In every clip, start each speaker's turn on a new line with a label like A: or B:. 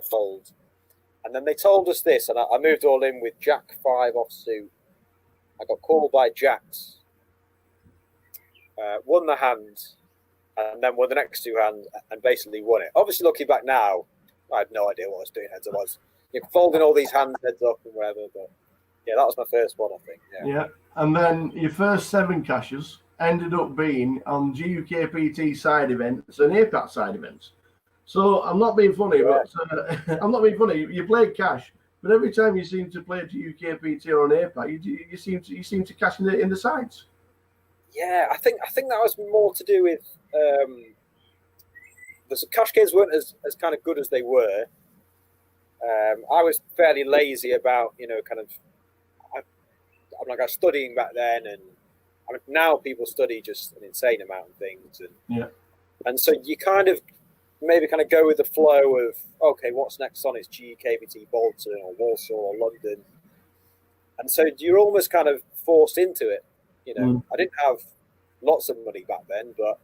A: fold. And then they told us this, and I moved all in with Jack 5 off suit. I got called by Jacks, won the hand, and then won the next two hands, and basically won it. Obviously, looking back now, I had no idea what I was doing heads. I was folding all these hands heads up and whatever, but yeah, that was my first one, I think.
B: Yeah, and then your first 7 cashes ended up being on GUKPT side events and APAT side events. So I'm not being funny, but I'm not being funny. You played cash, but every time you seem to play GUKPT or an APAT, you seem to cash in the sides.
A: Yeah, I think that was more to do with the cash games weren't as kind of good as they were. I was fairly lazy about I'm like I was studying back then, and I mean, now people study just an insane amount of things, and so you kind of go with the flow of, okay, what's next on is GUKPT Bolton or Warsaw or London, and so you're almost kind of forced into it. I didn't have lots of money back then, but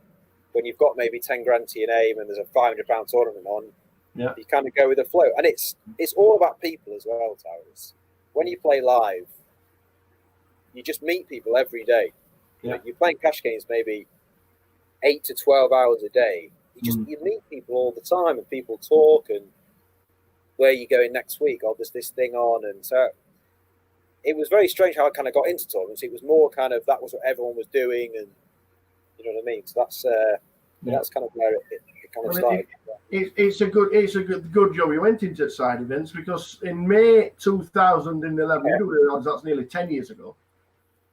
A: when you've got maybe 10 grand to your name and there's a £500 tournament on, you kind of go with the flow, and it's all about people as well, Towers. When you play live, you just meet people every day. You're playing cash games maybe 8 to 12 hours a day. You meet people all the time, and people talk, and where are you going next week? Oh, there's this thing on. And so it was very strange how I kind of got into tournaments. It was more kind of, that was what everyone was doing, and you know what I mean? So that's kind of where it kind of started.
B: It's a good job you went into side events, because in May 2011, that's nearly 10 years ago.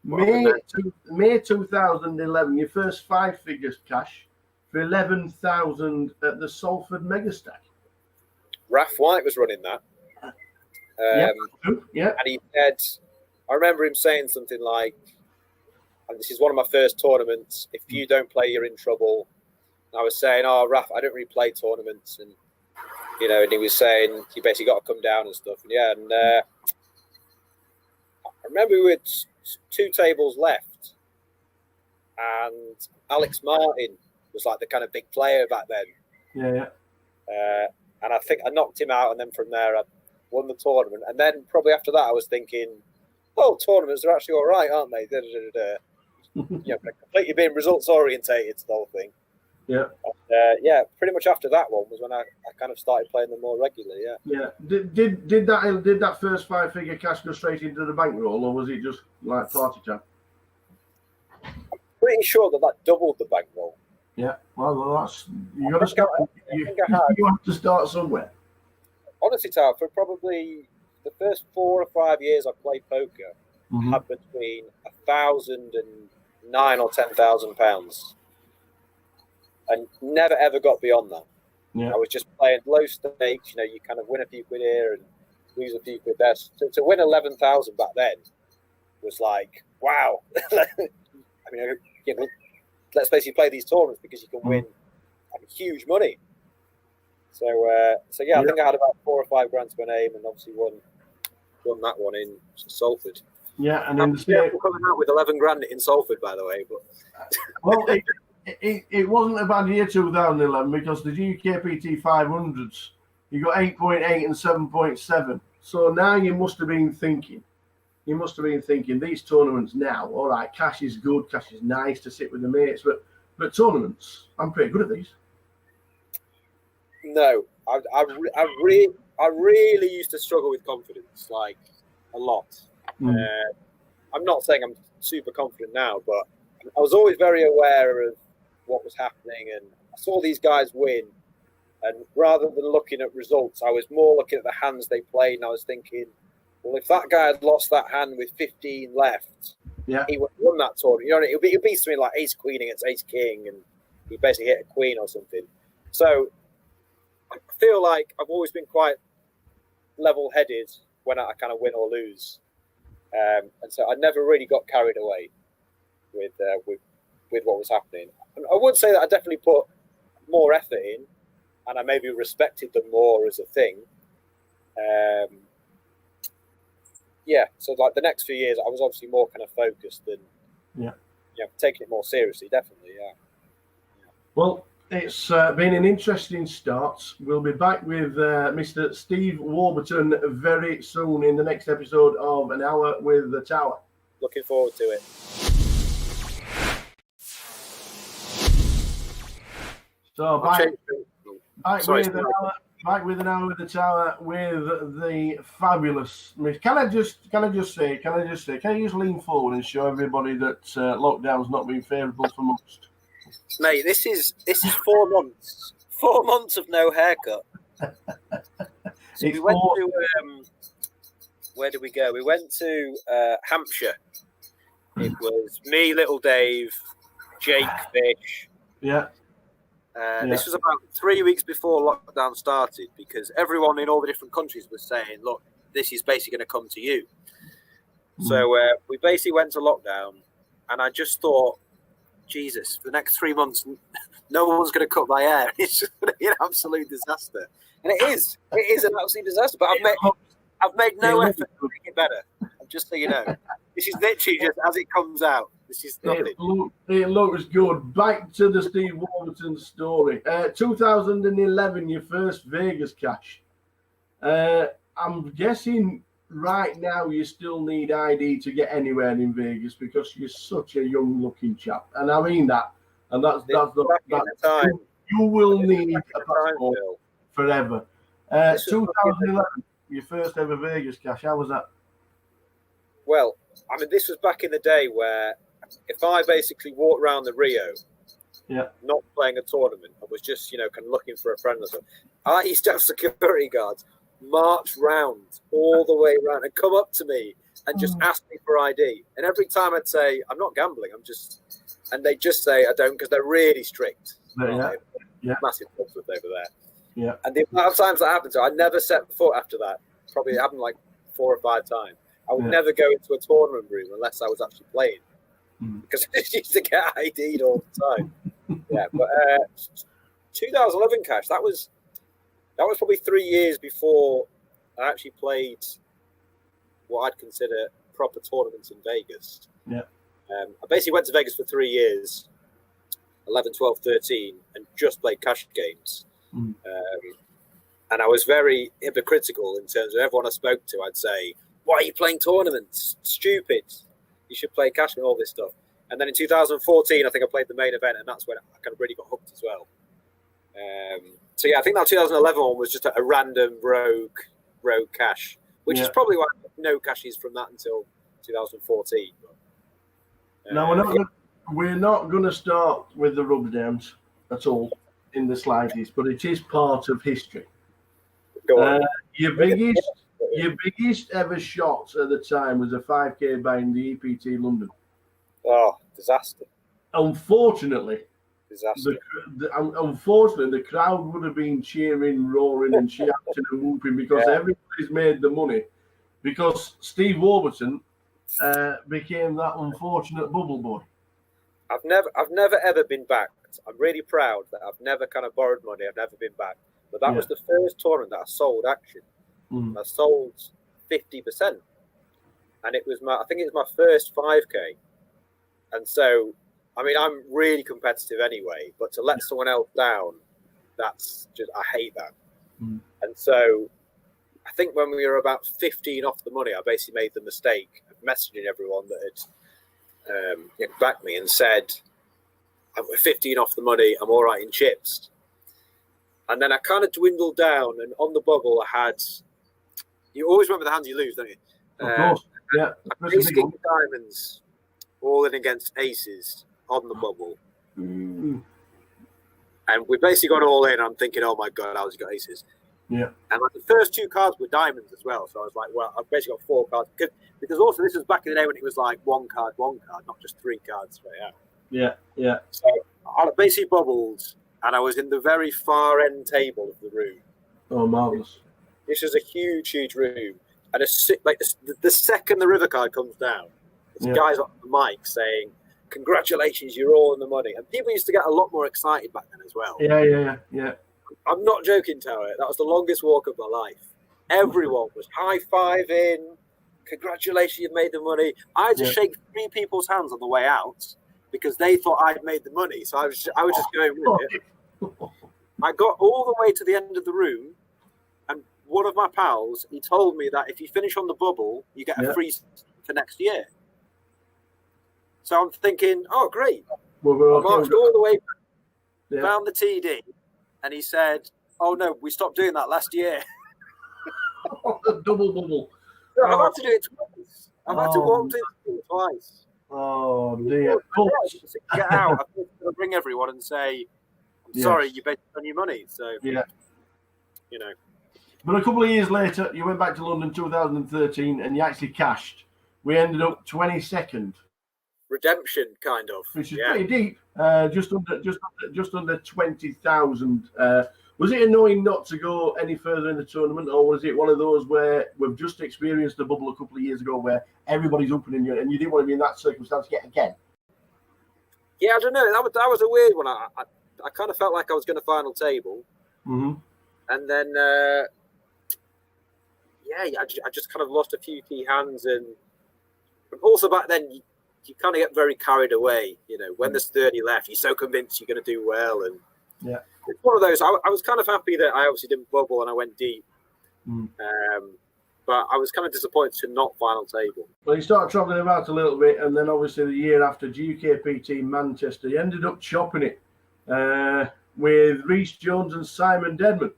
B: May 2011, your first 5 figures cash for 11,000 at the Salford Megastack.
A: Raf White was running that. And he said, I remember him saying something like, and this is one of my first tournaments, if you don't play, you're in trouble. And I was saying, oh, Raf, I don't really play tournaments. And, and he was saying, you basically got to come down and stuff. And I remember we had 2 tables left, and Alex Martin was like the kind of big player back then. And I think I knocked him out, and then from there I won the tournament. And then probably after that I was thinking, oh, tournaments are actually all right, aren't they? Completely being results orientated to the whole thing. Pretty much after that one was when I kind of started playing them more regularly.
B: Did that first 5 figure cash go straight into the bankroll, or was it just like party time?
A: I'm pretty sure that doubled the bankroll.
B: Well, that's you got to start. You have to start somewhere.
A: Honestly, Tal, for probably the first 4 or 5 years I played poker, I had between 1,000 and £9,000 or £10,000, and never ever got beyond that. I was just playing low stakes. You kind of win a few quid here and lose a few quid there. So to win 11,000 back then was like, wow. I mean, let's basically play these tournaments because you can win huge money. So I think I had about 4 or 5 grand to my name, and obviously won that one in Salford.
B: And in the
A: state, coming out with 11 grand in Salford, by the way. But
B: well, it wasn't a bad year 2011, because the GUKPT 500s, you got 8.8 and 7.7. So now you must have been thinking these tournaments now, all right, cash is good, cash is nice to sit with the mates, but tournaments, I'm pretty good at these.
A: No, I really used to struggle with confidence, like a lot. I'm not saying I'm super confident now, but I was always very aware of what was happening, and I saw these guys win, and rather than looking at results, I was more looking at the hands they played, and I was thinking, well, if that guy had lost that hand with 15 left, he would have won that tournament. It would be something like ace queen against ace king, and he basically hit a queen or something. So I feel like I've always been quite level-headed when I kind of win or lose, and so I never really got carried away with what was happening. And I would say that I definitely put more effort in, and I maybe respected them more as a thing. So like the next few years, I was obviously more kind of focused and taking it more seriously. Definitely,
B: Well, It's been an interesting start. We'll be back with Mr. Steve Warburton very soon in the next episode of An Hour with the Tower.
A: Looking forward to it.
B: So back with An Hour with the Tower with the fabulous. Can I just lean forward and show everybody that lockdown's not been favourable for most?
A: Mate, this is 4 months. 4 months of no haircut. So we went to where did we go? We went to Hampshire. It was me, Little Dave, Jake Fish.
B: Yeah.
A: This was about 3 weeks before lockdown started, because everyone in all the different countries was saying, look, this is basically going to come to you. So we basically went to lockdown, and I just thought, Jesus, for the next 3 months, no one's going to cut my hair. It's just going to be an absolute disaster. And it is. It is an absolute disaster. But I've made no effort to make it better. Just so you know. This is literally just as it comes out. This is nothing.
B: It looks good. Back to the Steve Warburton story. 2011, your first Vegas cash. I'm guessing right now you still need ID to get anywhere in Vegas because you're such a young-looking chap, and I mean that. And that's
A: time.
B: You will need a passport forever. 2011, your first ever Vegas cash. How was that?
A: Well, I mean, this was back in the day where if I basically walked around the Rio, not playing a tournament, I was just, kind of looking for a friend or something, I used to have security guards march round all the way around and come up to me and just ask me for ID. And every time I'd say, I'm not gambling, and they'd just say, I don't, because they're really strict. Massive clubs over there. Yeah. And the amount of times that happened, so I never set foot after that. Probably happened like 4 or 5 times. I would never go into a tournament room unless I was actually playing, because I just used to get ID'd all the time. But 2011 cash, that was probably 3 years before I actually played what I'd consider proper tournaments in Vegas. Yeah. I basically went to Vegas for 3 years, 11, 12, 13, and just played cash games. And I was very hypocritical in terms of everyone I spoke to. I'd say, why are you playing tournaments? Stupid. You should play cash and all this stuff. And then in 2014, I think I played the main event, and that's when I kind of really got hooked as well. So I think that 2011 one was just a random rogue cash, which is probably why no cashes from that until 2014.
B: Now we're not going to start with the rub downs at all in the slightest, but it is part of history.
A: Go on.
B: Your biggest ever shot at the time was a 5K buy in the EPT London.
A: Oh, disaster!
B: Unfortunately,
A: disaster.
B: Unfortunately, the crowd would have been cheering, roaring, and shouting and whooping because everybody's made the money. Because Steve Warburton became that unfortunate bubble boy.
A: I've never ever been backed. I'm really proud that I've never kind of borrowed money. I've never been backed. But that was the first tournament that I sold action. I sold 50%, and it was I think it was my first 5K. And so, I mean, I'm really competitive anyway. But to let someone else down, that's just, I hate that. And so, I think when we were about 15 off the money, I basically made the mistake of messaging everyone that had backed me and said, I'm 15 off the money, I'm all right in chips. And then I kind of dwindled down, and on the bubble I had, you always remember the hands you lose, don't you?
B: Of course, yeah.
A: I basically got diamonds all in against aces on the bubble. And we basically got all in. I'm thinking, oh my God, how's he got aces? Yeah. And like the first 2 cards were diamonds as well. So I was like, well, I've basically got 4 cards. Because also this was back in the day when it was like 1 card, not just 3 cards straight out. Yeah, yeah. So I basically bubbled, and I was in the very far end table of the room.
B: Oh, marvellous.
A: This is a huge, huge room. And the second the river card comes down, this guy's on the mic saying, congratulations, you're all in the money. And people used to get a lot more excited back then as well.
B: Yeah.
A: I'm not joking, Tower. That was the longest walk of my life. Everyone was high-fiving. Congratulations, you've made the money. I had to shake 3 people's hands on the way out because they thought I'd made the money. So I was just going with it. I got all the way to the end of the room, and one of my pals, he told me that if you finish on the bubble, you get a free for next year. So I'm thinking, oh, great.
B: Well,
A: I marched all the way back, found the TD, and he said, oh, no, we stopped doing that last year.
B: Double bubble.
A: So I've had to do it twice. I've had to walk to it twice.
B: Oh, dear.
A: Get out. I'm going to ring everyone and say, I'm sorry, you bet on your money. So, you know.
B: But a couple of years later, you went back to London 2013 and you actually cashed. We ended up 22nd.
A: Redemption, kind of.
B: Which is pretty deep. Just under 20,000. Was it annoying not to go any further in the tournament, or was it one of those where we've just experienced a bubble a couple of years ago where everybody's opening you and you didn't want to be in that circumstance yet again?
A: Yeah, I don't know. That was a weird one. I kind of felt like I was going to final table.
B: Mm-hmm.
A: And then, I just kind of lost a few key hands. And also back then, you kind of get very carried away. You know, when there's 30 left, you're so convinced you're going to do well. And it's one of those. I was kind of happy that I obviously didn't bubble and I went deep. But I was kind of disappointed to not final table.
B: Well, you started travelling about a little bit, and then obviously the year after GUKPT Manchester, you ended up chopping it with Rhys Jones and Simon Dedman.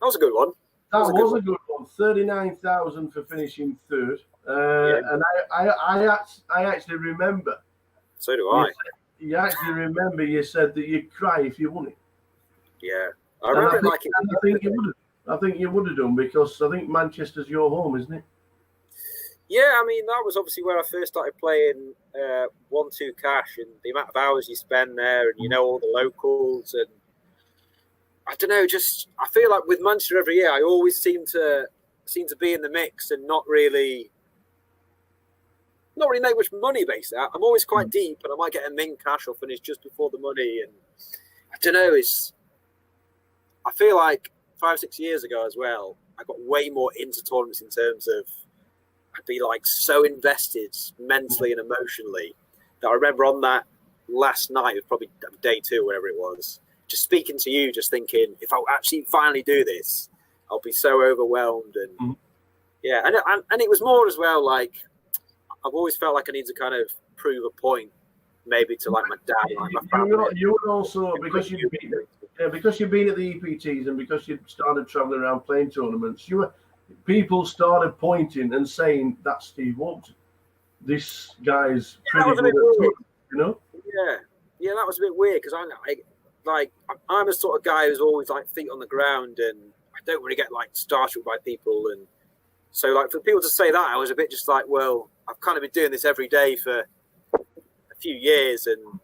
A: That was a good one.
B: That was a good one. 39,000 for finishing third. And I actually remember.
A: So do I.
B: You actually remember you said that you'd cry if you won it.
A: Yeah. I remember
B: I think you would have done, because I think Manchester's your home, isn't it?
A: Yeah, I mean, that was obviously where I first started playing 1-2 cash, and the amount of hours you spend there, and you know all the locals, and I don't know, just I feel like with Manchester every year, I always seem to be in the mix and not really make much money based out. I'm always quite deep, and I might get a min cash or finish just before the money, and I don't know. I feel like 5-6 years ago as well, I got way more into tournaments in terms of I'd be like so invested mentally and emotionally that I remember on that last night, it was probably day 2, whatever it was, just speaking to you, just thinking, if I actually finally do this, I'll be so overwhelmed. And and it was more as well, like I've always felt like I need to kind of prove a point, maybe to like my dad, like my family.
B: You would also, because you've been at the EPTs and because you started traveling around playing tournaments, people started pointing and saying, that's Steve Walton. This guy's pretty good at tournaments, you know?
A: Yeah, that was a bit weird, because I'm a sort of guy who's always like feet on the ground, and I don't really get like startled by people, and so like for people to say that, I was a bit just like, well, I've kind of been doing this every day for a few years, and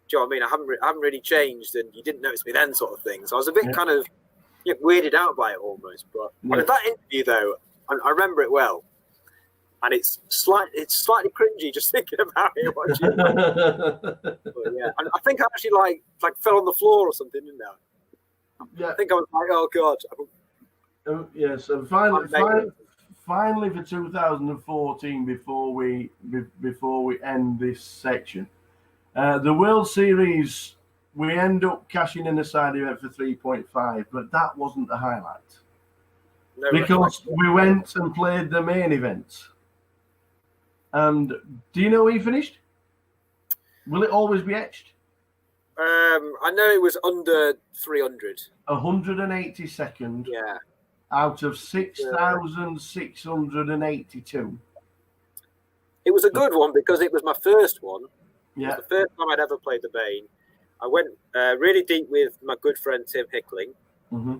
A: do you know what I mean? I haven't really changed, and you didn't notice me then, sort of thing. So I was a bit kind of weirded out by it almost. But that interview though, I remember it well, and it's slightly cringy just thinking about it. Watching. But yeah, and I think I actually like fell on the floor or something, didn't I? Yeah. I think I was like, oh god.
B: Yes, and finally for 2014, before we end this section, the World Series, we end up cashing in a side event for 3.5, but that wasn't the highlight. No, because we went and played the main event. And do you know where you finished? Will it always be etched?
A: I know it was under 300.
B: 182nd.
A: Yeah.
B: Out of 6,682.
A: It was a good one because it was my first one.
B: Yeah.
A: It was the first time I'd ever played the Bane. I went really deep with my good friend Tim Hickling.
B: Mm-hmm.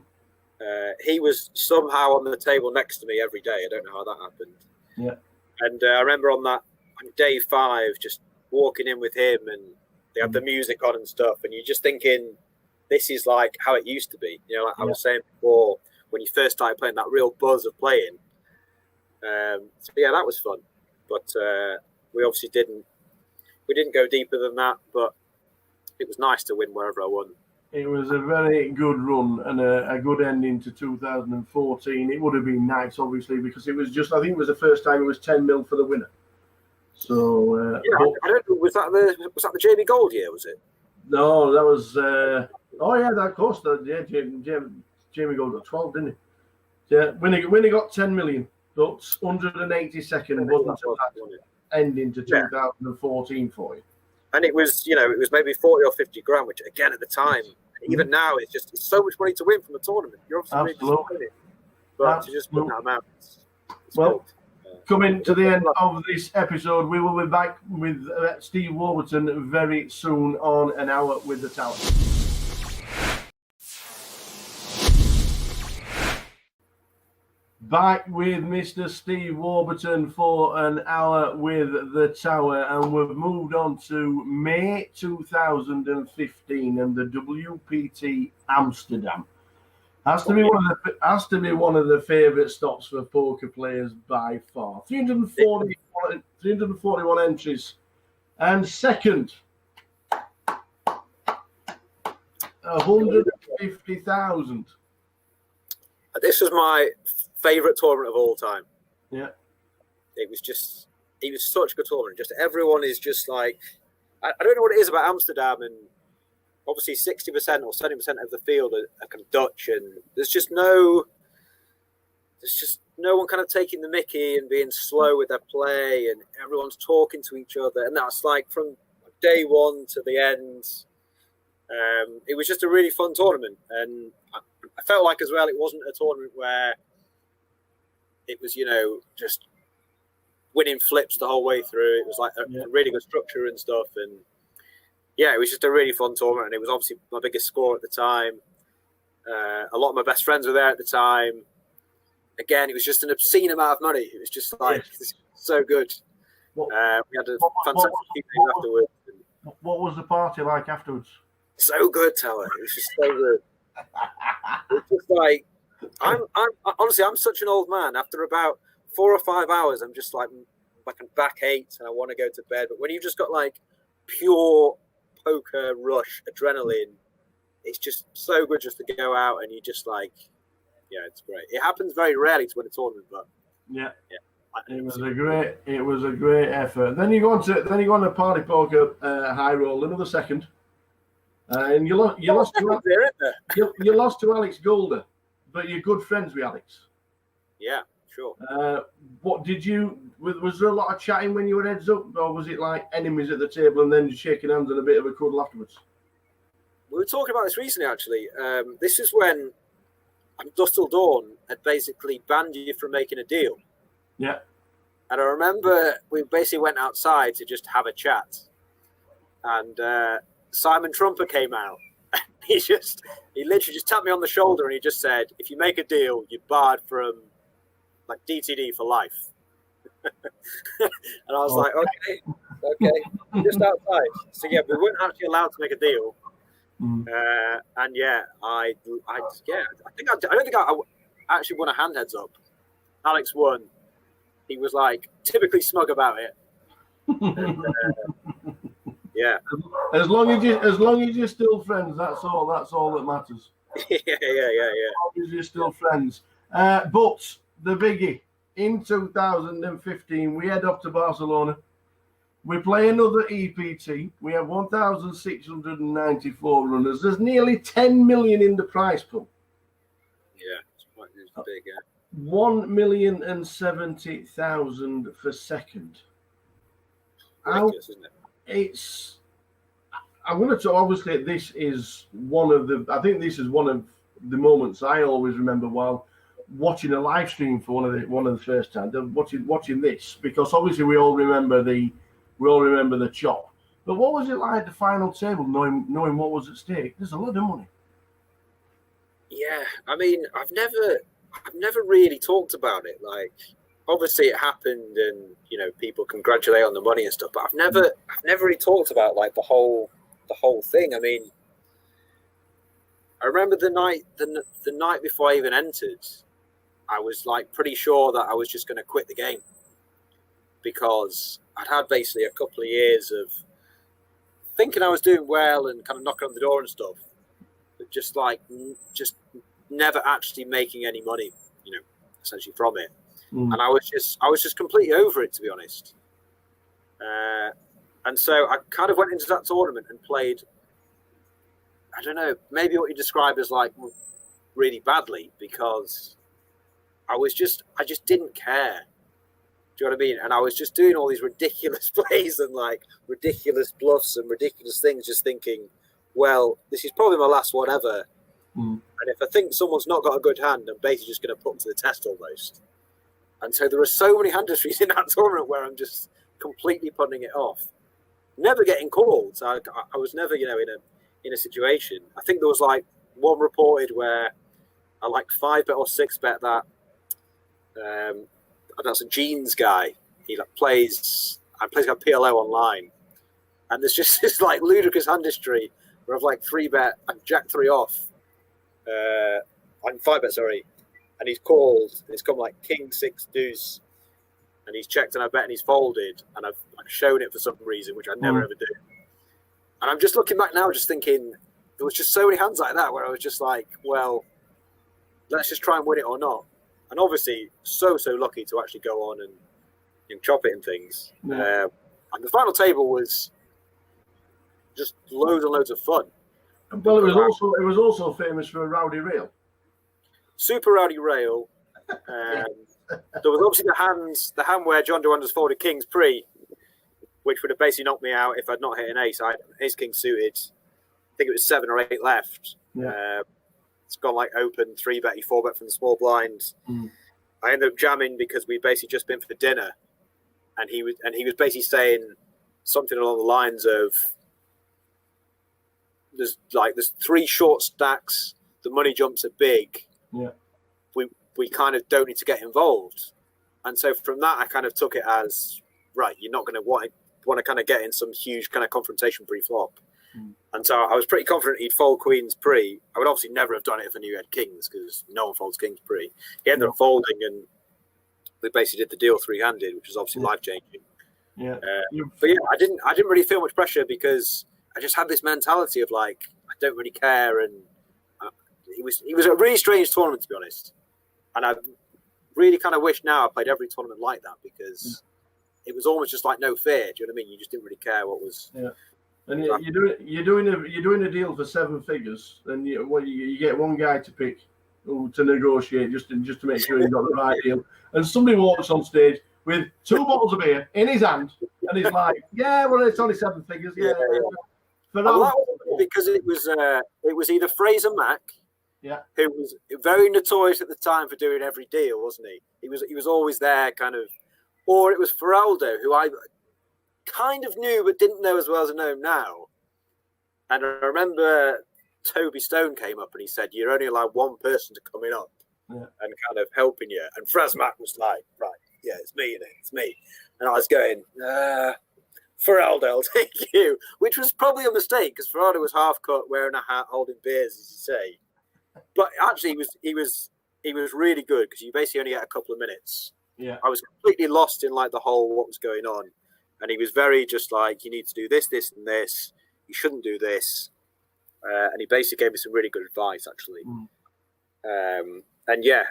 A: He was somehow on the table next to me every day. I don't know how that happened.
B: Yeah.
A: And I remember on day 5, just walking in with him, and they had the music on and stuff, and you're just thinking, this is like how it used to be. You know, like I was saying before, when you first started playing, that real buzz of playing. So yeah, that was fun. But we obviously didn't go deeper than that, but it was nice to win wherever I won.
B: It was a very good run and a good ending to 2014. It would have been nice, obviously, because it was just, I think it was the first time it was 10 mil for the winner. So
A: I don't know, was that the Jamie Gold year, was it?
B: No, that was Oh yeah, of course. Jamie Gold got 12, didn't he? Yeah, when he got 10 million, but 182nd wasn't ending to 2014 for you.
A: And it was maybe 40 or 50 grand, which again at the time, even now, it's so much money to win from a tournament. You're obviously really disappointed, but to just win that amount, it's
B: well. Coming to the end of this episode, we will be back with Steve Warburton very soon on An Hour with the Tower. Back with Mr. Steve Warburton for An Hour with the Tower, and we've moved on to May 2015 and the WPT Amsterdam. Has to be one of the favourite stops for poker players by far. 341 entries, and second, 150,000.
A: This was my favourite tournament of all time.
B: Yeah,
A: it was such a good tournament. Just everyone is just like, I don't know what it is about Amsterdam, and obviously 60% or 70% of the field are kind of Dutch, and there's just no one kind of taking the mickey and being slow with their play, and everyone's talking to each other, and that's like from day one to the end. It was just a really fun tournament, and I felt like as well it wasn't a tournament where it was just winning flips the whole way through. It was like a really good structure and stuff, and yeah, it was just a really fun tournament, and it was obviously my biggest score at the time. A lot of my best friends were there at the time. Again, it was just an obscene amount of money. It was just like so good. We had a fantastic evening afterwards.
B: What was the party like afterwards?
A: So good, Tower. It was just so good. It's just like honestly, I'm such an old man. After about 4 or 5 hours, I'm just like a back ache, and I want to go to bed. But when you've just got like pure poker rush adrenaline, it's just so good just to go out, and you just like, it's great. It happens very rarely to win a tournament, but it was a great effort. Then you go on to Party Poker High Roll, another second, and you lost to Alex Golder, but you're good friends with Alex. Yeah, sure.
B: What did you? Was there a lot of chatting when you were heads up, or was it like enemies at the table and then shaking hands and a bit of a cuddle afterwards?
A: We were talking about this recently, actually. This is when Dusk Till Dawn had basically banned you from making a deal.
B: Yeah.
A: And I remember we basically went outside to just have a chat, and Simon Trumper came out. He literally just tapped me on the shoulder and he just said, "If you make a deal, you're barred from like DTD for life." And I was like, okay, just outside. So yeah, we weren't actually allowed to make a deal. And yeah, I don't think I actually won a hand heads up. Alex won. He was like typically smug about it. And, yeah.
B: As long as you're still friends, that's all that matters.
A: Yeah.
B: As long as you're still friends. But the biggie, in 2015, we head up to Barcelona. We play another EPT. We have 1,694 runners. There's nearly 10 million in the prize pool.
A: Yeah, it's big, yeah.
B: 1,070,000 for second.
A: Ridiculous, isn't it?
B: I'm going to talk, obviously, this is one of the moments I always remember while watching a live stream for one of the first times, watching this, because obviously we all remember the chop. But what was it like at the final table, knowing what was at stake? There's a lot of money.
A: Yeah, I mean, I've never really talked about it. Like, obviously it happened, and people congratulate on the money and stuff. But I've never really talked about like the whole thing. I mean, I remember the night before I even entered, I was like pretty sure that I was just going to quit the game, because I'd had basically a couple of years of thinking I was doing well and kind of knocking on the door and stuff, but just never actually making any money, essentially from it. And I was just completely over it, to be honest. And so I kind of went into that tournament and played I don't know, maybe what you describe as like really badly, because I just didn't care. Do you know what I mean? And I was just doing all these ridiculous plays and like ridiculous bluffs and ridiculous things, just thinking, well, this is probably my last one ever. And if I think someone's not got a good hand, I'm basically just going to put them to the test almost. And so there were so many hand histories in that tournament where I'm just completely putting it off, never getting called. So I was never, in a situation. I think there was like one reported where I like 5-bet or 6-bet that that's a Jeans guy. He like plays like PLO online, and there's just this like ludicrous hand history where I've like 3-bet and Jack 3 off. I'm 5-bet, sorry, and he's called. And it's come like King 6 deuce, and he's checked and I bet and he's folded, and I've shown it for some reason, which I never ever do. And I'm just looking back now, just thinking there was just so many hands like that where I was just like, well, let's just try and win it or not. And obviously, so lucky to actually go on and chop it and things. And the final table was just loads and loads of fun.
B: Well, it was also famous for a rowdy rail.
A: Super rowdy rail. There was obviously the hand where John DeWanders folded King's pre, which would have basically knocked me out if I'd not hit an ace. His King suited. I think it was 7 or 8 left. It's gone like open 3-bet, 4-bet from the small blind. I ended up jamming because we'd basically just been for dinner, and he was basically saying something along the lines of, "There's 3 short stacks. The money jumps are big. We kind of don't need to get involved." And so from that, I kind of took it as, right, you're not going to want to kind of get in some huge kind of confrontation pre-flop. And so I was pretty confident he'd fold Queens pre. I would obviously never have done it if I knew he had Kings, because no one folds Kings pre. He ended up folding, and we basically did the deal 3-handed, which was obviously life-changing. But yeah, I didn't really feel much pressure, because I just had this mentality of like, I don't really care. And it was a really strange tournament, to be honest. And I really kind of wish now I played every tournament like that, because it was almost just like no fear. Do you know what I mean? You just didn't really care what was.
B: And you're doing a deal for 7 figures, and you get one guy to pick to negotiate just to make sure you got the right deal. And somebody walks on stage with 2 bottles of beer in his hand, and he's like, "Yeah, well, it's only 7 figures." Well, that
A: was because it was either Fraser Mack, who was very notorious at the time for doing every deal, wasn't he? He was always there, kind of, or it was Feraldo, who I kind of knew but didn't know as well as I know him now. And I remember Toby Stone came up and he said, "You're only allowed one person to come in up and kind of helping you." And Fraz Mack was like, "Right, yeah, it's me, it's me." And I was going, "Feraldo, I'll take you," which was probably a mistake, because Feraldo was half cut, wearing a hat, holding beers, as you say. But actually, he was really good, because you basically only had a couple of minutes. I was completely lost in like the whole what was going on. And he was very just like, you need to do this, this, and this. You shouldn't do this. And he basically gave me some really good advice, actually. And yeah,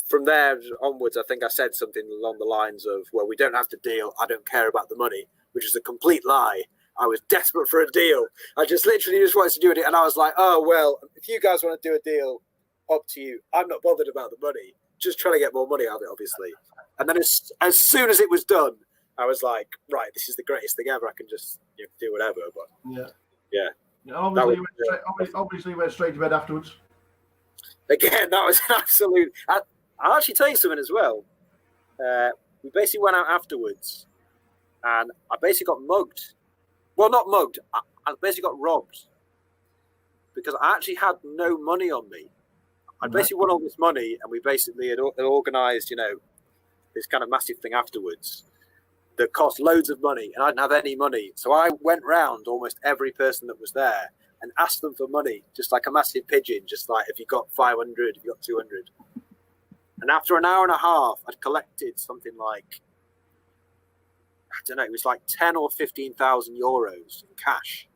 A: from there onwards, I think I said something along the lines of, "Well, we don't have to deal. I don't care about the money," which is a complete lie. I was desperate for a deal. I just literally wanted to do it. And I was like, "Oh, well, if you guys want to do a deal, up to you. I'm not bothered about the money. Just trying to get more money out of it, obviously." And then as soon as it was done, I was like, right, this is the greatest thing ever. I can just do whatever. But
B: obviously went straight to bed afterwards.
A: Again, that was an absolute. I'll actually tell you something as well. We basically went out afterwards, and I basically got mugged. Well, not mugged. I basically got robbed, because I actually had no money on me. I basically won all this money, and we basically had organised, this kind of massive thing afterwards that cost loads of money, and I didn't have any money. So I went round almost every person that was there and asked them for money, just like a massive pigeon, just like, "If you got 500, if you got 200. And after an hour and a half, I'd collected something like, I don't know, it was like 10 or 15,000 euros in cash.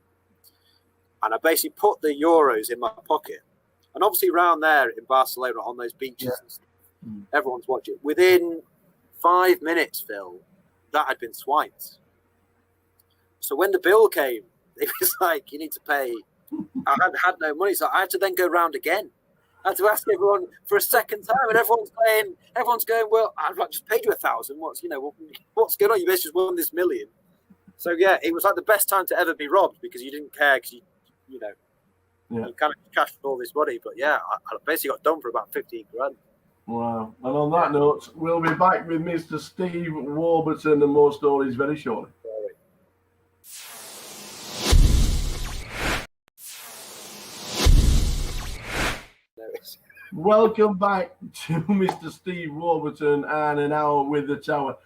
A: And I basically put the euros in my pocket. And obviously around there in Barcelona, on those beaches, and stuff, everyone's watching. Within 5 minutes, Phil, that had been swiped. So when the bill came, it was like, you need to pay I had no money, so I had to then go round again. I had to ask everyone for a second time, and everyone's going, well, I've just paid you 1,000. What's going on? You basically just won this million. So yeah, it was like the best time to ever be robbed because you didn't care because you kind of cashed all this money. But yeah, I basically got done for about 15 grand.
B: Wow. And on that note, we'll be back with Mr. Steve Warburton and more stories very shortly. Welcome back to Mr. Steve Warburton and an hour with the Tower.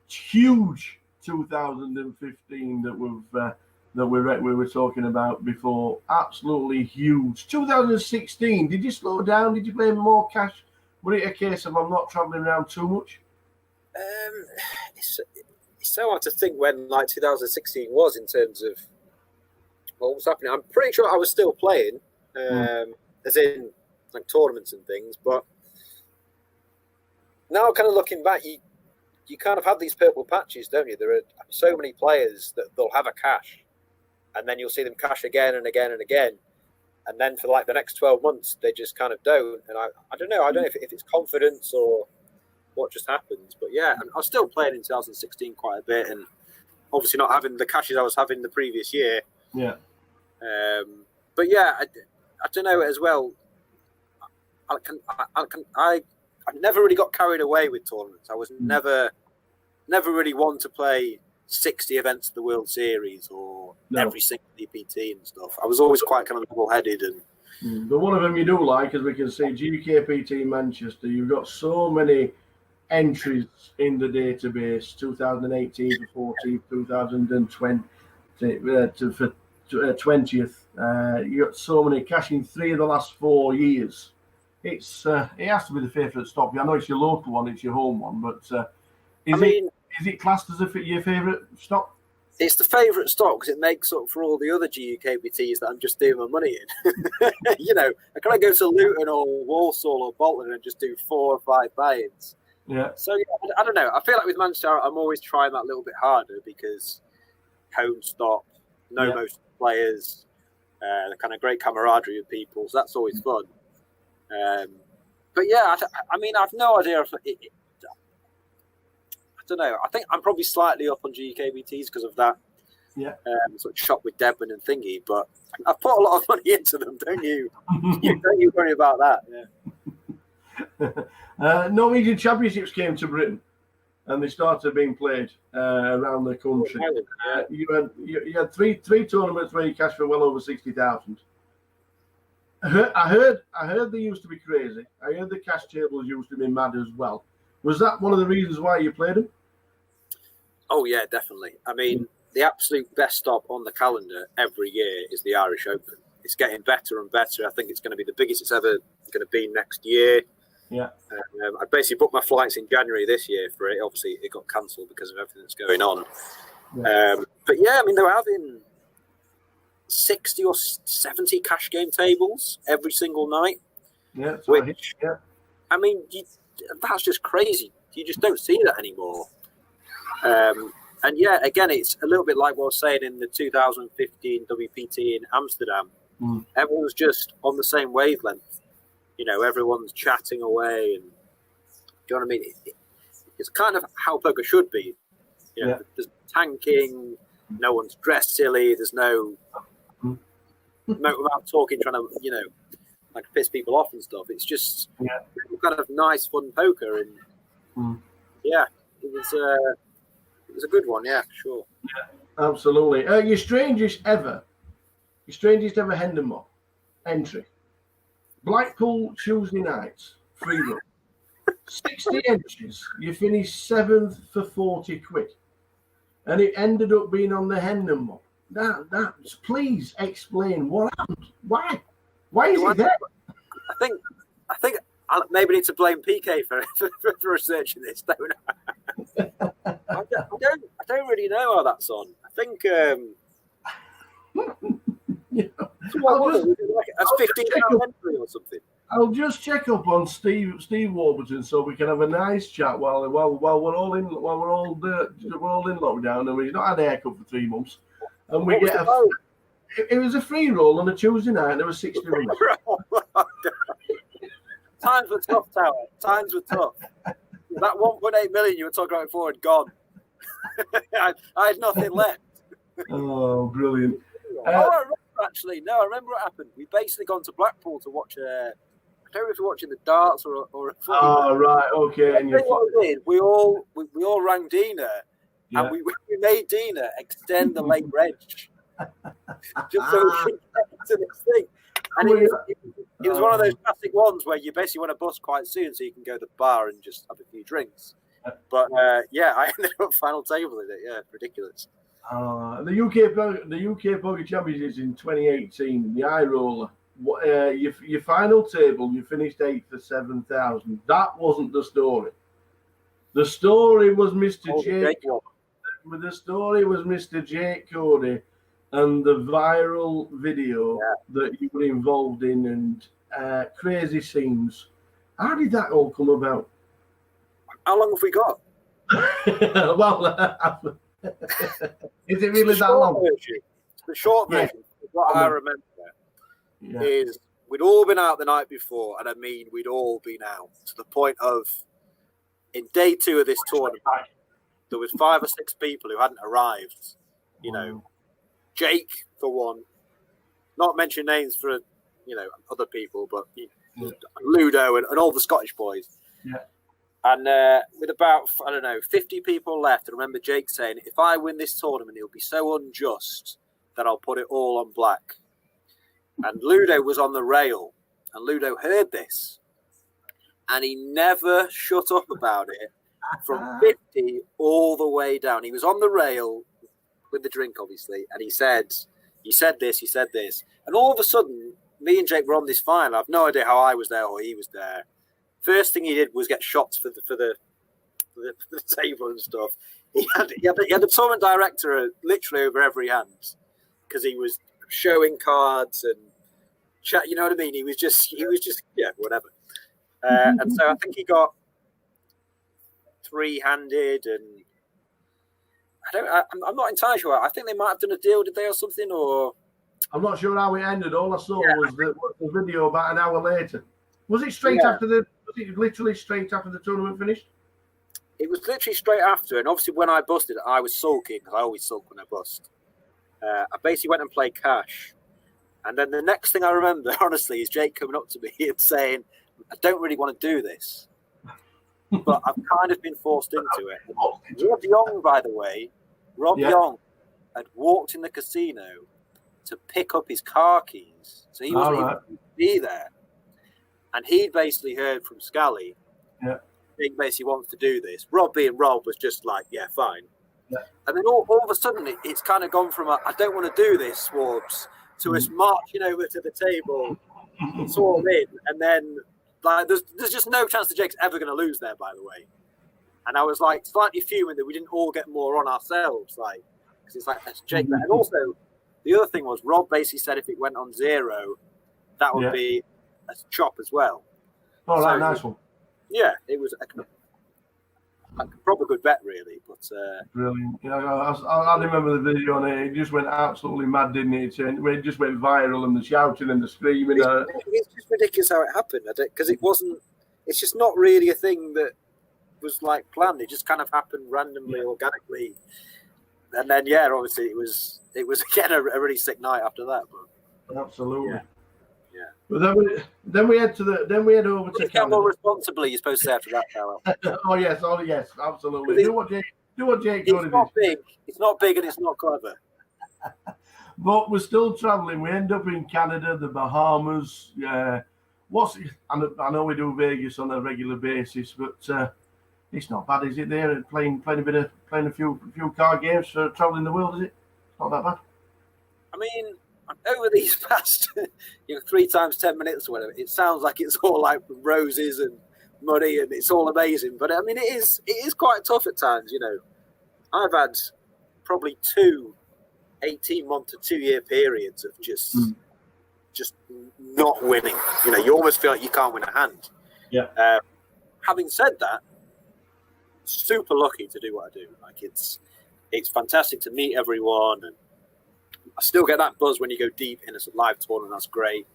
B: Huge 2015 that we were talking about before. Absolutely huge. 2016. Did you slow down? Did you play more cash? Was it a case of I'm not traveling around too much?
A: It's so hard to think when 2016 was in terms of what was happening. I'm pretty sure I was still playing, as in like tournaments and things. But now, kind of looking back, you kind of have these purple patches, don't you? There are so many players that they'll have a cash, and then you'll see them cash again and again and again. And then for like the next 12 months, they just kind of don't. And I don't know. I don't know if it's confidence or what just happens. But yeah, I was still playing in 2016 quite a bit, and obviously not having the cashes I was having the previous year.
B: Yeah.
A: But yeah, I don't know as well. I never really got carried away with tournaments. I was never really one to play 60 events of the World Series or every single EPT and stuff. I was always quite kind of level-headed.
B: But one of them you do like, as we can see, GUKPT Manchester, you've got so many entries in the database, 2018 to 14, 2020 for 20th. You got so many cashing 3 of the last 4 years. It has to be the favourite stop. I know it's your local one, it's your home one, but is it classed as your favourite stop?
A: It's the favourite stop because it makes up for all the other GUKPTs that I'm just doing my money in. I can't go to Luton or Walsall or Bolton and just do 4 or 5 buy-ins.
B: Yeah.
A: So I don't know. I feel like with Manchester, I'm always trying that little bit harder because home stop, most players, the kind of great camaraderie with people. So that's always fun. But yeah, I've no idea if I don't know. I think I'm probably slightly up on GUKPTs because of that.
B: Yeah.
A: Sort of shop with Debman and thingy, but I've put a lot of money into them, don't you? Don't you worry about that. Yeah.
B: Norwegian Championships came to Britain, and they started being played around the country. You had three tournaments where you cashed for well over 60,000. I heard they used to be crazy. I heard the cash tables used to be mad as well. Was that one of the reasons why you played them? Oh yeah, definitely. I mean, the absolute best stop on the calendar every year is the Irish Open. It's getting better and better. I think it's going to be the biggest it's ever going to be next year. Yeah.
A: I basically booked my flights in January this year for it. Obviously, it got cancelled because of everything that's going on. Yeah. But yeah, I mean, they were having 60 or 70 cash game tables every single night.
B: Yeah.
A: I mean, that's just crazy. You just don't see that anymore. And yeah, again, it's a little bit like what I was saying in the 2015 WPT in Amsterdam. Everyone's just on the same wavelength. Everyone's chatting away, and do you know what I mean? It's kind of how poker should be. There's tanking. No one's dressed silly. There's no about talking, trying to like piss people off and stuff. It's just kind of nice, fun poker, and yeah, it was a good one. Yeah, sure.
B: Yeah, absolutely. Your strangest ever Hendon entry. Blackpool Tuesday nights, free run. 60 entries. You finished 7th for 40 quid. And it ended up being on the Hendon mob. Please explain what happened. Why? Why is it there?
A: I think I maybe need to blame PK for researching this, don't I? I don't really know how that's on. I think that's 15 entry or something.
B: I'll just check up on Steve Warburton so we can have a nice chat while we're all in lockdown and we've not had a haircut for 3 months, and we get It was a free roll on a Tuesday night. There were 60 runs.
A: Times were tough, Tower. Times were tough. That 1.8 million you were talking about before had gone. I had nothing left.
B: Oh, brilliant.
A: I remember actually. No, I remember what happened. We basically gone to Blackpool to watch I don't know if you're watching the darts or a footy.
B: Oh, right, okay. And
A: what we did, we all rang Dina, and we made Dina extend the late reg, just so we could get to this thing. And it was one of those classic ones where you basically want to bus quite soon so you can go to the bar and just have a few drinks. But I ended up final table in it. Yeah, ridiculous.
B: The UK Poker Championships in 2018, the High Roller. Your final table, you finished 8th for 7,000. That wasn't the story. The story was Mr. Jake. The story was Mr. Jake Cody and the viral video that you were involved in and crazy scenes. How did that all come about?
A: How long have we got?
B: Well, is it really that long?
A: The short version, what I remember is we'd all been out the night before, and I mean we'd all been out to the point of in day 2 of this tournament, there was 5 or 6 people who hadn't arrived. You know, Jake for one, not mention names for other people, but Ludo and all the Scottish boys.
B: Yeah.
A: And with about, 50 people left, I remember Jake saying, if I win this tournament, it'll be so unjust that I'll put it all on black. And Ludo was on the rail, and Ludo heard this, and he never shut up about it from 50 all the way down. He was on the rail with the drink, obviously, and he said this. And all of a sudden, me and Jake were on this final. I have no idea how I was there or he was there. First thing he did was get shots for the table and stuff. He had the tournament director literally over every hand because he was showing cards and chat. You know what I mean? He was just whatever. And so I think he got 3-handed, and I'm not entirely sure. I think they might have done a deal, did they, or something? Or
B: I'm not sure how it ended. All I saw was the video about an hour later. Was it straight after Was it literally straight after the tournament finished?
A: It was literally straight after, and obviously when I busted, I was sulking because I always sulk when I bust. I basically went and played cash, and then the next thing I remember, honestly, is Jake coming up to me and saying, "I don't really want to do this, but I've kind of been forced into it." Rob Young, by the way, Young had walked in the casino to pick up his car keys, so he wasn't even going to be there. And he basically heard from Scally, Jake basically wants to do this. Rob being Rob was just like, yeah, fine. Yeah. And then all of a sudden, it's kind of gone from I don't want to do this, Swarbs, to us marching over to the table, it's all in. And then like there's just no chance that Jake's ever going to lose there, by the way. And I was like slightly fuming that we didn't all get more on ourselves, like, because it's like, that's Jake. And also, the other thing was Rob basically said if it went on 0, that would be a chop as well.
B: Oh, so, nice one.
A: Yeah, it was a proper good bet, really. But
B: brilliant. You know, I remember the video on it. It just went absolutely mad, didn't it? It just went viral, and the shouting and the screaming.
A: It's just ridiculous how it happened, because it wasn't. It's just not really a thing that was like planned. It just kind of happened randomly, organically, and then obviously it was again a really sick night after that. But
B: absolutely. Yeah. But then we head over to Canada.
A: More responsibly, you're supposed to say after that, Carol.
B: oh yes, absolutely. Do what Jake Cody did.
A: It's not big and it's not clever.
B: But we're still traveling. We end up in Canada, the Bahamas. I know we do Vegas on a regular basis, but it's not bad, is it? There playing a few card games for traveling the world, is it? It's not that bad.
A: I mean, over these past 3 times 10 minutes or whatever, it sounds like it's all like roses and money and it's all amazing. But I mean, it is quite tough at times. I've had probably 2 18-month to 2-year periods of just not winning. You almost feel like you can't win a hand.
B: Yeah.
A: Having said that, super lucky to do what I do. Like it's fantastic to meet everyone, and I still get that buzz when you go deep in a live tournament. That's great.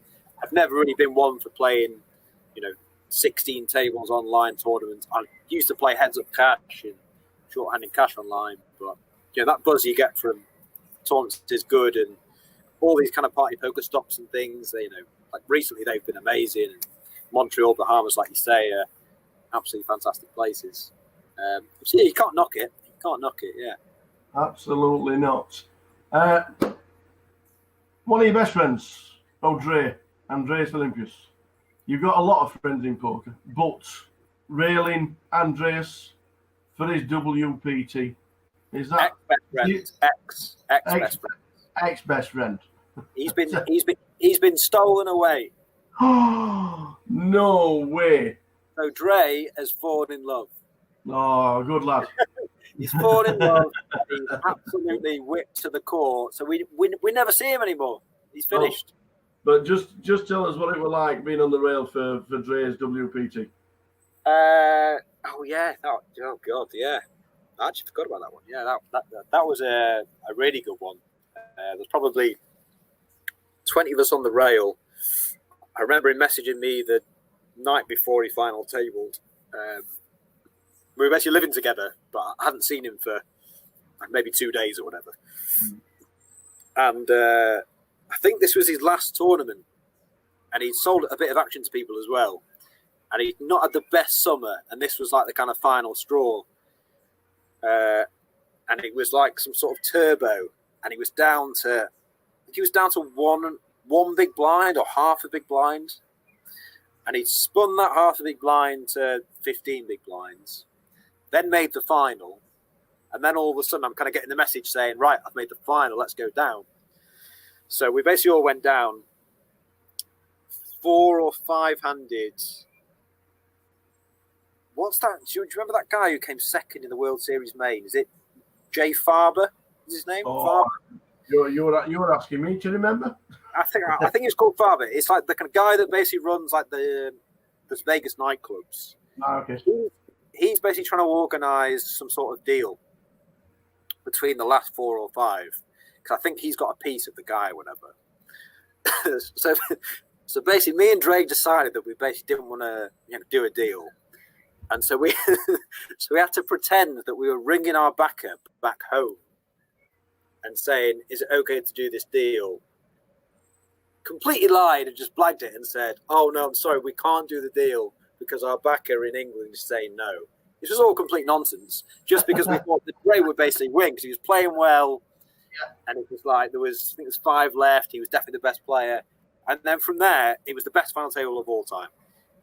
A: I've never really been one for playing, 16 tables online tournaments. I used to play heads up cash and short-handed cash online, but that buzz you get from tournaments is good, and all these kind of party poker stops and things. Like recently they've been amazing. And Montreal, Bahamas, like you say, are absolutely fantastic places. So you can't knock it. You can't knock it. Yeah.
B: Absolutely not. One of your best friends, Andreas Olympius. You've got a lot of friends in poker, but railing Andreas for his WPT. Is that ex-best friend?
A: He's been stolen away.
B: No way.
A: So Dre has fallen in love.
B: Oh, good lad.
A: He's fallen in love. He's absolutely whipped to the core. So we never see him anymore. He's finished.
B: But just tell us what it was like being on the rail for Dre's WPT.
A: Oh yeah. Oh god, yeah. I actually forgot about that one. Yeah, that was a really good one. There's probably 20 of us on the rail. I remember him messaging me the night before he final tabled. We were basically living together, but I hadn't seen him for maybe 2 days or whatever. And I think this was his last tournament, and he'd sold a bit of action to people as well. And he'd not had the best summer, and this was like the kind of final straw. And it was like some sort of turbo, and he was down to one big blind or half a big blind, and he'd spun that half a big blind to 15 big blinds, then made the final, and then all of a sudden I'm kind of getting the message saying, right, I've made the final, let's go down. So we basically all went down 4 or 5 handed. What's that? Do you remember that guy who came second in the World Series main? Is it Jay Farber? Is his name?
B: Oh, you were asking me to remember.
A: I think it's called Farber. It's like the kind of guy that basically runs like the Vegas nightclubs.
B: Oh, okay.
A: He's basically trying to organise some sort of deal between the last 4 or 5, because I think he's got a piece of the guy or whatever. So basically, me and Drake decided that we basically didn't want to do a deal. And so we had to pretend that we were ringing our backer back home and saying, is it okay to do this deal? Completely lied and just blagged it and said, oh, no, I'm sorry, we can't do the deal because our backer in England is saying no. This was all complete nonsense, just because we thought that Dre would basically win because he was playing well. Yeah. And it was like, I think there was 5 left. He was definitely the best player. And then from there, it was the best final table of all time.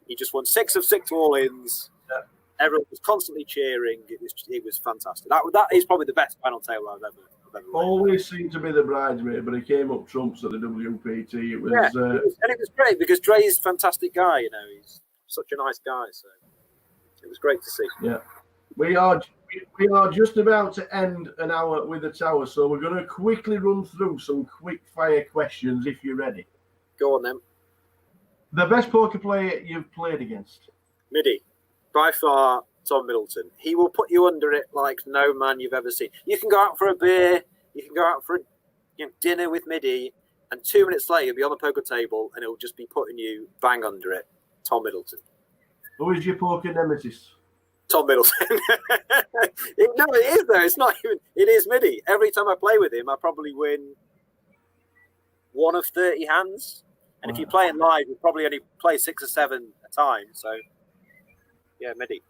A: He just won 6 of 6 all-ins. Yeah. Everyone was constantly cheering. It was fantastic. That is probably the best final table I've ever
B: always seemed to be the bridesmaid, but he came up trumps at the WPT. It was,
A: and it was great because Dre's a fantastic guy. He's such a nice guy. So it was great to see.
B: Yeah, we are just about to end an hour with the tower, so we're going to quickly run through some quick fire questions if you're ready.
A: Go on then.
B: The best poker player you've played against?
A: Middy, by far, Tom Middleton. He will put you under it like no man you've ever seen. You can go out for a beer, you can go out for a dinner with Middy, and 2 minutes later you'll be on the poker table and he'll just be putting you bang under it. Tom Middleton.
B: Who is your poker nemesis?
A: Tom Middleton. No, it is though. It's not even. It is Middy. Every time I play with him, I probably win 1 of 30 hands. And if you play it live, you probably only play 6 or 7 a time. So, yeah, Middy.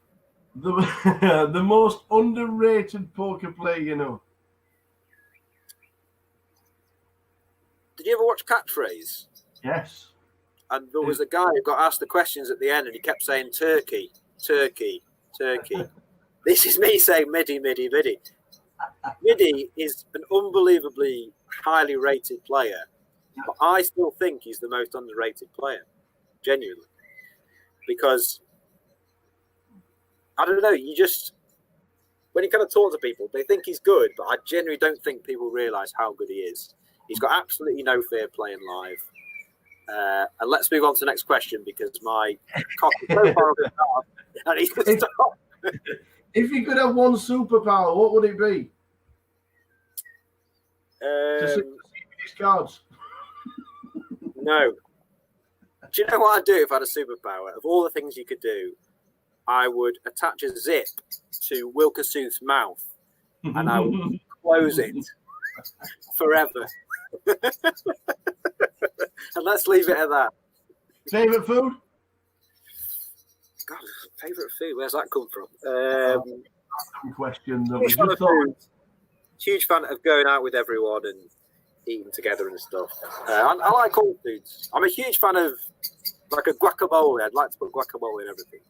B: The most underrated poker player you know.
A: Did you ever watch Catchphrase?
B: Yes.
A: And there was a guy who got asked the questions at the end, and he kept saying Turkey, Turkey, Turkey. This is me saying Middy, Middy, Middy. Middy is an unbelievably highly rated player, but I still think he's the most underrated player, genuinely, because I don't know. When you kind of talk to people, they think he's good, but I genuinely don't think people realise how good he is. He's got absolutely no fear playing live. And let's move on to the next question because my cock is so far up the top. I need to stop.
B: If you could have one superpower, what would it be? To see these cards?
A: No. Do you know what I'd do if I had a superpower? Of all the things you could do, I would attach a zip to Wilkersooth's mouth and I would close it forever. And let's leave it at that.
B: Favourite food?
A: God, favourite food? Where's that come from?
B: Question.
A: Huge fan of going out with everyone and eating together and stuff. I like all foods. I'm a huge fan of like a guacamole. I'd like to put guacamole in everything.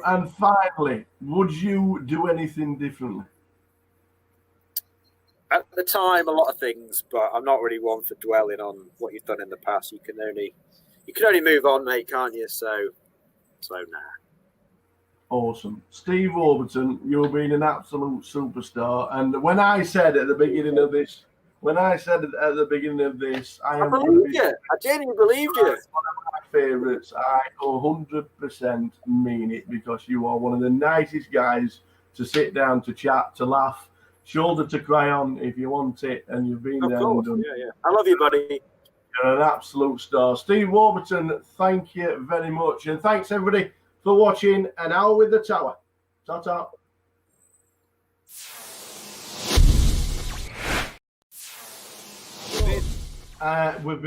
B: And finally, would you do anything differently?
A: At the time, a lot of things, but I'm not really one for dwelling on what you've done in the past. You can only move on, mate, can't you? So nah.
B: Awesome. Steve Warburton, you've been an absolute superstar. And when I said at the beginning of this, I
A: believed you. I genuinely believed you.
B: One of my favourites. I 100% mean it, because you are one of the nicest guys to sit down, to chat, to laugh, shoulder to cry on if you want it, and you've been there and done.
A: Yeah. I love you, buddy.
B: You're an absolute star. Steve Warburton, thank you very much. And thanks, everybody, for watching An Hour with the Tower. Ta-ta. We've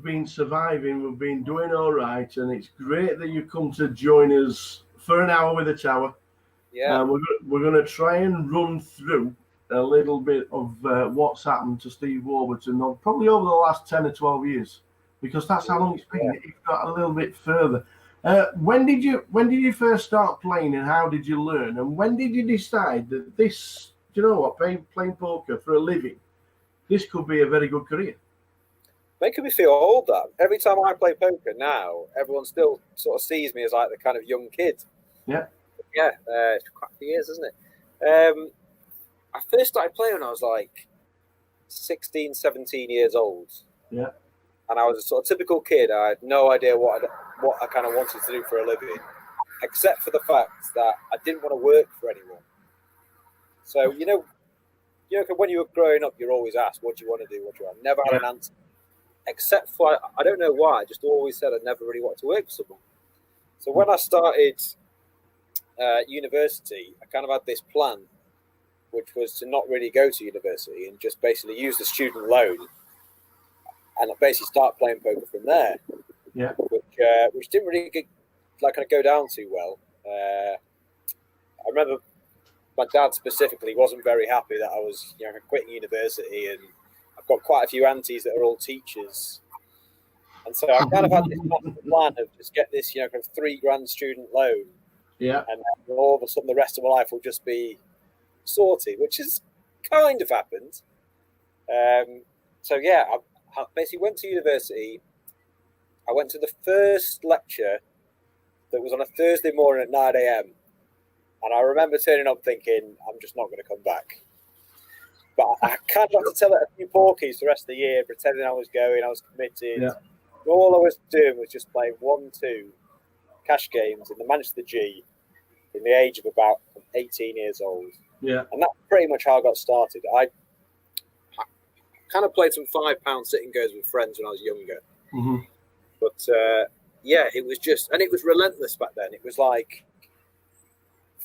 B: been surviving. We've been doing all right, and it's great that you come to join us for An Hour with the Tower.
A: Yeah,
B: we're going to try and run through a little bit of what's happened to Steve Warburton, probably over the last 10 or 12 years, because that's how long it's been. Yeah. If got a little bit further. When did you first start playing, and how did you learn? And when did you decide that this, you know what, playing poker for a living, this could be a very good career?
A: Making me feel old. That every time I play poker now, everyone still sort of sees me as like the kind of young kid.
B: Yeah.
A: Yeah, it's been quite a few years, isn't it? I first started playing when I was like 16, 17 years old.
B: Yeah.
A: And I was a sort of typical kid. I had no idea what I kind of wanted to do for a living, except for the fact that I didn't want to work for anyone. So, you know, when you were growing up, you're always asked, what do you want to do? What do you want? Never had an answer. Except for, I don't know why, I just always said I never really wanted to work for someone. So when I started university, I kind of had this plan, which was to not really go to university and just basically use the student loan and basically start playing poker from there.
B: Yeah.
A: Which didn't really go down too well. I remember my dad specifically wasn't very happy that I was quitting university, and I've got quite a few aunties that are all teachers. And so I kind of had this plan of just get this kind of $3,000 student loan.
B: Yeah.
A: And all of a sudden the rest of my life will just be sorted, which has kind of happened. So yeah, I basically went to university. I went to the first lecture that was on a Thursday morning at 9 a.m. And I remember turning up thinking, I'm just not going to come back. But I kind of had to tell it a few porkies the rest of the year, pretending I was going, I was committed.
B: Yeah.
A: All I was doing was just playing 1-2 cash games in the Manchester G in the age of about 18 years old.
B: Yeah.
A: And that's pretty much how I got started. I kind of played some £5 sitting goes with friends when I was younger.
B: Mm-hmm.
A: But yeah, it was just, and it was relentless back then. It was like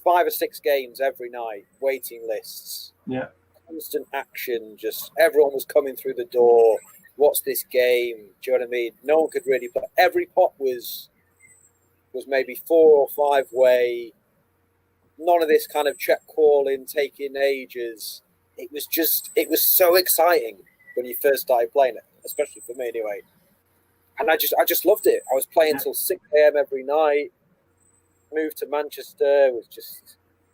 A: 5 or 6 games every night, waiting lists.
B: Yeah.
A: Constant action, just everyone was coming through the door. What's this game? Do you know what I mean? No one could really play. Every pot was maybe 4 or 5 way. None of this kind of check calling, taking ages. It was so exciting when you first started playing it, especially for me anyway. And I just loved it. I was playing till 6 a.m. every night. Moved to Manchester.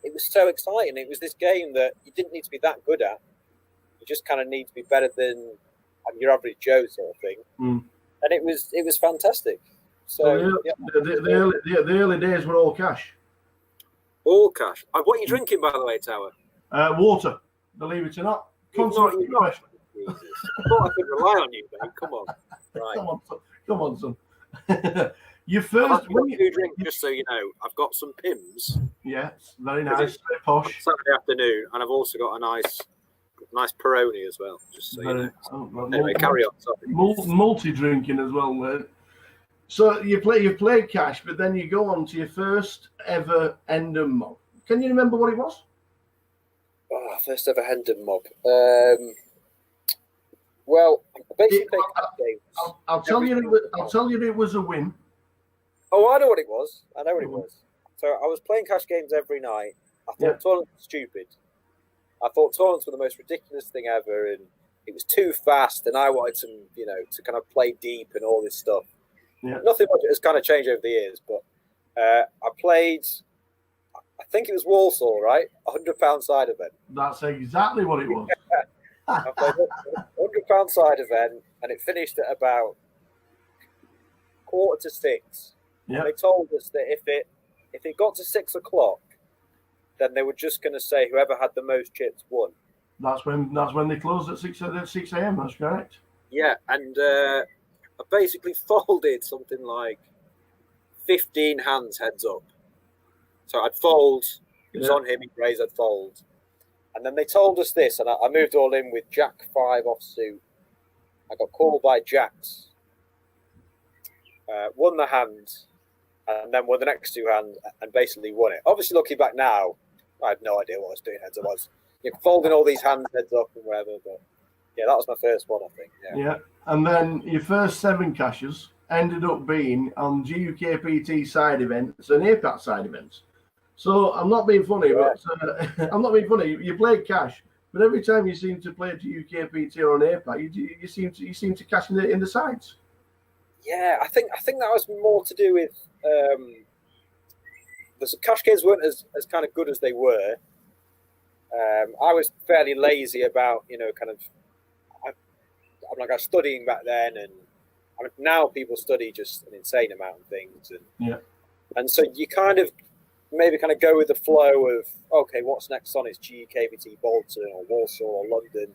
A: It was so exciting. It was this game that you didn't need to be that good at. You just kind of need to be better than your average Joe sort of thing.
B: Mm.
A: And it was fantastic. So
B: the early days were all cash.
A: All cash. What are you drinking, by the way, Tower?
B: Water. Believe it or not.
A: I thought I could rely on you, mate. Come on. Right.
B: Come on, son. You first
A: drink, just so you know, I've got some Pims.
B: Yes, very nice, very posh.
A: Saturday afternoon, and I've also got a nice nice Peroni as well. Just so you know. Anyway, carry on. Sorry.
B: Multi-drinking as well, mate. So you've played cash, but then you go on to your first ever Hendon mob. Can you remember what it was?
A: Oh, first ever Hendon mob. Well, basically,
B: I'll tell you it was a win.
A: Oh, I know what it was. I know what it was. So I was playing cash games every night. I thought tournaments were stupid. I thought tournaments were the most ridiculous thing ever, and it was too fast. And I wanted some, to kind of play deep and all this stuff. Yeah. Nothing much has kind of changed over the years, but I played. I think it was Walsall, right? £100 side event.
B: That's exactly what it was.
A: I played £100 side event, and it finished at about 5:45. Yeah. They told us that if it got to 6 o'clock, then they were just going to say whoever had the most chips won.
B: That's when they closed at 6 a.m. That's correct.
A: Yeah, and I basically folded something like 15 hands heads up. So I'd fold. It was on him. He'd raise. I'd fold. And then they told us this, and I moved all in with Jack 5 offsuit. I got called by Jacks. Won the hand, and then won the next 2 hands, and basically won it. Obviously, looking back now, I had no idea what I was doing heads up. I was folding all these hands heads up and whatever, but yeah, that was my first one, I think.
B: Yeah, and then your first 7 cashes ended up being on GUKPT side events and APAT side events. So I'm not being funny, but I'm not being funny. You played cash, but every time you seem to play GUKPT or an APAT, you seem to cash in the sides.
A: Yeah, I think that was more to do with the cash games weren't as kind of good as they were. I was fairly lazy about I'm like I was studying back then, and now people study just an insane amount of things, and so you kind of maybe go with the flow of okay, what's next on is GUKPT Bolton or Walsall or London,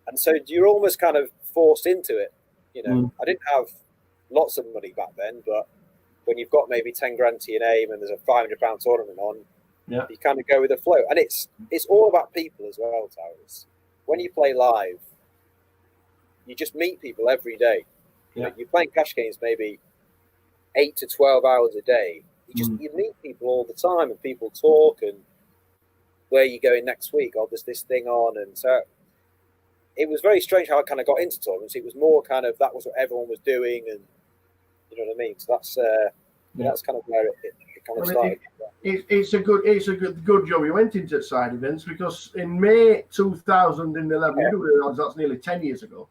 A: and so you're almost kind of forced into it. I didn't have lots of money back then, but when you've got maybe 10 grand to your name and there's a £500 tournament on, you kind of go with the flow. And it's all about people as well, Towers. When you play live, you just meet people every day. You're playing cash games maybe 8 to 12 hours a day. You meet people all the time, and people talk and where are you going next week? Oh, there's this thing on, and so it was very strange how I kind of got into tournaments. It was more kind of that was what everyone was doing, and you know what I mean. So that's kind of where it kind of started.
B: It's a good job you went into side events, because in May 2011, you do realize that's nearly 10 years ago.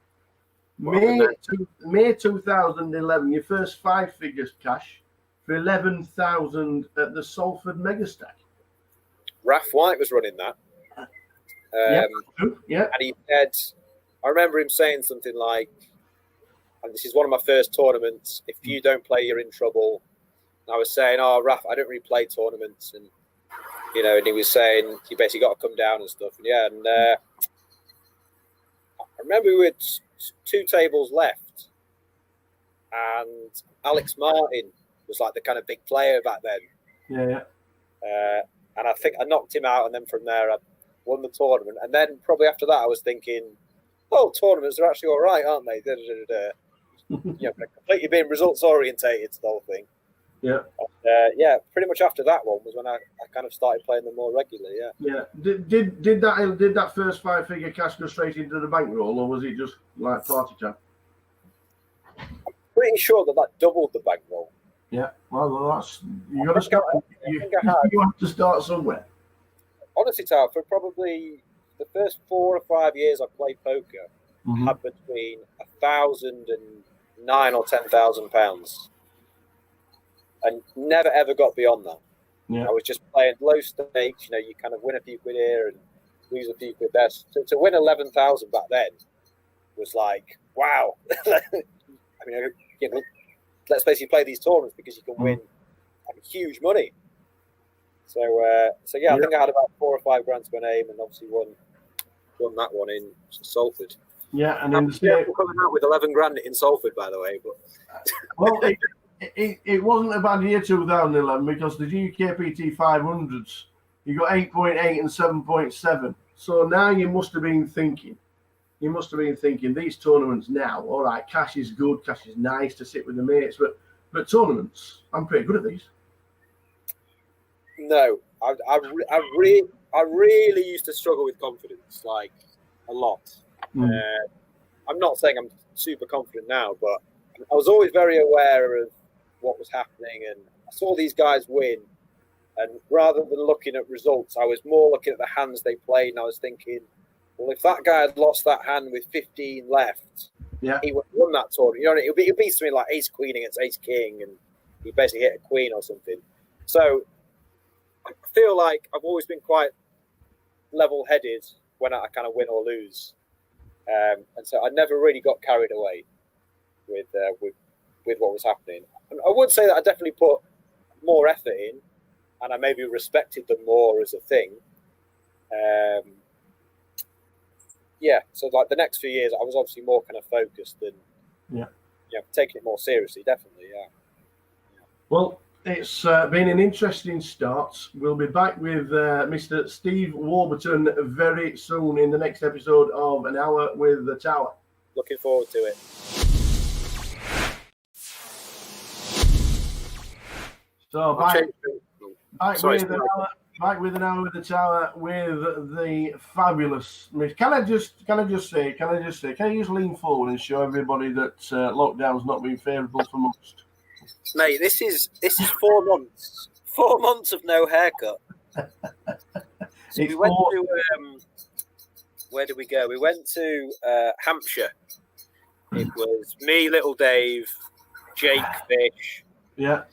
B: May 2011, your first 5 figures cash for 11,000 at the Salford Megastack.
A: Raf White was running that. And he said, I remember him saying something like, and this is one of my first tournaments, if you don't play, you're in trouble. And I was saying, oh, Raf, I don't really play tournaments. And, and he was saying, you basically got to come down and stuff. And I remember we had 2 tables left, and Alex Martin was like the kind of big player back then. And I think I knocked him out, and then from there I won the tournament. And then probably after that I was thinking, oh, tournaments are actually all right, aren't they? Completely being results orientated to the whole thing. Pretty much after that one was when I kind of started playing them more regularly.
B: Did that first 5 figure cash go straight into the bankroll, or was it just like party time?
A: I'm pretty sure that doubled the bankroll.
B: Well, that's you got to start. You have to start somewhere.
A: Honestly, Tal, for probably the first 4 or 5 years I played poker, I had between £1,000 and £9,000 or £10,000, and never ever got beyond that. I was just playing low stakes. You kind of win a few quid here and lose a few quid there. So to win 11,000 back then was like, wow. I mean, let's basically play these tournaments because you can win huge money. So I think I had about 4 or 5 grand to my name, and obviously won that one in Salford.
B: And in the state
A: coming out with 11 grand in Salford, by the way. But
B: well, it wasn't a bad year 2011, because the GUKPT 500s, you got 8.8 and 7.7. So now you must have been thinking. These tournaments now, all right, cash is good, cash is nice to sit with the mates, but tournaments, I'm pretty good at these.
A: No, I really used to struggle with confidence, like a lot. I'm not saying I'm super confident now, but I was always very aware of what was happening, and I saw these guys win. And rather than looking at results, I was more looking at the hands they played, and I was thinking, well, if that guy had lost that hand with 15 left, he would have won that tournament. You know, it'd be something like ace queen against ace king, and he basically hit a queen or something. So I feel like I've always been quite level-headed when I kind of win or lose, and so I never really got carried away with what was happening. And I would say that I definitely put more effort in, and I maybe respected them more as a thing. So like the next few years, I was obviously more kind of focused and taking it more seriously, definitely,
B: Well, it's been an interesting start. We'll be back with Mr. Steve Warburton very soon in the next episode of An Hour with the Tower.
A: Looking forward to it.
B: So back with an hour with the Tower with the fabulous. Can I just lean forward and show everybody that lockdown's not been favourable for most?
A: Mate, this is 4 months. 4 months of no haircut. So we went to where did we go? We went to Hampshire. It was me, Little Dave, Jake Fish.
B: Yeah.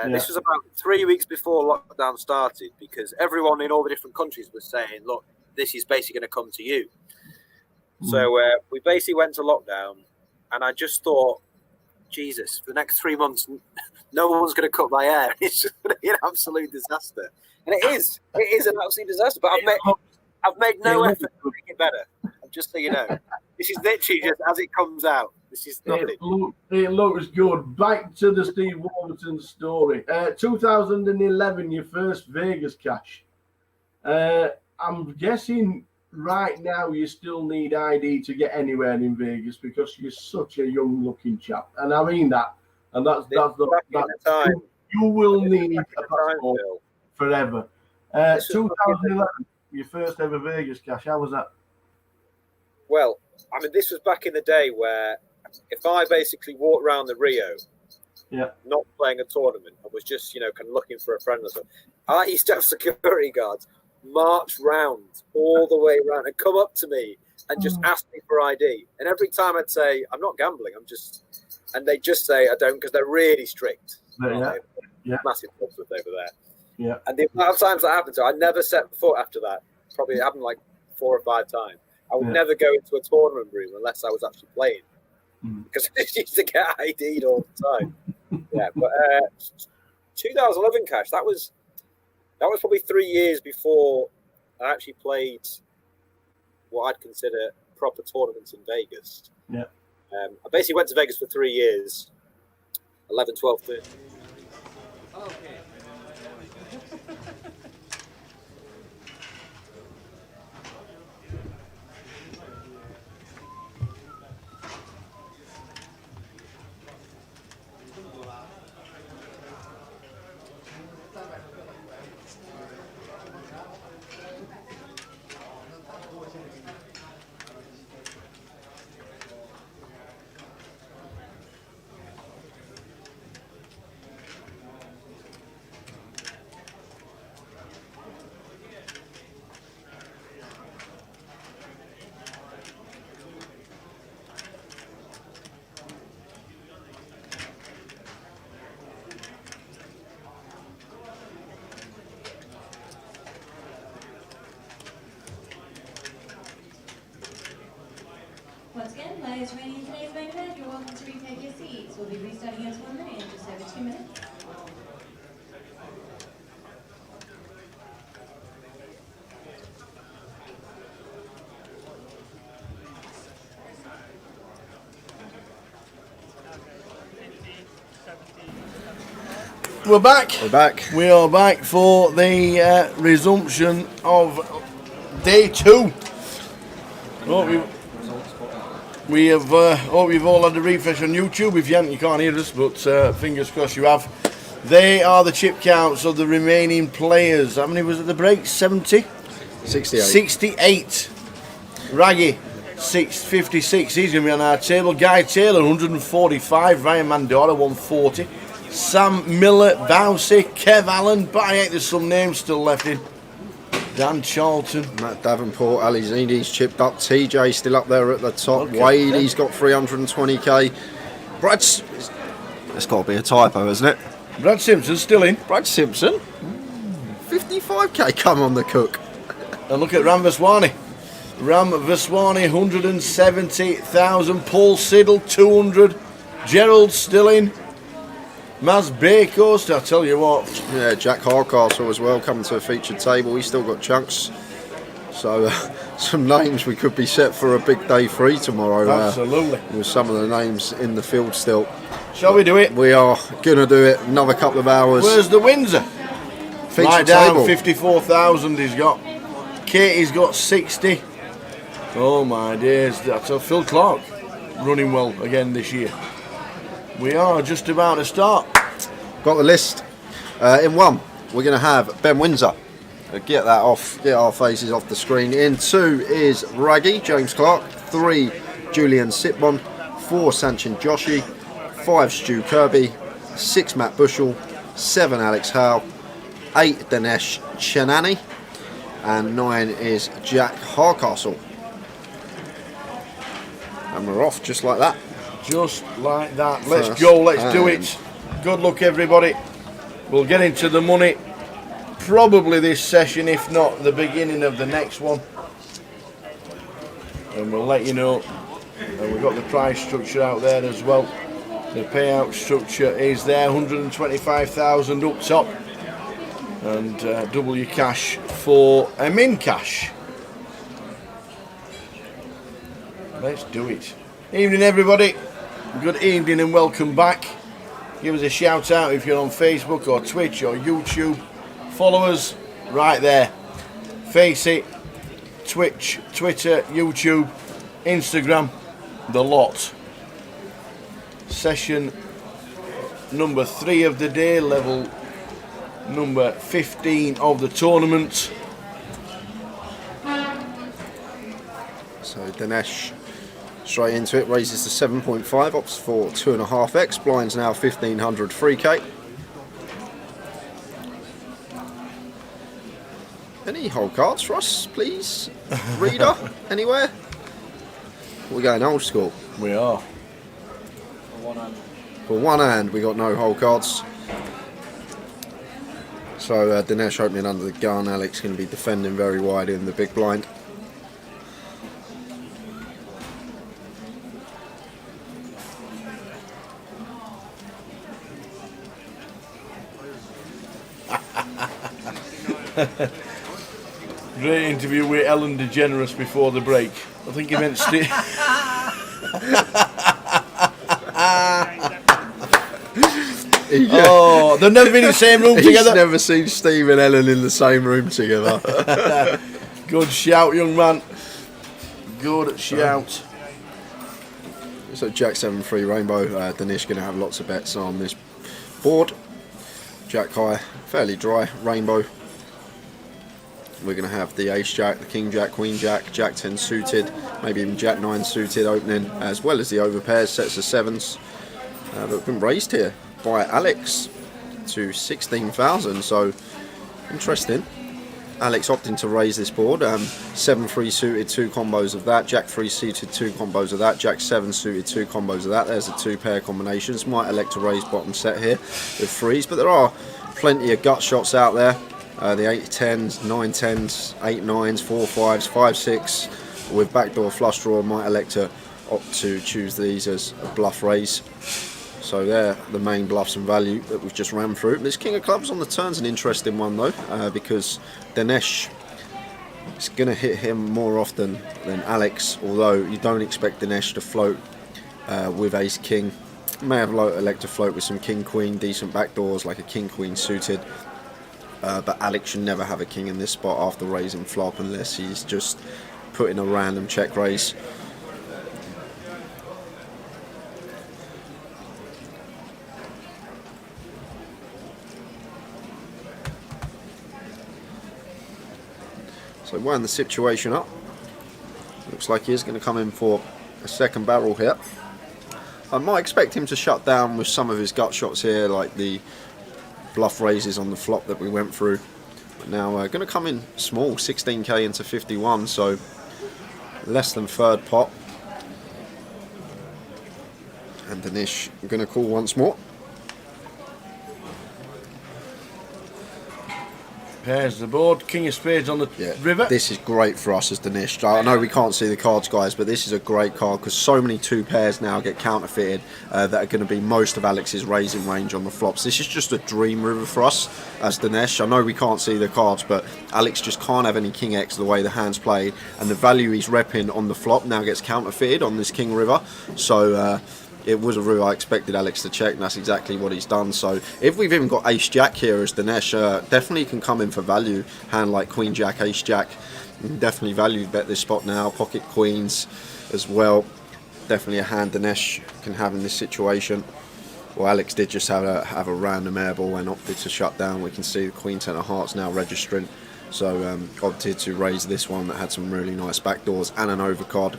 A: This was about 3 weeks before lockdown started, because everyone in all the different countries was saying, look, this is basically going to come to you. So we basically went to lockdown, and I just thought, Jesus, for the next 3 months, no one's going to cut my hair. It's just going to be an absolute disaster. And it is an absolute disaster, but I've made no effort to make it better. Just so you know, this is literally just as it comes out. This is nothing.
B: It looks good. Back to the Steve Warburton story. 2011, your first Vegas cash. I'm guessing right now you still need ID to get anywhere in Vegas because you're such a young-looking chap, and I mean that. And that's the time. You will need a passport forever. 2011, your first ever Vegas cash. How was that?
A: Well, I mean, this was back in the day where if I basically walked around the Rio, not playing a tournament, I was just, kind of looking for a friend or something, I used to have security guards march round all the way around and come up to me and just ask me for ID. And every time I'd say, I'm not gambling, and they'd just say, I don't, because they're really strict. Massive clubs over there. Yeah. And the amount of times that happened, so I never set foot after that. Probably happened like 4 or 5 times. I would never go into a tournament room unless I was actually playing, because I just used to get ID'd all the time. But 2011 cash, that was probably 3 years before I actually played what I'd consider proper tournaments in Vegas. I basically went to Vegas for 3 years, 11, 12, 13. Okay.
C: Once again, players remaining in today's main event, you're welcome to retake your seats. We'll be restarting in 1 minute in just over 2 minutes.
B: We're back.
D: We're back.
B: We are back for the resumption of day 2. We have hope you've all had a refresh on YouTube. If you haven't, you can't hear us, but fingers crossed you have. They are the chip counts of the remaining players. How many was at the break? 70?
D: 68.
B: 68. Raggy, 656. He's going to be on our table. Guy Taylor, 145. Ryan Mandora, 140. Sam Miller, Bousey, Kev Allen. But I think there's some names still left in. Dan Charlton.
D: Matt Davenport, Ali Zini's chipped up. TJ still up there at the top.
B: Okay,
D: Wade, he's got 320k. Brad's... It's got to be a typo, isn't it?
B: Brad Simpson's still in.
D: Brad Simpson, 55k. Come on, the cook.
B: And look at Ram Vaswani. Ram Vaswani, 170,000. Paul Siddle, 200. Gerald still in. Maz Baycoast, I tell you what.
D: Yeah, Jack Hardcastle as well, coming to a featured table. He's still got chunks. So, some names we could be set for a big day 3 tomorrow.
B: Absolutely.
D: With some of the names in the field still.
B: Shall we do it?
D: We are going to do it. Another couple of hours.
B: Where's the Windsor?
D: Featured
B: Right down,
D: table.
B: 54,000 he's got. Katie's got 60. Oh my days, that's a Phil Clark running well again this year. We are just about to start.
D: Got the list. In 1, we're going to have Ben Windsor. Get that off, get our faces off the screen. In 2 is Raggy, James Clark. 3, Julian Sitbon. 4, Sanchin Joshi. 5, Stu Kirby. 6, Matt Bushell. 7, Alex Howe. 8, Dinesh Chenani. And 9 is Jack Hardcastle. And we're off just like that.
B: Just like that. Let's go, let's do it. Good luck, everybody. We'll get into the money probably this session, if not the beginning of the next one. And we'll let you know. And we've got the price structure out there as well. The payout structure is there, 125,000 up top. And double your cash for a min cash. Let's do it. Evening, everybody. Good evening and welcome back. Give us a shout out if you're on Facebook or Twitch or YouTube. Follow us right there. Face it. Twitch, Twitter, YouTube, Instagram, the lot. Session number 3 of the day, level number 15 of the tournament.
D: So Dinesh straight into it, raises to 7.5, opts for 2.5x, blinds now 1500 3k. Any hole cards for us, please? Reader, anywhere? We're going old school.
B: We are.
D: For one hand, we got no hole cards. So Dinesh opening under the gun, Alex going to be defending very wide in the big blind.
B: Great interview with Ellen DeGeneres before the break. I think he meant Steve. Oh, they've never been in the same room together.
D: He's never seen Steve and Ellen in the same room together.
B: Good shout, young man. Good shout.
D: So Jack 7-3 Rainbow. Dinesh going to have lots of bets on this board. Jack high, fairly dry. Rainbow. We're going to have the Ace Jack, the King Jack, Queen Jack, Jack 10 suited, maybe even Jack 9 suited opening, as well as the overpairs, sets of 7s. That have been raised here by Alex to 16,000, so interesting. Alex opting to raise this board. 7-3 suited, 2 combos of that. Jack 3 suited, 2 combos of that. Jack 7 suited, 2 combos of that. There's the 2 pair combinations. Might elect to raise bottom set here with 3s, but there are plenty of gut shots out there. The 8-10s, 9-10s, 8-9s, 4-5s, 5-6 with backdoor flush draw. Might elect to opt to choose these as a bluff raise. So they're the main bluffs and value that we've just ran through. This King of Clubs on the turn's an interesting one though, because Dinesh is going to hit him more often than Alex, although you don't expect Dinesh to float with Ace King. May have elect to float with some King Queen, decent backdoors like a King Queen suited. but Alex should never have a king in this spot after raising flop unless he's just putting a random check raise. So weighing the situation up, looks like he is going to come in for a second barrel here. I might expect him to shut down with some of his gut shots here, like the bluff raises on the flop that we went through. But now going to come in small, 16k into 51, so less than third pot. And Danish going to call once more.
B: Pairs the board, king of spades on the river.
D: This is great for us as Danish. I know we can't see the cards, guys, but this is a great card because so many two pairs now get counterfeited that are going to be most of Alex's raising range on the flops. This is just a dream river for us as Dinesh. I know we can't see the cards, but Alex just can't have any king X the way the hand's played, and the value he's repping on the flop now gets counterfeited on this king river. So it was a river I expected Alex to check, and that's exactly what he's done. So if we've even got ace jack here as Dinesh, definitely can come in for value. Hand like queen jack, ace jack, definitely value bet this spot now. Pocket queens as well, definitely a hand Dinesh can have in this situation. Well, Alex did just have a random airball and opted to shut down. We can see the queen ten of hearts now registering, so opted to raise this one that had some really nice backdoors and an overcard.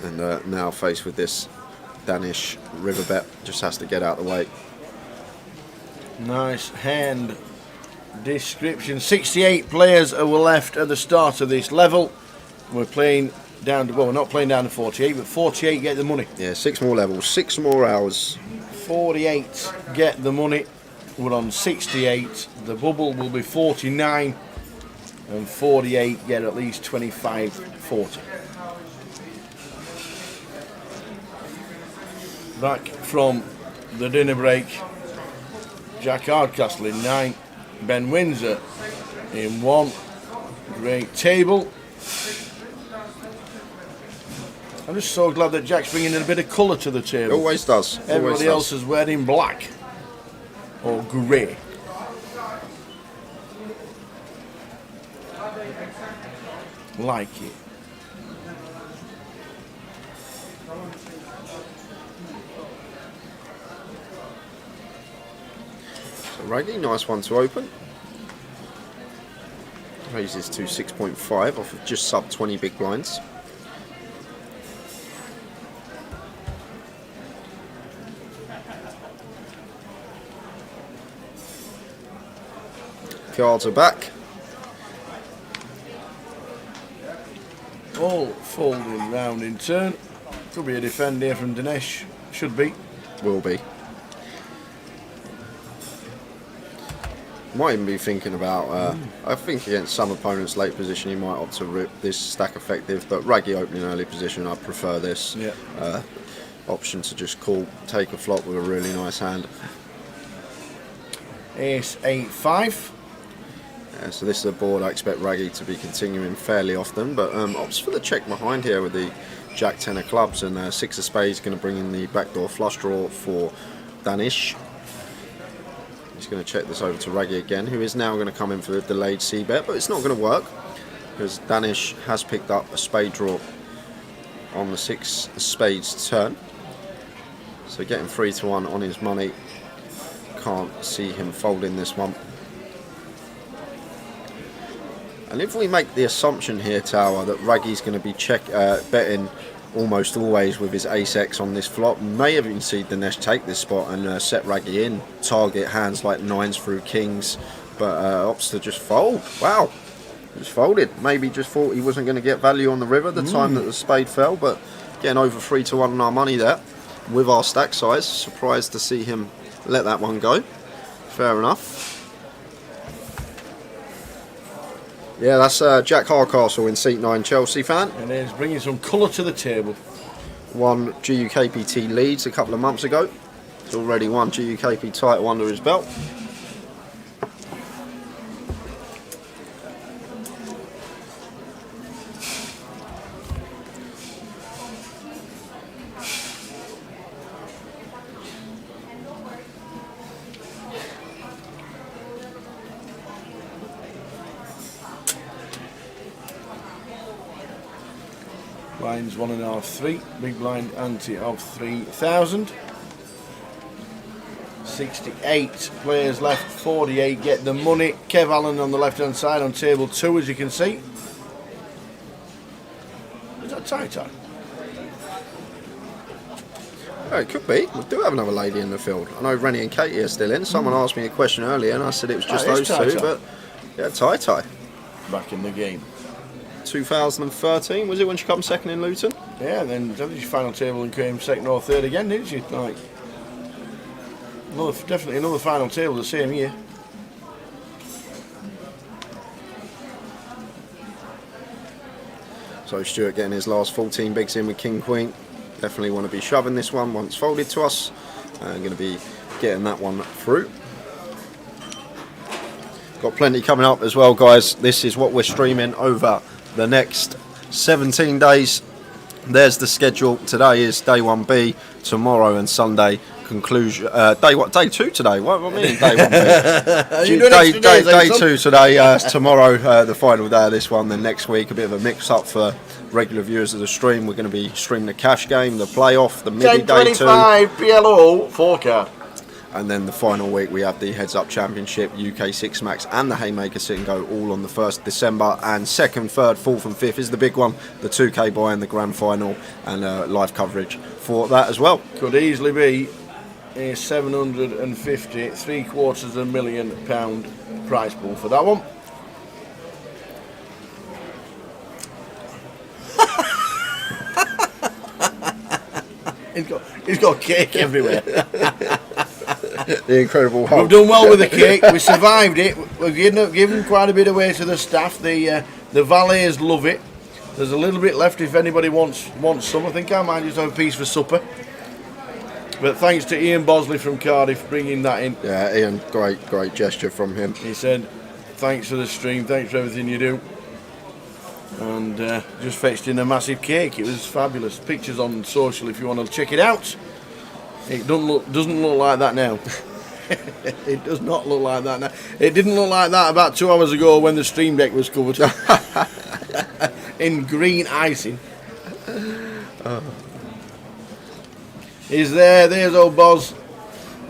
D: And now faced with this Danish river bet, just has to get out of the way.
B: Nice hand description. 68 players were left at the start of this level. We're playing down to, well, we're not playing down to 48, but 48 get the money.
D: Yeah, 6 more levels, 6 more hours.
B: 48 get the money. We're on 68. The bubble will be 49, and 48 get at least 25, 40. Back from the dinner break, Jack Hardcastle in 9, Ben Windsor in 1. Great table. I'm just so glad that Jack's bringing in a bit of colour to the table.
D: Always does.
B: Everybody else is wearing black or grey. Like it.
D: Raggy, nice one to open. Raises to 6.5 off of just sub 20 big blinds. Cards are back.
B: All folding round in turn. Could be a defend here from Dinesh. Should be.
D: Will be. Might even be thinking about, I think against some opponents late position he might opt to rip this stack effective, but Raggy opening early position, I prefer this option to just call, take a flop with a really nice hand.
B: Ace 8-5.
D: Yeah, so this is a board I expect Raggy to be continuing fairly often, but opts for the check behind here with the Jack 10 of clubs, and 6 of spades going to bring in the backdoor flush draw for Danish. He's going to check this over to Raggy again, who is now going to come in for the delayed c-bet, but it's not going to work because Danish has picked up a spade draw on the 6 of spades turn. So getting 3-1 on his money. Can't see him folding this one. And if we make the assumption here, Tower, that Raggy's going to be betting almost always with his ace-x on this flop, may have even seen Dinesh take this spot and set Raggy in, target hands like 9s through kings, but opts to just fold. Wow, just folded. Maybe just thought he wasn't going to get value on the river the time that the spade fell, but getting over 3-1 on our money there with our stack size. Surprised to see him let that one go. Fair enough. Yeah, that's Jack Hardcastle in seat 9, Chelsea fan.
B: And he's bringing some colour to the table.
D: Won GUKPT Leeds a couple of months ago. He's already won GUKP title under his belt.
B: Blinds 1.5, 3. Big blind ante of 3,000. 68 players left, 48 get the money. Kev Allen on the left hand side on table 2, as you can see. Is that tie-tie?
D: Oh, it could be. We do have another lady in the field. I know Rennie and Katie are still in. Someone asked me a question earlier and I said it was just those two, but yeah, tie-tie.
B: Back in the game.
D: 2013, was it, when she come second in Luton?
B: Yeah, and then did she final table and came second or third again, didn't she? Like, definitely another final table the same year.
D: So Stuart getting his last 14 bigs in with King Queen. Definitely want to be shoving this one once folded to us. I'm going to be getting that one through. Got plenty coming up as well, guys. This is what we're streaming over the next 17 days. There's the schedule. Today is day 1B. Tomorrow and Sunday conclusion. Day 2 today. What do I mean? Day 1B. Day 2 today. Tomorrow, the final day of this one. Then next week, a bit of a mix-up for regular viewers of the stream. We're going to be streaming the cash game, the playoff, the midi day 2.
B: 10.25 PLO 4-card.
D: And then the final week we have the Heads Up Championship, UK 6 Max and the Haymaker Sit and Go all on the 1st December. And 2nd, 3rd, 4th and 5th is the big one, the 2K buy and the grand final, and live coverage for that as well.
B: Could easily be a 750, £750,000 prize pool for that one. He's got cake everywhere.
D: The Incredible Hulk.
B: We've done well with the cake. We survived it. We've given quite a bit away to the staff. The valets love it. There's a little bit left if anybody wants some. I think I might just have a piece for supper. But thanks to Ian Bosley from Cardiff bringing that in.
D: Yeah, Ian, great gesture from him.
B: He said, thanks for the stream, thanks for everything you do. And just fetched in a massive cake. It was fabulous. Pictures on social if you want to check it out. It doesn't look like that now. It does not look like that now. It didn't look like that about 2 hours ago when the stream deck was covered in green icing. He's there. There's old Boz.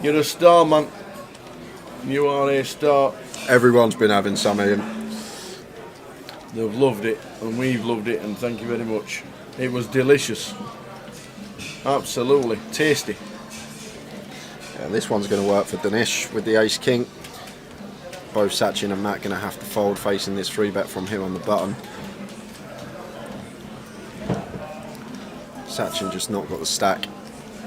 B: You're a star, man. You are a star.
D: Everyone's been having some of him.
B: They've loved it, and we've loved it, and thank you very much. It was delicious. Absolutely tasty.
D: Yeah, this one's going to work for Danish with the Ace King. Both Sachin and Matt going to have to fold facing this 3-bet from him on the button. Sachin just not got the stack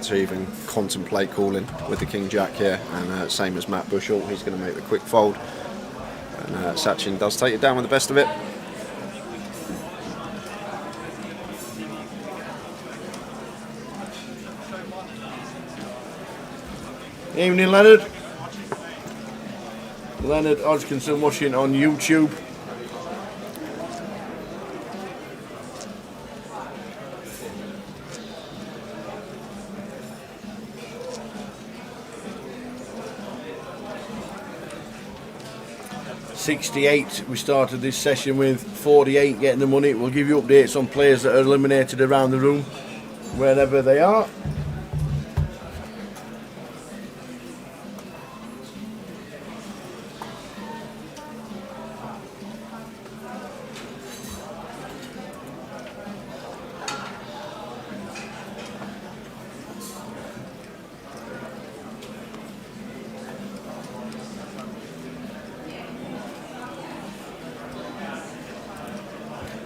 D: to even contemplate calling with the King Jack here, and same as Matt Bushell, he's going to make the quick fold, and Sachin does take it down with the best of it.
B: Evening, Leonard. Leonard Hodgkinson watching on YouTube. $68 we started this session with, 48 getting the money. We'll give you updates on players that are eliminated around the room, wherever they are.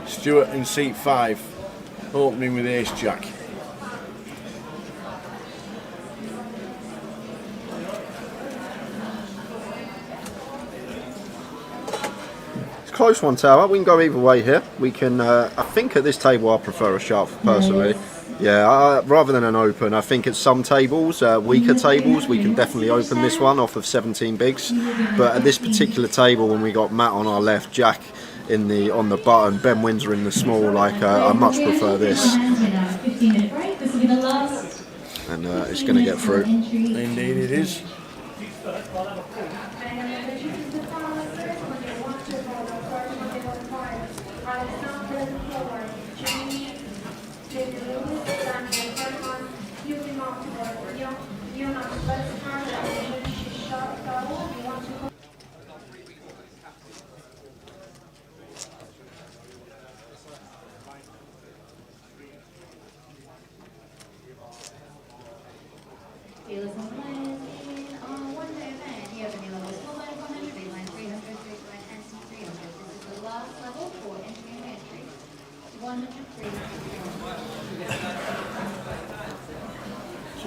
B: Stuart in seat 5, opening with Ace Jack.
D: It's a close one, Tower. We can go either way here. We can. I think at this table I prefer a shove personally. Yeah, rather than an open. I think at some tables, weaker tables, we can definitely open this one off of 17 bigs. But at this particular table, when we got Matt on our left, Jack on the button, Ben Windsor in the small, I much prefer this. And it's going to get through.
B: Indeed it is.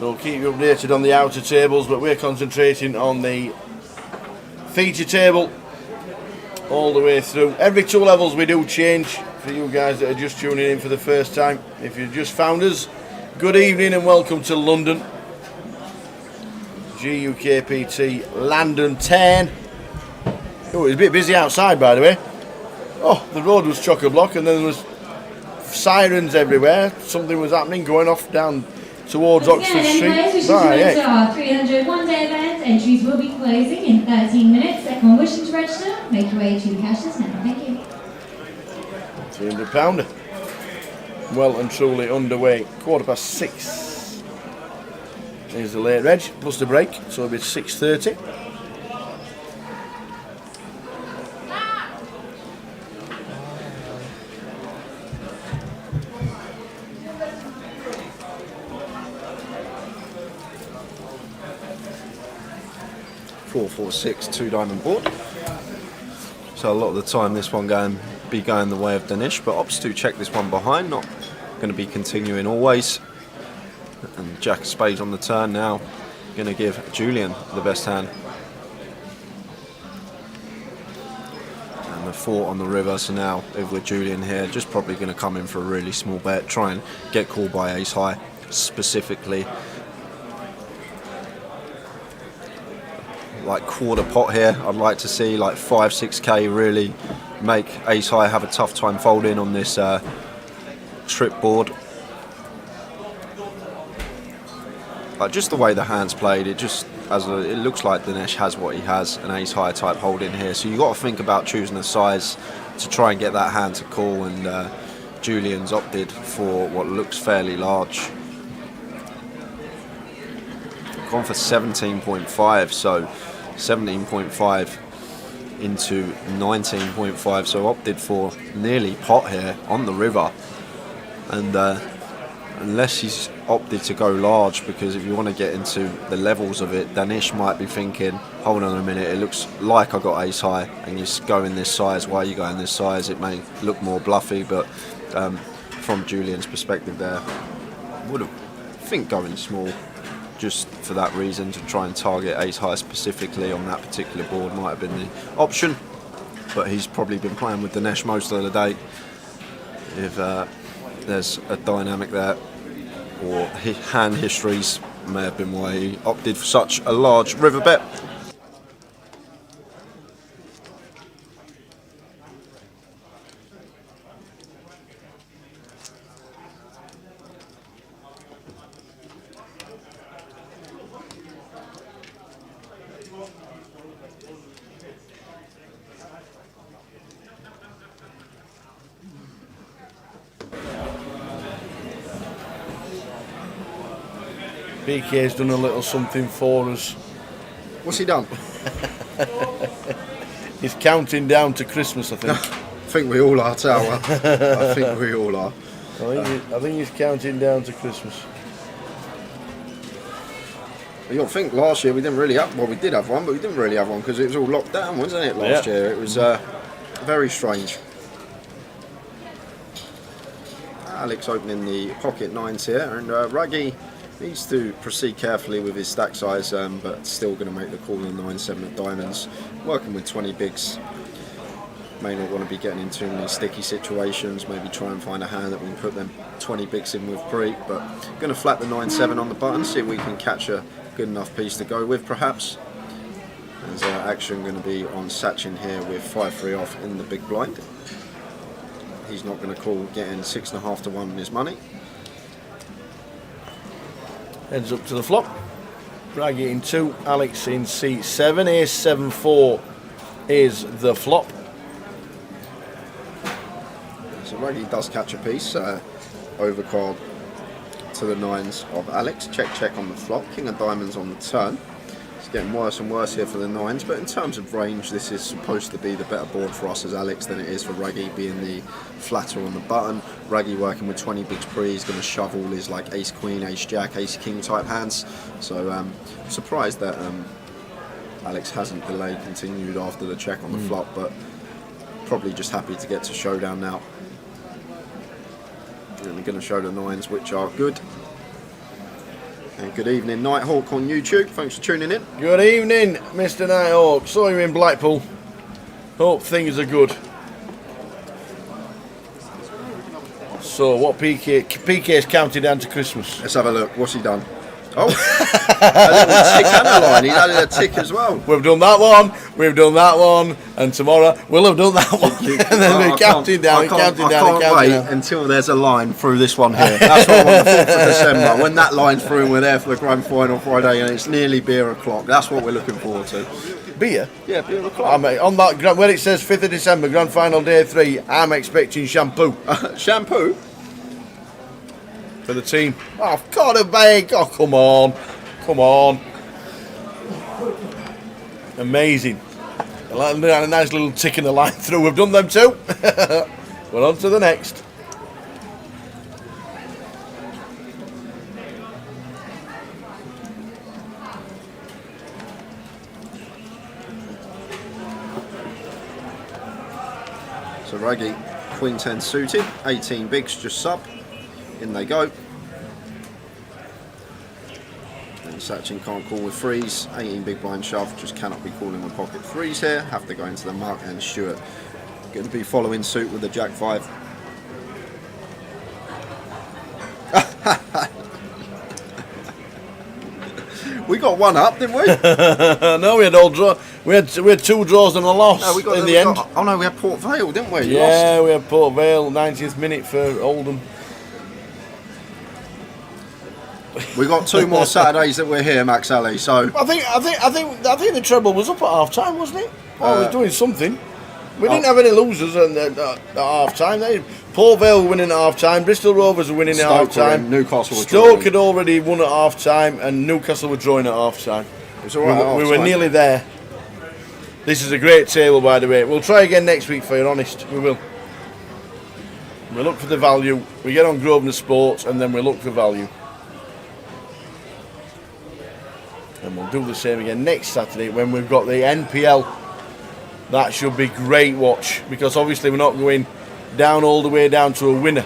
B: So we'll keep you updated on the outer tables, but we're concentrating on the feature table all the way through. Every 2 levels we do change for you guys that are just tuning in for the first time. If you've just found us, good evening and welcome to London. GUKPT London 10. Oh, it was a bit busy outside, by the way. Oh, the road was chock-a-block and then there was sirens everywhere. Something was happening going off down towards Oxford Street.
C: To our 300 one-day event. Entries will be closing in 13 minutes. Everyone wishing to register, make your way to the cashiers now. Thank you.
B: £300. Well and truly underway. 6:15. Here's the late reg plus the break, so it'll be 6:30.
D: .446 2-diamond board. So a lot of the time this one be going the way of Danish, but Ops 2 check this one behind, not going to be continuing always. And Jack of Spades on the turn now, going to give Julian the best hand. And the 4 on the river, so now with Julian here, just probably going to come in for a really small bet, try and get called by ace high specifically. Like quarter pot here, I'd like to see like 5-6k really make ace high have a tough time folding on this trip board. Like just the way the hand's played, it looks like Dinesh has what he has, an ace high type holding here. So you got to think about choosing a size to try and get that hand to call, and Julian's opted for what looks fairly large. Gone for 17.5, so 17.5 into 19.5, so opted for nearly pot here on the river. And unless he's opted to go large, because if you want to get into the levels of it, Danish might be thinking, hold on a minute, it looks like I got ace high and you're going this size. Why are you going this size? It may look more bluffy, but from Julian's perspective there, would have think going small just for that reason, to try and target ace high specifically on that particular board might have been the option. But he's probably been playing with Dinesh most of the day. If there's a dynamic there, or hand histories may have been why he opted for such a large river bet.
B: BK's done a little something for us.
D: What's he done?
B: He's counting down to Christmas, I think.
D: I think we all are, Tower. I think we all are.
B: I think he's counting down to Christmas.
D: You don't think last year we didn't really have, well, we did have one, but we didn't really have one because it was all locked down, wasn't it, last year? It was very strange. Alex opening the pocket nines here, and Raggy needs to proceed carefully with his stack size, but still going to make the call on 9-7 of diamonds. Working with 20 bigs. May not want to be getting into too many sticky situations, maybe try and find a hand that we can put them 20 bigs in with pre, but going to flat the 9-7 on the button, see if we can catch a good enough piece to go with perhaps. There's action going to be on Sachin here with 5-3 off in the big blind. He's not going to call, getting 6.5 to 1 in his money.
B: Heads up to the flop. Raggy in 2, Alex in seat 7. Ace 7-4 is the flop.
D: So Raggy does catch a piece. Overcard to the 9s of Alex. Check on the flop. King of diamonds on the turn. It's getting worse and worse here for the 9s, but in terms of range, this is supposed to be the better board for us as Alex than it is for Raggy, being the flatter on the button. Raggy working with 20 bigs pre, he's going to shove all his like ace queen, ace jack, ace king type hands. So surprised that Alex hasn't delayed, continued after the check on the flop, but probably just happy to get to showdown now. And we're going to show the 9s, which are good. And good evening, Nighthawk on YouTube. Thanks for tuning in.
E: Good evening, Mr. Nighthawk. Saw you in Blackpool. Hope things are good. So, what PK's counted down to Christmas?
D: Let's have a look. What's he done? Oh, a little tick and a line. He's added a tick as well.
E: We've done that one, and tomorrow we'll have done that one. And then we're counting down, counting down.
D: I can't wait until there's a line through this one here. That's what I want, the 4th of December. When that line's through and we're there for the grand final Friday and it's nearly beer o'clock. That's what we're looking forward to.
E: Beer?
D: Yeah, beer o'clock.
E: On that, where it says 5th of December, grand final day 3, I'm expecting shampoo.
D: Shampoo?
E: For the team. Oh, God, a bag. Oh, come on. Come on. Amazing. A nice little tick in the line through. We've done them too. We're on to the next.
D: So Raggy, Queen 10 suited, 18 bigs, just sub. In they go. And Sachin can't call with threes. 18 big blind shove, just cannot be calling with pocket threes here. Have to go into the muck, and Stuart going to be following suit with the Jack 5. We got one up, didn't we?
E: No, we had all draw. We had 2 draws and a loss
D: No, we got
E: in the end.
D: Oh no, we had Port Vale, didn't we?
E: Yeah,
D: Lost.
E: we had Port Vale, 90th minute for Oldham.
D: We got 2 more Saturdays that we're here, Max Ali. So
E: I think the treble was up at half time, wasn't it? Oh, it was doing something. We didn't have any losers at half time. Port Vale were winning at half time. Bristol Rovers were winning at half time.
D: Newcastle were
E: Stoke
D: drawing.
E: had already won at half time, and Newcastle were drawing at half time.
D: It was all right.
E: We were nearly there. This is a great table, by the way. We'll try again next week, for you honest. We will. We look for the value. We get on Grosvenor Sports, and then we look for value. And we'll do the same again next Saturday when we've got the NPL. That should be great watch, because obviously we're not going down all the way down to a winner.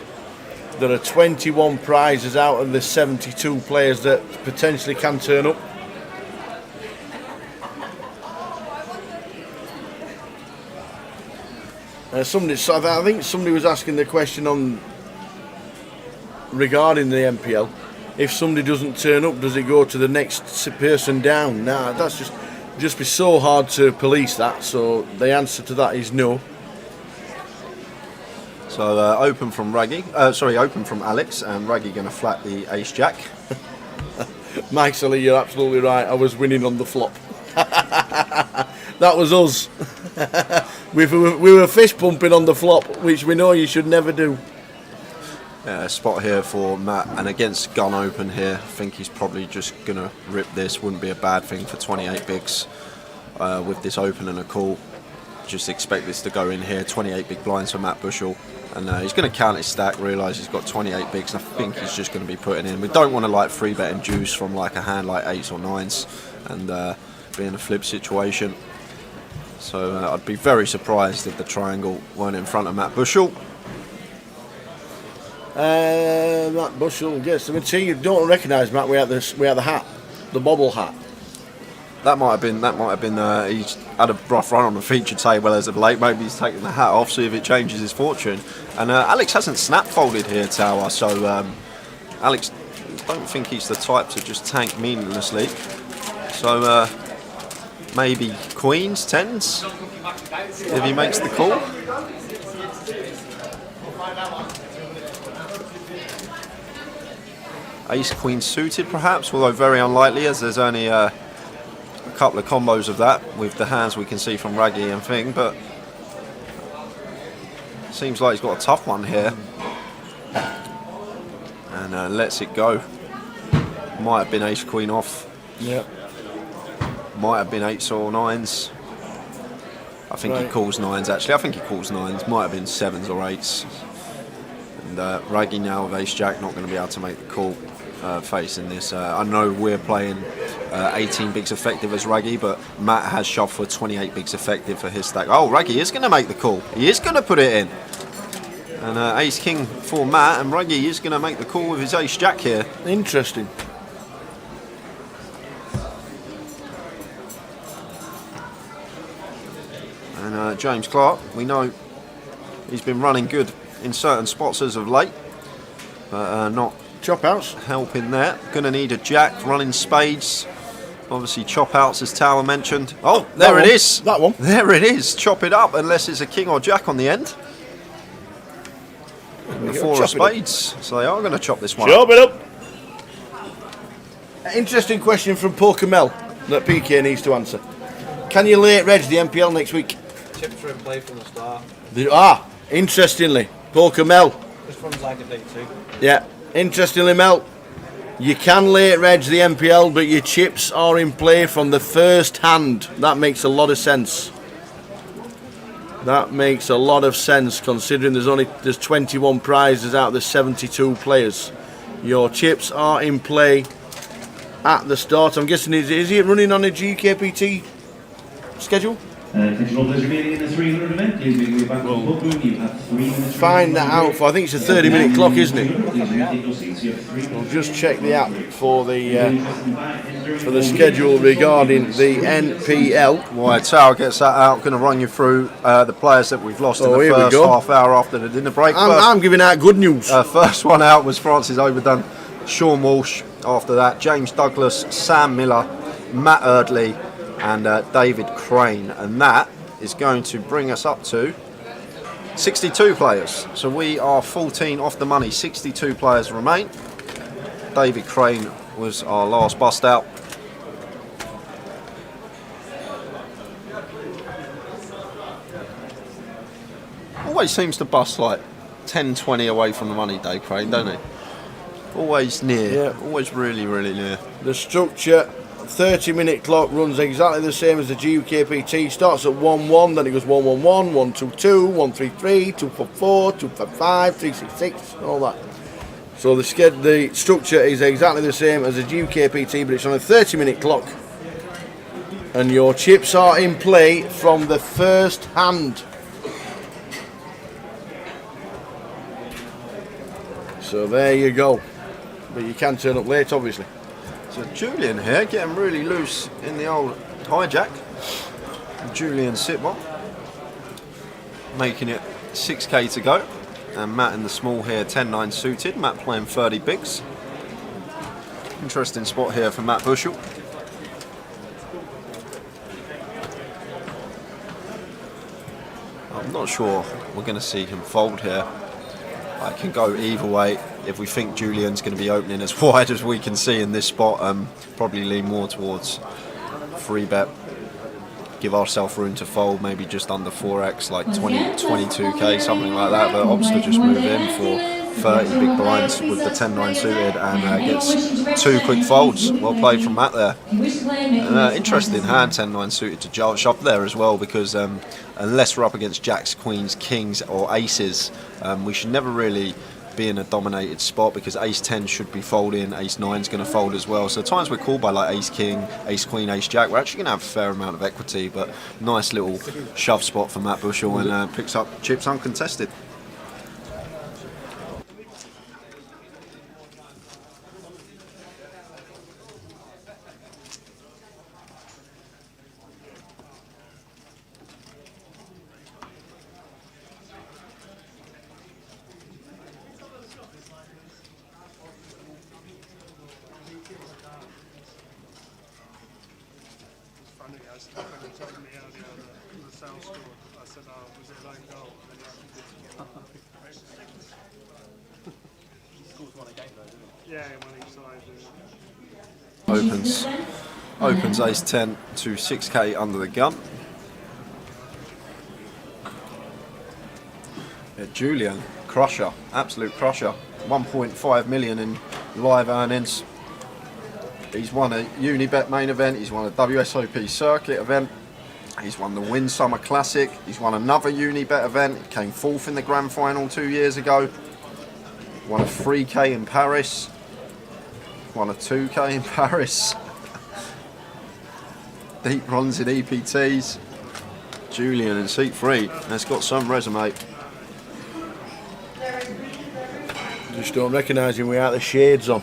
E: There are 21 prizes out of the 72 players that potentially can turn up. I think somebody was asking the question on regarding the NPL. If somebody doesn't turn up, does it go to the next person down? Nah, that's just be so hard to police that. So the answer to that is no.
D: So open from open from Alex, and Raggy going to flat the ace jack.
E: Mike Sully, you're absolutely right. I was winning on the flop. That was us. we were fist pumping on the flop, which we know you should never do.
D: Yeah, spot here for Matt, and against gun open here, I think he's probably just going to rip this. Wouldn't be a bad thing for 28 bigs with this open and a call. Just expect this to go in here. 28 big blinds for Matt Bushell, and he's going to count his stack, realise he's got 28 bigs, and I think he's just going to be putting in. We don't want to like free bet and juice from like a hand like 8s or 9s and be in a flip situation. So I'd be very surprised if the triangle weren't in front of Matt Bushell.
E: Matt Bushell, yes. I mean, see, you don't recognise Matt. We had the hat, the bobble hat.
D: That might have been. He's had a rough run on the feature table as of late. Maybe he's taking the hat off, see if it changes his fortune. And Alex hasn't snap folded here, Tower. So Alex, don't think he's the type to just tank meaninglessly. So maybe queens, 10s, if he makes the call. Ace queen suited perhaps, although very unlikely, as there's only a couple of combos of that with the hands we can see from Raggy and Thing, but seems like he's got a tough one here and lets it go. Might have been ace queen off.
E: Yep. Might
D: have been 8s or 9s. I think he calls 9s actually. I think he calls 9s. Might have been 7s or 8s. And Raggy now with ace jack, not going to be able to make the call facing this. I know we're playing 18 bigs effective as Raggy, but Matt has shoved for 28 bigs effective for his stack. Oh, Raggy is going to make the call. He is going to put it in. And ace king for Matt, and Raggy is going to make the call with his ace jack here.
E: Interesting.
D: James Clark. We know he's been running good in certain spots as of late, but not
E: Chop outs
D: helping there. Going to need a jack running spades. Obviously chop outs as Tower mentioned. Oh, there it is.
E: That one.
D: There it is. Chop it up unless it's a king or jack on the end. And the 4 of spades. So they are going to chop this one.
E: Chop it up. Interesting question from Poker Mel that PK needs to answer. Can you late reg the MPL next week?
A: Chips are in play from the start.
E: They are. Interestingly, Poker Mel.
A: This one's like a D2.
E: Yeah. Interestingly, Mel, you can late reg the MPL, but your chips are in play from the first hand. That makes a lot of sense. That makes a lot of sense considering there's 21 prizes out of the 72 players. Your chips are in play at the start. I'm guessing is he running on a GUKPT schedule? Find that out for, I think it's a 30-minute clock, isn't it? We'll just check the app for the schedule regarding the NPL.
D: Well, Tower gets that out. Going to run you through the players that we've lost in the first half hour after the dinner break.
E: I'm giving out good news.
D: First one out was Francis Overdone, Sean Walsh. After that, James Douglas, Sam Miller, Matt Erdley, and David Crane, and that is going to bring us up to 62 players. So we are 14 off the money. 62 players remain. David Crane was our last bust out. Always seems to bust like 10-20 away from the money, Dave Crane, don't he? Always near.
E: Yeah.
D: Always really, really near.
E: The structure, 30-minute clock, runs exactly the same as the GUKPT. Starts at 1-1, then it goes 1-1-1, 1-2-2, 1-3-3, 2-4-4, 2-5-5, 3-6-6, all that. So the structure is exactly the same as the GUKPT, but it's on a 30-minute clock. And your chips are in play from the first hand. So there you go. But you can turn up late, obviously.
D: So Julian here, getting really loose in the old hijack. Julian Sitwell making it 6k to go. And Matt in the small here, 10-9 suited. Matt playing 30 bigs. Interesting spot here for Matt Bushell. I'm not sure we're going to see him fold here. I can go either way. If we think Julian's going to be opening as wide as we can see in this spot, probably lean more towards 3-bet. Give ourselves room to fold, maybe just under 4x, like 22k, something like that. But opts to just move in for 30 big blinds with the 10-9 suited and gets 2 quick folds. Well played from Matt there. Interesting hand, 10-9 suited to shove there as well, because unless we're up against jacks, queens, kings or aces, we should never really be in a dominated spot, because ace 10 should be folding, ace 9 is going to fold as well. So the times we're called by like ace king, ace queen, ace jack, we're actually going to have a fair amount of equity. But nice little shove spot for Matt Bushell, and picks up chips uncontested. Opens ace 10 to 6k under the gun. Yeah, Julian, crusher, absolute crusher. 1.5 million in live earnings. He's won a Unibet main event, he's won a WSOP circuit event, he's won the Win Summer Classic, he's won another Unibet event, he came 4th in the grand final 2 years ago, won a 3k in Paris, won a 2k in Paris. Deep runs in EPTs. Julian in seat 3 has got some resume.
E: Just don't recognise him without the shades on.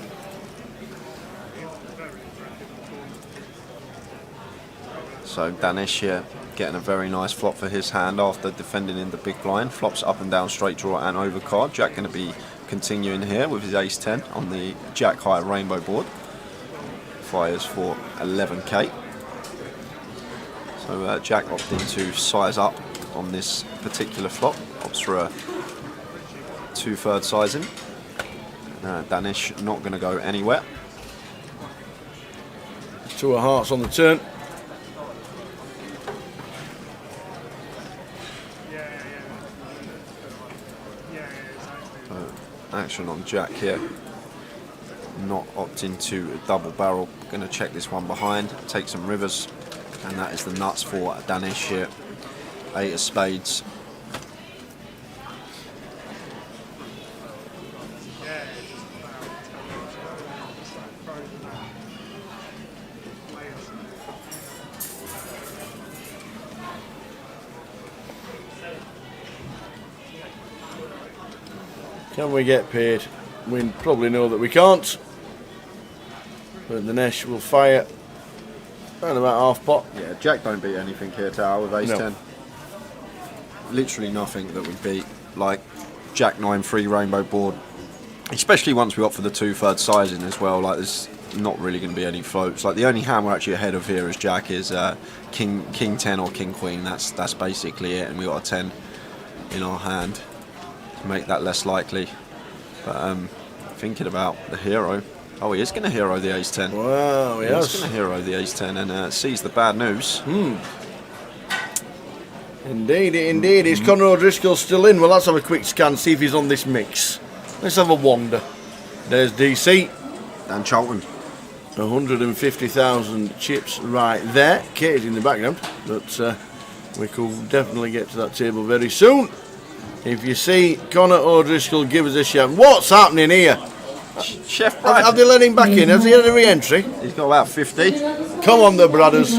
D: So Danish here getting a very nice flop for his hand after defending in the big blind. Flops up and down, straight draw and overcard. Jack going to be continuing here with his ace-10 on the Jack high rainbow board. Fires for 11k. So Jack opting to size up on this particular flop. Opts for a 2/3 sizing. Danish not going to go anywhere.
E: 2 of hearts on the turn.
D: Action on Jack here. Not opting to double barrel. Going to check this one behind. Take some rivers. And that is the nuts for Danish here. 8 of spades.
E: Can we get paid? We probably know that we can't. But Dinesh will fire around about half pot.
D: Yeah, Jack don't beat anything here, Tower, with ace-10.
E: No.
D: Literally nothing that we beat. Like Jack 9 free rainbow board. Especially once we opt for the 2/3 sizing as well. Like there's not really going to be any floats. Like the only hand we're actually ahead of here as Jack is King 10 or King Queen. That's basically it. And we got a 10 in our hand to make that less likely. But thinking about the hero. Oh, he is going to hero the ace-10.
E: Wow,
D: he is going to hero the ace-10 and sees the bad news.
E: Indeed, indeed. Is Conor O'Driscoll still in? Well, let's have a quick scan, see if he's on this mix. Let's have a wander. There's DC.
D: Dan Charlton.
E: 150,000 chips right there. Kate's in the background, but we could definitely get to that table very soon. If you see Conor O'Driscoll, give us a shout. What's happening here?
D: Chef Brad.
E: Have they let him back in? Has he had a re-entry?
D: He's got about 50.
E: Come on, the brothers.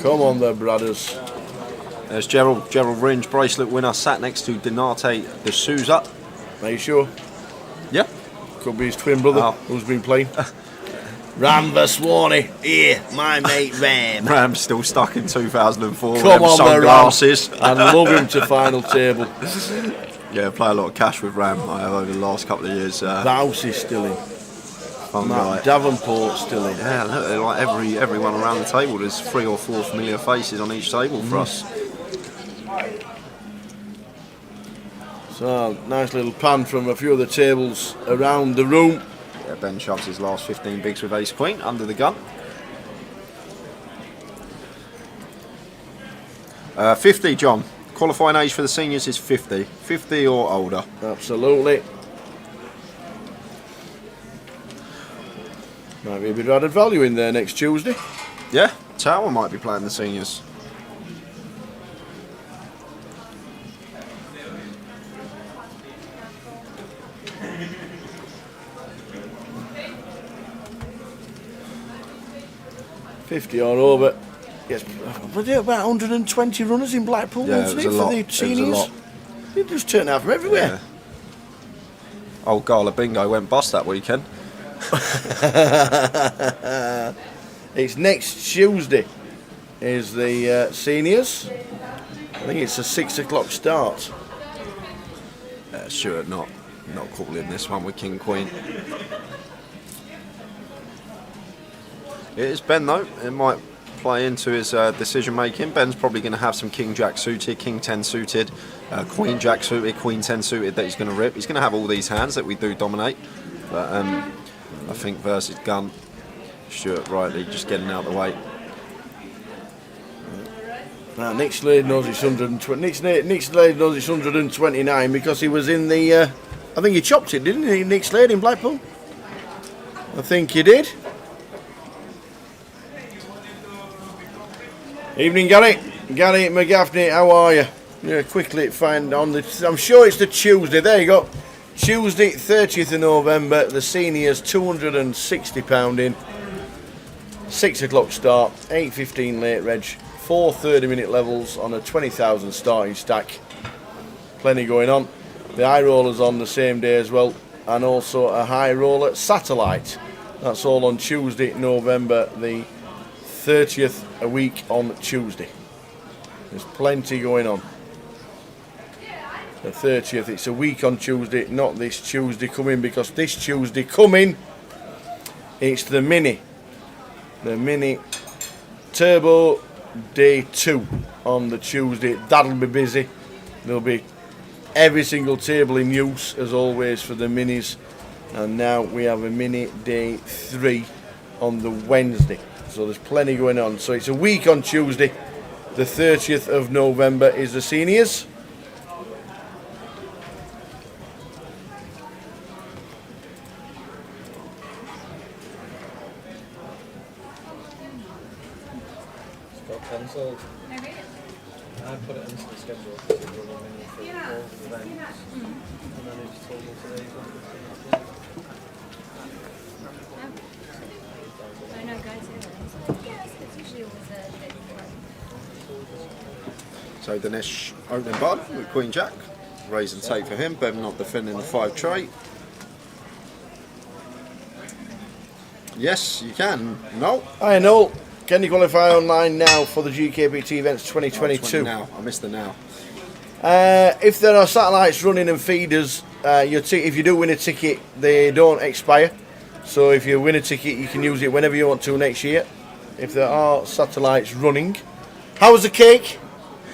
E: Come on, the brothers.
D: There's Gerald Ringe, bracelet winner, sat next to Donate de Souza.
E: Are you sure?
D: Yeah.
E: Could be his twin brother who's been playing. Ram Vaswani, here, my mate Ram.
D: Ram's still stuck in 2004.
E: Come on,
D: sunglasses.
E: I love him to final table.
D: Yeah, play a lot of cash with Ram. I have over the last couple of years.
E: Bouse is still in.
D: Fun guy.
E: Davenport still in.
D: Yeah, look, like everyone around the table. There's 3 or 4 familiar faces on each table for us.
E: So, nice little pan from a few of the tables around the room.
D: Yeah, Ben shoves his last 15 bigs with ace queen under the gun. 50, John. Qualifying age for the seniors is 50. 50 or older.
E: Absolutely. Might be a bit of added value in there next Tuesday.
D: Yeah, Tower might be playing the seniors.
E: $50 or over. Yes, were there about 120 runners in Blackpool?
D: Yeah, it was a lot.
E: For the seniors? They just turned out from everywhere.
D: Yeah. Old Gala Bingo went bust that weekend.
E: It's next Tuesday is the seniors. I think it's a 6 o'clock start.
D: Sure, not calling this one with King Queen. It is Ben though. It might play into his decision making. Ben's probably going to have some King Jack suited, King 10 suited, Queen Jack suited, Queen 10 suited that he's going to rip. He's going to have all these hands that we do dominate. But I think versus gun, Stuart rightly just getting out of the way.
E: Now, Nick Slade knows it's 120. Nick Slade knows it's 129 because he was in the. I think he chopped it, didn't he, Nick Slade in Blackpool? I think he did. Evening, Gary. Gary McGaffney, how are you? Yeah, quickly find on the. I'm sure it's the Tuesday. There you go. Tuesday, 30th of November. The seniors, £260 in. 6 o'clock start. 8:15 late reg. 4 30-minute levels on a 20,000 starting stack. Plenty going on. The high roller's on the same day as well, and also a high roller satellite That's all on Tuesday, November the 30th, a week on Tuesday. There's plenty going on. The 30th, it's a week on Tuesday, not this Tuesday coming, because this Tuesday coming, it's the Mini Turbo Day 2 on the Tuesday. That'll be busy. There'll be every single table in use, as always, for the Minis. And now we have a Mini Day 3 on the Wednesday. So there's plenty going on. So it's a week on Tuesday. The 30th of November is the seniors.
F: Cancelled. I put it into the schedule for the events. And then it just told me today.
G: I know guys say that. Yes, it's usually always a day before.
D: So Dinesh opening button with Queen Jack. Raise and take for him. Bev not defending the 5 tray. Yes, you can. No.
E: I know. Can you qualify online now for the GUKPT events 2022?
D: Now, I missed the now.
E: If there are satellites running and feeders, if you do win a ticket, they don't expire. So if you win a ticket, you can use it whenever you want to next year. If there are satellites running. How was the cake?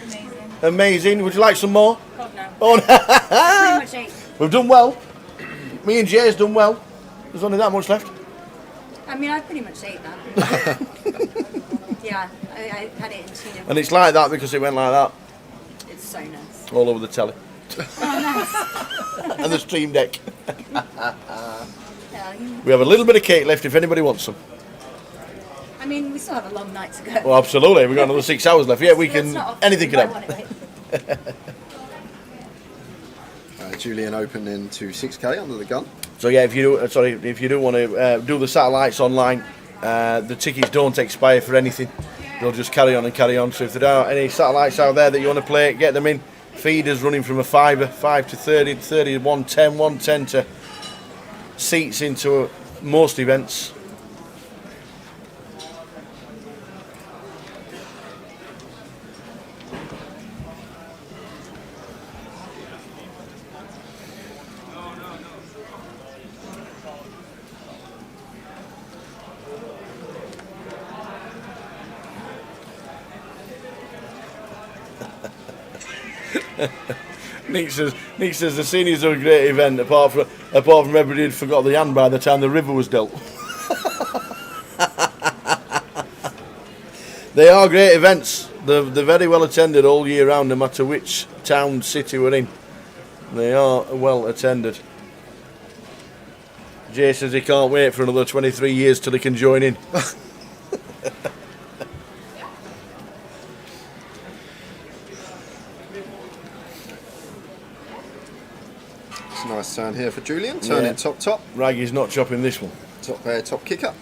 G: Amazing.
E: Amazing. Would you like some more?
G: God no.
E: Oh, no.
G: Pretty much ate.
E: We've done well. Me and Jay's done well. There's only that much left.
G: I mean, I pretty much ate that. Yeah, I had it in 2 different.
E: And it's like that because it went like that.
G: It's so nice.
E: All over the telly.
G: Oh, nice.
E: And the stream deck.
G: Yeah,
E: We have a little bit of cake left if anybody wants some.
G: I mean, we still have a long night to go.
E: Well, absolutely. We've got another 6 hours left. Yeah, we can. Anything can happen.
D: Julian opening to 6k under the gun.
E: So yeah, if you do want to do the satellites online, the tickets don't expire for anything. They'll just carry on and carry on. So if there are any satellites out there that you want to play, get them in. Feeders running from a 5 to 30, 30 to 110, 110 to seats into most events. Nick says the seniors are a great event apart from everybody had forgot the hand by the time the river was dealt. They are great events. They're very well attended all year round, no matter which town, city we're in. They are well attended. Jay says he can't wait for another 23 years till he can join in.
D: It's a nice turn here for Julian. Turning top.
E: Raggy's not chopping this one.
D: Top kicker.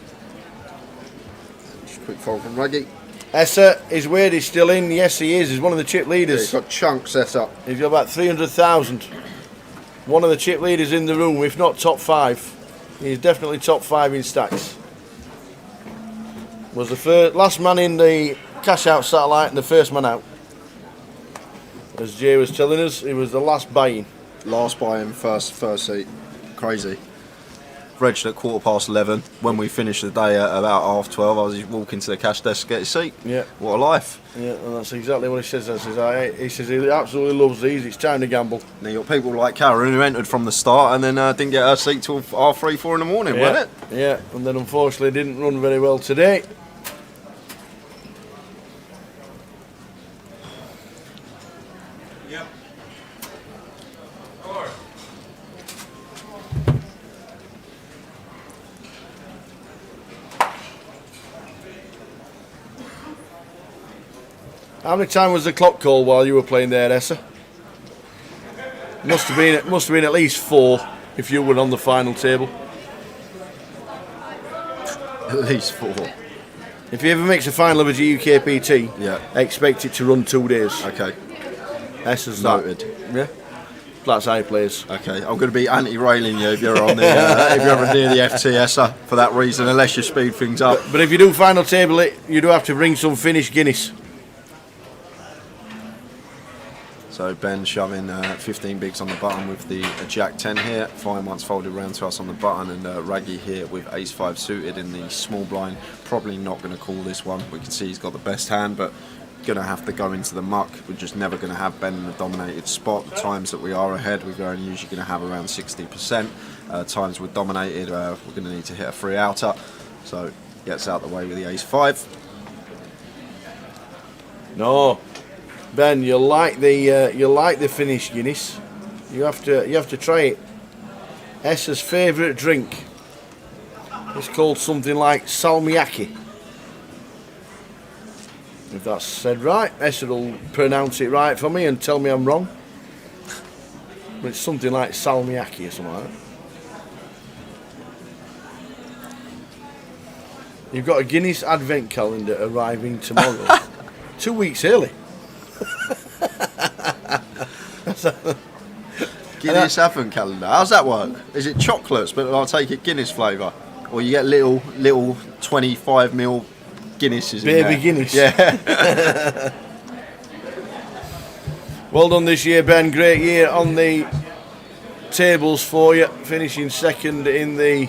D: Just quick fold from Raggy.
E: Essa, his weight is still in. Yes, he is. He's one of the chip leaders.
D: He's got chunks set up.
E: He's got about 300,000. One of the chip leaders in the room, if not top 5. He's definitely top 5 in stacks. Was the last man in the cash out satellite and the first man out. As Jay was telling us, he was the last buy-in.
D: Last buy-in, first seat. Crazy. Regged at 11:15. When we finished the day at about 12:30, I was walking to the cash desk to get his seat.
E: Yeah.
D: What a life.
E: Yeah, and that's exactly what he says. He says he absolutely loves these. It's time to gamble.
D: Now you got people like Karen who entered from the start and then didn't get her seat till 3, 4 in the morning, wasn't it?
E: Yeah, and then unfortunately didn't run very well today. How many times was the clock called while you were playing there, Essa? Must have been at least 4 if you were on the final table.
D: At least 4.
E: If he ever makes a final of a GUKPT,
D: yeah,
E: expect it to run 2 days.
D: Okay.
E: Essa's
D: noted.
E: Yeah. That's how he plays.
D: Okay, I'm going to be anti-railing you if you're on the if you're ever near the FTS for that reason, unless you speed things up.
E: But if you do final table it, you do have to bring some finished Guinness.
D: So Ben shoving 15 bigs on the button with the Jack 10 here. Fine once folded round to us on the button, and Raggy here with Ace 5 suited in the small blind. Probably not going to call this one. We can see he's got the best hand, but going to have to go into the muck. We're just never going to have Ben in the dominated spot. The times that we are ahead, we're only usually going to have around 60%. Times we're dominated, we're going to need to hit a 3 outer. So gets out the way with the Ace 5.
E: No. Ben, you like the finished Guinness. You have to try it. Essa's favourite drink. It's called something like salmiakki. If that's said right, Essa will pronounce it right for me and tell me I'm wrong. But it's something like salmiakki or something like that. You've got a Guinness advent calendar arriving tomorrow. 2 weeks early.
D: Guinness advent calendar. How's that work? Is it chocolates, but I'll take it Guinness flavour, or you get little 25ml Guinnesses in there?
E: Baby Guinness.
D: Yeah.
E: Well done this year, Ben. Great year on the tables for you, finishing second in the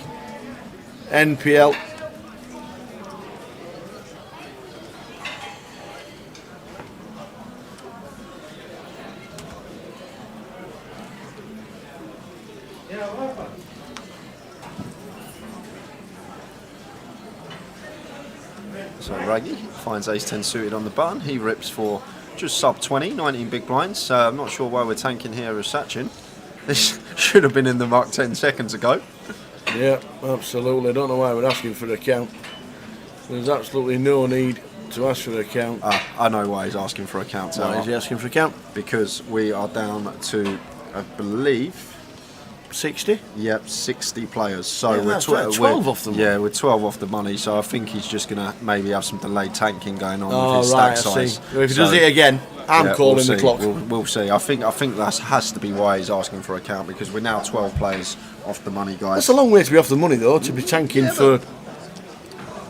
E: NPL.
D: So Raggy finds Ace 10 suited on the button. He rips for just sub 20, 19 big blinds. I'm not sure why we're tanking here as Sachin. This should have been in the muck 10 seconds ago.
E: Yeah, absolutely. I don't know why we're asking for a count. There's absolutely no need to ask for a count.
D: I know why he's asking for a count.
E: Why is he asking for a count?
D: Because we are down to, I believe,
E: 60?
D: Yep, 60 players. So
E: Yeah,
D: we're
E: that's right, 12 off the money.
D: Yeah, we're 12 off the money. So I think he's just going to maybe have some delayed tanking going on with his
E: right,
D: stack
E: I
D: size.
E: see. Well, if he does it again, I'm calling the clock.
D: We'll see. I think that has to be why he's asking for a count, because we're now 12 players off the money, guys.
E: That's a long way to be off the money, though, to be tanking for.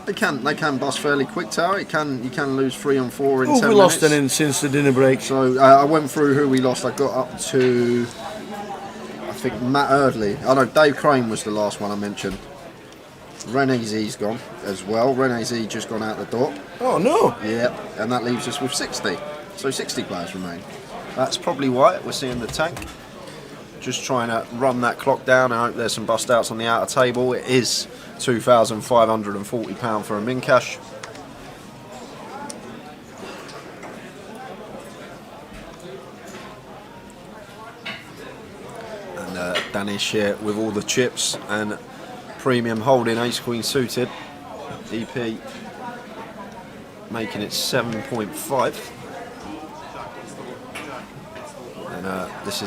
D: They can bust fairly quick, Tower. You can lose 3 on 4 in 10 minutes.
E: Who we lost then since the dinner break?
D: So I went through who we lost. I got up to, I think, Matt Eardley. Oh no, Dave Crane was the last one I mentioned. Rene Z's gone as well. Rene Z just gone out the door.
E: Oh no.
D: Yeah, and that leaves us with 60. So 60 players remain. That's probably why we're seeing the tank. Just trying to run that clock down. I hope there's some bust outs on the outer table. It is £2,540 for a min cash. And Danish here with all the chips and premium holding ace queen suited. EP making it 7.5. And this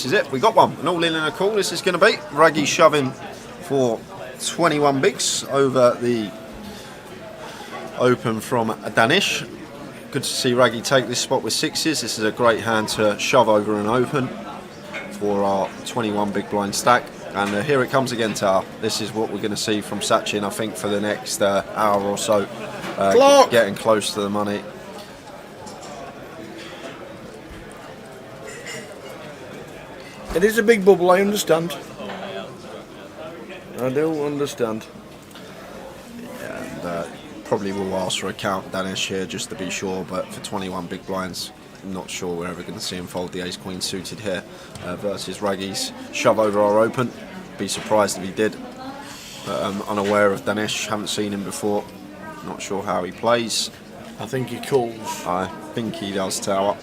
D: is it, we got one, an all in and a call. This is going to be Raggy shoving for 21 bigs over the open from Danish. Good to see Raggy take this spot with sixes. This is a great hand to shove over an open for our 21 big blind stack. And here it comes again, Tower. This is what we're going to see from Sachin, I think, for the next hour or so. Getting close to the money.
E: It is a big bubble, I understand. I do understand.
D: Yeah, and probably will ask for a count Danish here just to be sure, but for 21 big blinds, I'm not sure we're ever going to see him fold the ace queen suited here versus Raggy's shove over our open. Be surprised if he did. But I'm unaware of Danish, haven't seen him before, not sure how he plays.
E: I think he calls.
D: I think he does, Tower.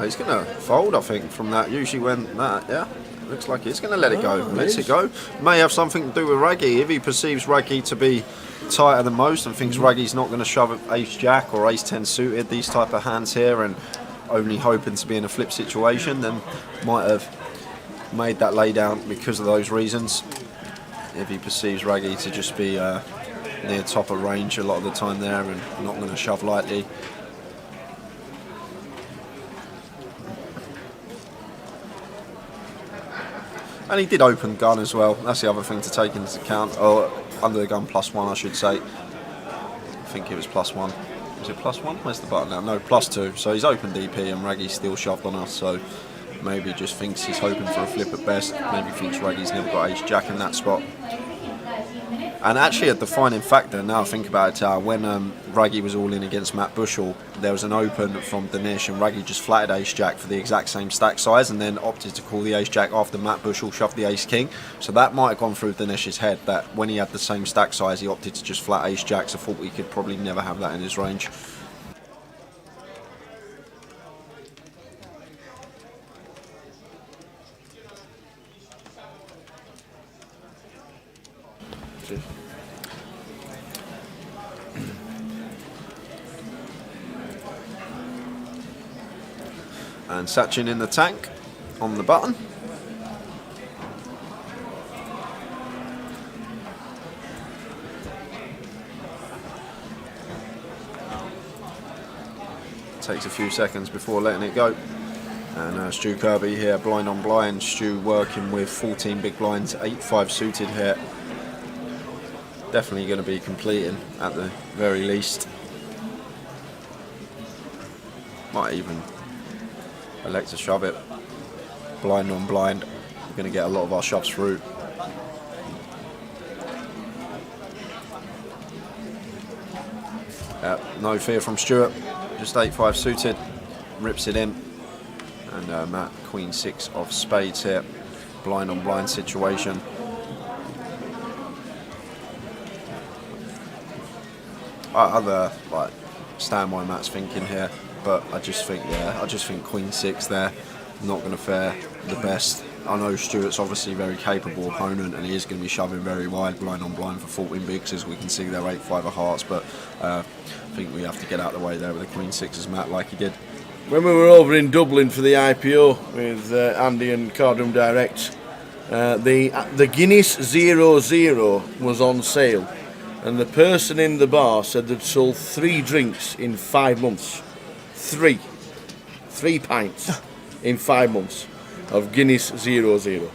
D: He's going to fold, I think, from that. Usually when that, yeah, looks like he's going to let it go. Lets it go. May have something to do with Raggy. If he perceives Raggy to be tighter than most and thinks Raggy's not going to shove ace jack or ace 10 suited, these type of hands here, and only hoping to be in a flip situation, then might have made that lay down because of those reasons. If he perceives Raggy to just be near top of range a lot of the time there and not going to shove lightly. And he did open gun as well. That's the other thing to take into account. Or under the gun +1, I should say. I think it was +1. Was it +1? Where's the button now? No, +2. So he's open DP and Raggy's still shoved on us. So maybe just thinks he's hoping for a flip at best. Maybe thinks Raggy's never got ace jack in that spot. And actually a defining factor, now I think about it, when Raggy was all in against Matt Bushell, there was an open from Dinesh and Raggy just flatted ace jack for the exact same stack size and then opted to call the ace jack after Matt Bushell shoved the ace king. So that might have gone through Dinesh's head, that when he had the same stack size he opted to just flat ace jack, so thought he could probably never have that in his range. And Sachin in the tank on the button. Takes a few seconds before letting it go. And Stu Kirby here, blind on blind. Stu working with 14 big blinds, 8-5 suited here. Definitely going to be completing at the very least. Might even elect to shove it. Blind on blind. We're going to get a lot of our shoves through. No fear from Stuart. Just 8-5 suited. Rips it in. And Matt, Queen 6 of spades here. Blind on blind situation. Other like stand by Matt's thinking here, but I just think Queen 6 there, not going to fare the best. I know Stuart's obviously a very capable opponent and he is going to be shoving very wide, blind on blind for 14 bigs, as we can see there, 8-5 of hearts, but I think we have to get out of the way there with the Queen 6 as Matt, like he did.
E: When we were over in Dublin for the IPO with Andy and Cardroom Direct, the Guinness 00 was on sale. And the person in the bar said they'd sold 3 drinks in 5 months. 3 pints in 5 months of Guinness 00.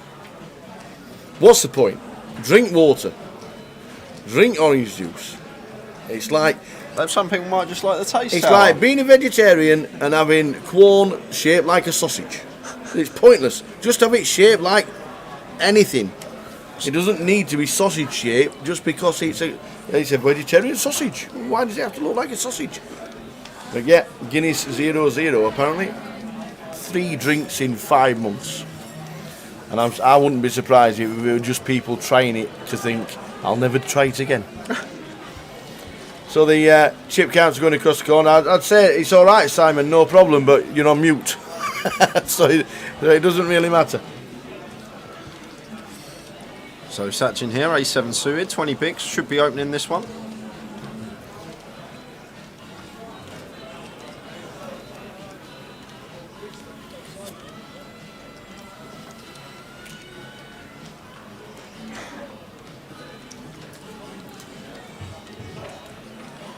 E: What's the point? Drink water. Drink orange juice. It's like...
D: Some people might just like the taste.
E: It's like being a vegetarian and having corn shaped like a sausage. It's pointless. Just have it shaped like anything. It doesn't need to be sausage shaped just because it's a vegetarian sausage. Why does it have to look like a sausage? But yeah, Guinness 00 apparently. 3 drinks in 5 months. And I wouldn't be surprised if it were just people trying it to think, I'll never try it again. So the chip count's going across the corner. I'd say it's all right, Simon, no problem, but you're on mute. So it doesn't really matter.
D: So Sachin here, A7 suited, 20 bigs, should be opening this one.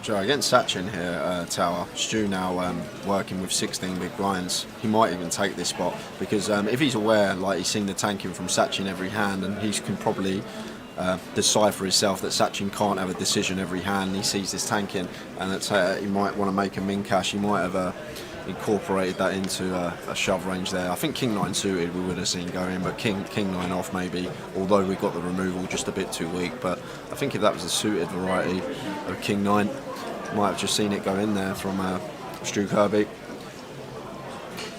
D: So against Sachin here, Tower, Stu now working with 16 big blinds. He might even take this spot because if he's aware, like he's seen the tanking from Sachin every hand, and he can probably decipher himself that Sachin can't have a decision every hand. He sees this tanking, and that he might want to make a min cash. He might have incorporated that into a shove range there. I think King 9 suited we would have seen going, but King 9 off maybe, although we got the removal just a bit too weak. But I think if that was a suited variety of King 9, might have just seen it go in there from Stu Kirby.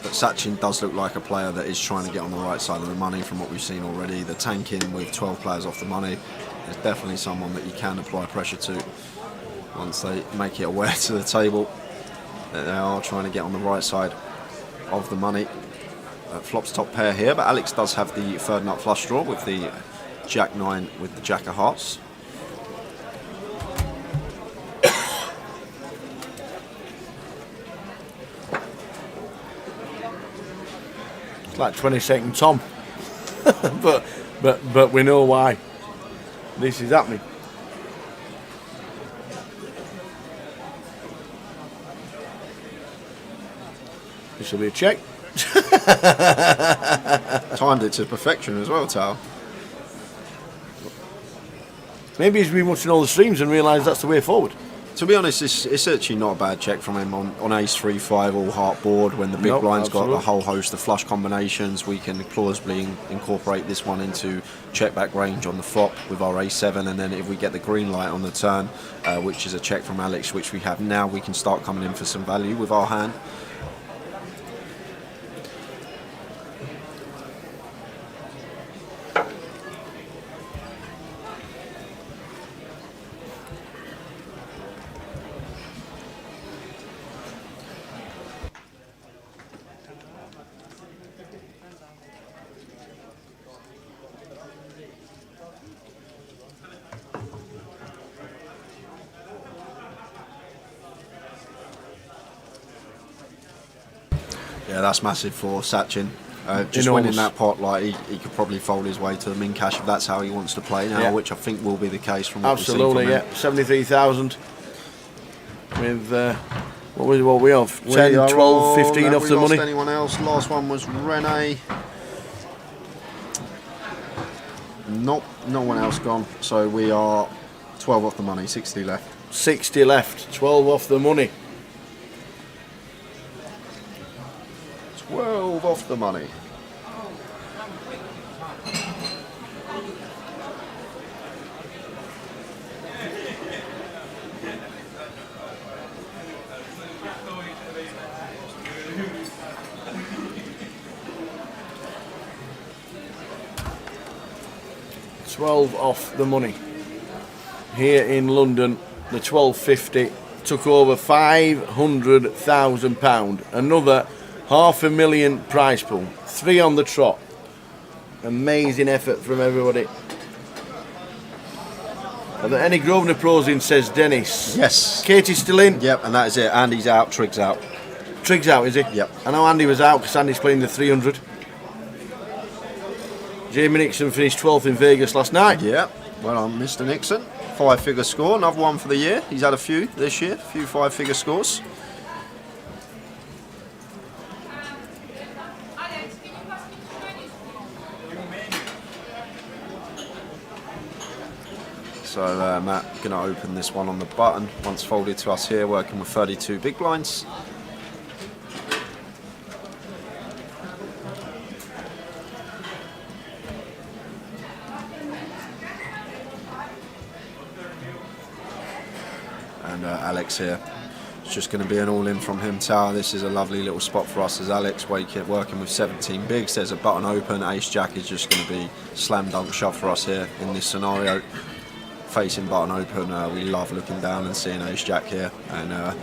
D: But Sachin does look like a player that is trying to get on the right side of the money from what we've seen already. The tanking with 12 players off the money is definitely someone that you can apply pressure to once they make it aware to the table that they are trying to get on the right side of the money. Flops top pair here, but Alex does have the third nut flush draw with the Jack 9 with the Jack of Hearts.
E: It's like 22nd Tom. but we know why this is happening. This will be a check.
D: Timed it to perfection as well, Tal.
E: Maybe he's been watching all the streams and realised that's the way forward.
D: To be honest, it's actually not a bad check from him on ace 3-5 all heart board. When the big blind's got a whole host of flush combinations, we can plausibly incorporate this one into check back range on the flop with our a7, and then if we get the green light on the turn, which is a check from Alex, which we have now, we can start coming in for some value with our hand. Yeah, that's massive for Sachin. Just winning that pot, like he could probably fold his way to the min cash if that's how he wants to play now, which I think will be the case from what we've seen from him.
E: 73,000 with what we have 10, 12, 15 off the money.
D: Anyone else? Last one was Rene. Nope, no one else gone. So we are 12 off the money, 60 left.
E: 60 left, 12 off the money.
D: 12 off the money.
E: $12 off the money. Here in London, the 1250 took over £500,000. Another $500,000 prize pool. 3 on the trot. Amazing effort from everybody. Are there any Grosvenor pros in, says Dennis?
D: Yes.
E: Katie's still in?
D: Yep, and that is it. Andy's out, Triggs out.
E: Triggs out, is he?
D: Yep.
E: I know Andy was out because Andy's playing the 300. Jamie Nixon finished 12th in Vegas last night.
D: Yep. Well on, Mr. Nixon. 5-figure score, another one for the year. He's had a few this year, a few 5-figure scores. So Matt going to open this one on the button once folded to us here, working with 32 big blinds. And Alex here. It's just going to be an all-in from him. Tower. This is a lovely little spot for us as Alex working with 17 bigs. There's a button open. Ace Jack is just going to be slam dunk shove for us here in this scenario. Facing button open, we love looking down and seeing Ace Jack here, and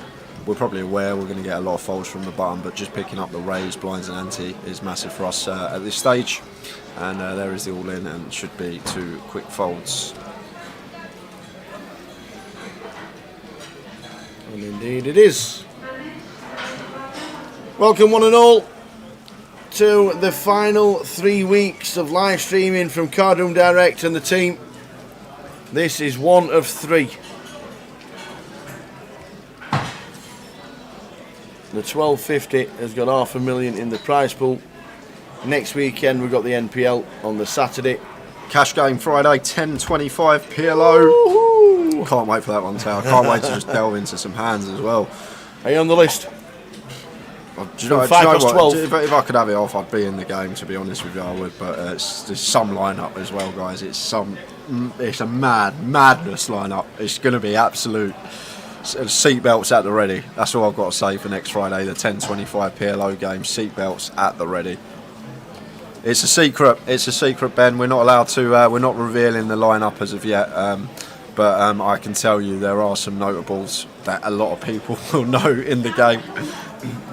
D: we're probably aware we're going to get a lot of folds from the button, but just picking up the raise, blinds and ante is massive for us at this stage. And there is the all-in, and it should be 2 quick folds.
E: And indeed it is. Welcome one and all to the final 3 weeks of live streaming from Cardroom Direct and the team. This is 1 of 3. The 1250 has got $500,000 in the prize pool. Next weekend we've got the NPL on the Saturday.
D: Cash game Friday, 10.25 PLO. Woo-hoo. Can't wait for that one, Tal. Can't wait to just delve into some hands as well.
E: Are you on the list?
D: Do you know,
E: 5+12.
D: If I could have it off, I'd be in the game, to be honest with you, I would. But there's some lineup as well, guys. It's a madness lineup. It's going to be absolute seatbelts at the ready. That's all I've got to say for next Friday, the 10.25 PLO game. Seatbelts at the ready. It's a secret. It's a secret, Ben. We're not allowed to. We're not revealing the lineup as of yet. But I can tell you there are some notables that a lot of people will know in the game.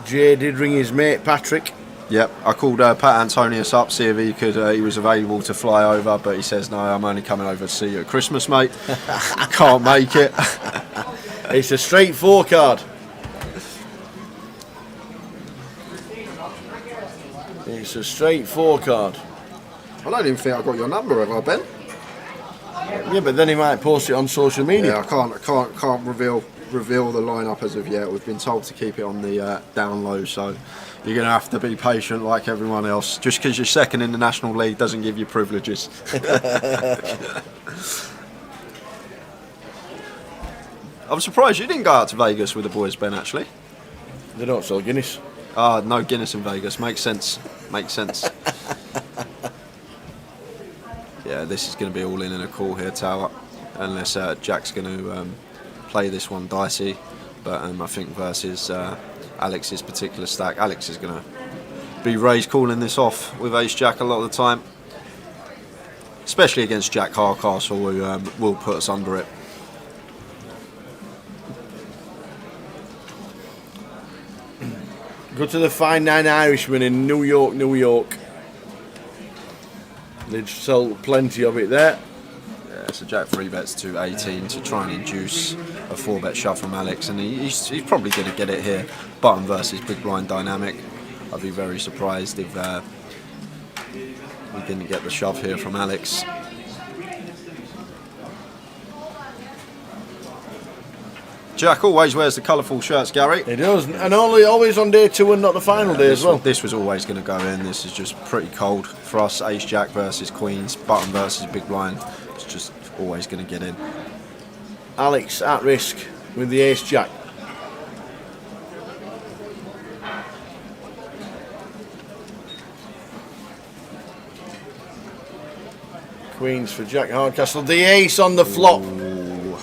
E: Jay did ring his mate Patrick.
D: Yep, I called Pat Antonius up, see if he could. He was available to fly over, but he says no. I'm only coming over to see you at Christmas, mate. Can't make it.
E: It's a straight 4 card. It's It's a straight 4 card.
D: I don't even think I got your number, have I, Ben?
E: Yeah, but then he might post it on social media.
D: Yeah, I can't reveal the lineup as of yet. We've been told to keep it on the down low, so you're going to have to be patient like everyone else. Just because you're second in the National League doesn't give you privileges. I'm surprised you didn't go out to Vegas with the boys, Ben, actually.
E: They don't sell Guinness.
D: Ah, no Guinness in Vegas. Makes sense. Makes sense. Yeah, this is going to be all in a call here, Tower. Unless Jack's going to play this one dicey. But I think versus Alex's particular stack, Alex is going to be raised calling this off with Ace Jack a lot of the time. Especially against Jack Hardcastle, who will put us under it.
E: Go to the Fine 9 Irishman in New York, New York. They'd sell plenty of it there.
D: Yeah, so Jack 3-bets to 18 to try and induce a 4-bet shove from Alex, and he's probably going to get it here. Button versus big blind dynamic. I'd be very surprised if we didn't get the shove here from Alex. Jack always wears the colourful shirts, Gary.
E: He does, and always on day 2 and not the final day as well.
D: This was always going to go in. This is just pretty cold for us. Ace Jack versus Queens, button versus big blind. It's just always going to get in.
E: Alex at risk with the Ace Jack. Queens for Jack Hardcastle. The ace on the flop.
D: Ooh.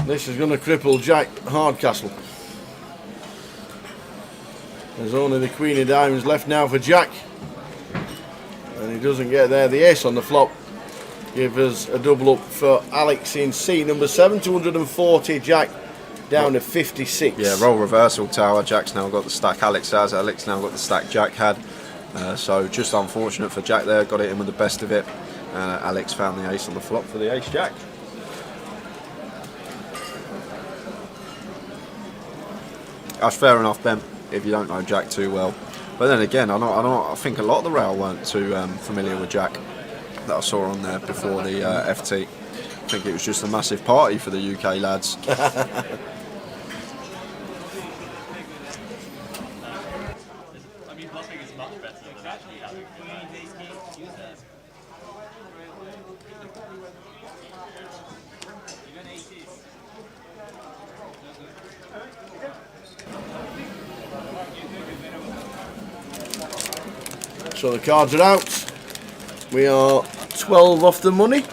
E: This is going to cripple Jack Hardcastle. There's only the Queen of Diamonds left now for Jack. And he doesn't get there. The ace on the flop. Give us a double up for Alex in C. Number 7, 240. Jack down to 56.
D: Yeah, roll reversal, Tower. Jack's now got the stack Alex has. Alex now got the stack Jack had. So just unfortunate for Jack there. Got it in with the best of it. Alex found the ace on the flop for the Ace Jack. That's fair enough, Ben, if you don't know Jack too well. But then again, I think a lot of the rail weren't too familiar with Jack that I saw on there before the FT. I think it was just a massive party for the UK lads.
E: So the cards are out. We are 12 off the money.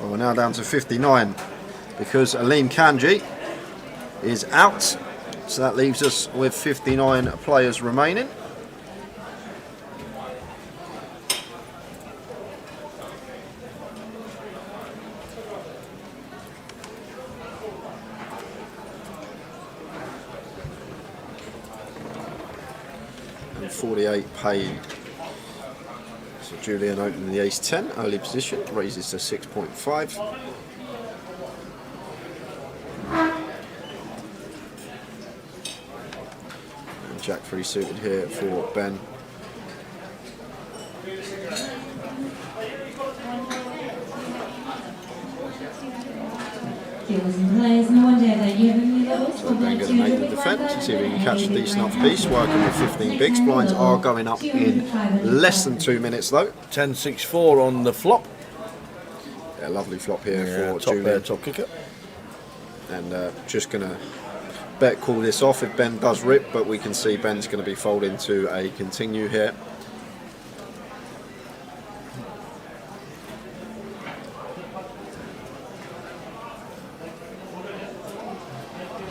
D: Well, we're now down to 59 because Aleem Kanji is out, so that leaves us with 59 players remaining. And 48 paid. So Julian opening the ace 10, early position, raises to 6.5. Jack 3 suited here for Ben. So Ben going to make the defence, see if he can catch a decent enough piece, working with 15 bigs. Blinds are going up in less than 2 minutes though.
E: 10-6-4 on the flop.
D: Yeah, lovely flop here for
E: top
D: Julian.
E: top kicker.
D: And just going to bet call this off if Ben does rip, but we can see Ben's going to be folding to a continue here.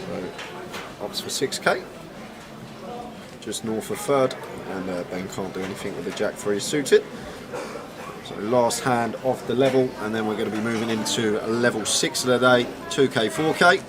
D: So opts for 6k, just north of third, and Ben can't do anything with the Jack 3 suited. So last hand off the level, and then we're going to be moving into level 6 of the day, 2K, 4K.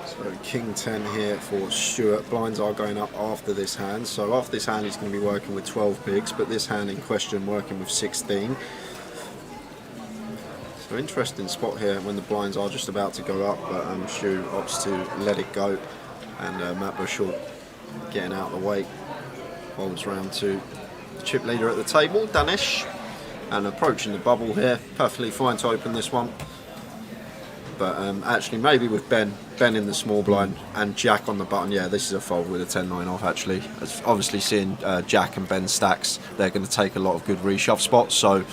D: So King 10 here for Stuart. Blinds are going up after this hand. So after this hand he's going to be working with 12 bigs, but this hand in question working with 16. So interesting spot here when the blinds are just about to go up, but Stu opts to let it go, and Matt Bushell getting out of the way. Folds round to the chip leader at the table, Danish, and approaching the bubble here. Perfectly fine to open this one. But actually maybe with Ben in the small blind and Jack on the button, yeah, this is a fold with a 10-9 off actually. As obviously seeing Jack and Ben stacks, they're going to take a lot of good reshove spots, so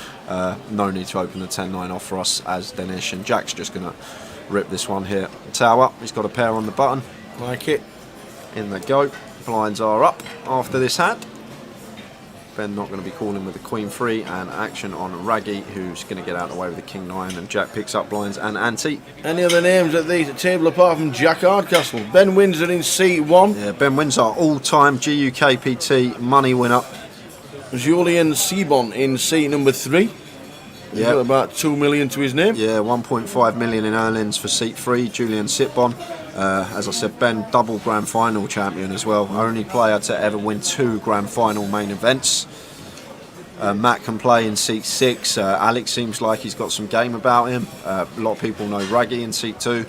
D: no need to open the 10-9 off for us as Danish, and Jack's just going to rip this one here. Tower, he's got a pair on the button.
E: Like it.
D: In they go. Blinds are up after this hand. Ben not going to be calling with the Queen 3, and action on Raggy, who's going to get out of the way with the King 9, and Jack picks up blinds and ante.
E: Any other names at the table apart from Jack Hardcastle? Ben Windsor in seat 1.
D: Yeah, Ben Windsor, all-time GUKPT money winner.
E: Julian Sebon in seat number 3. He's got about 2 million to his name.
D: Yeah, 1.5 million in earnings for seat 3, Julian Sitbon. As I said, Ben, double grand final champion as well. Only player to ever win 2 grand final main events. Matt can play in seat 6. Alex seems like he's got some game about him. A lot of people know Raggy in seat 2.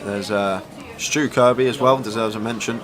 D: There's Stu Kirby as well, deserves a mention.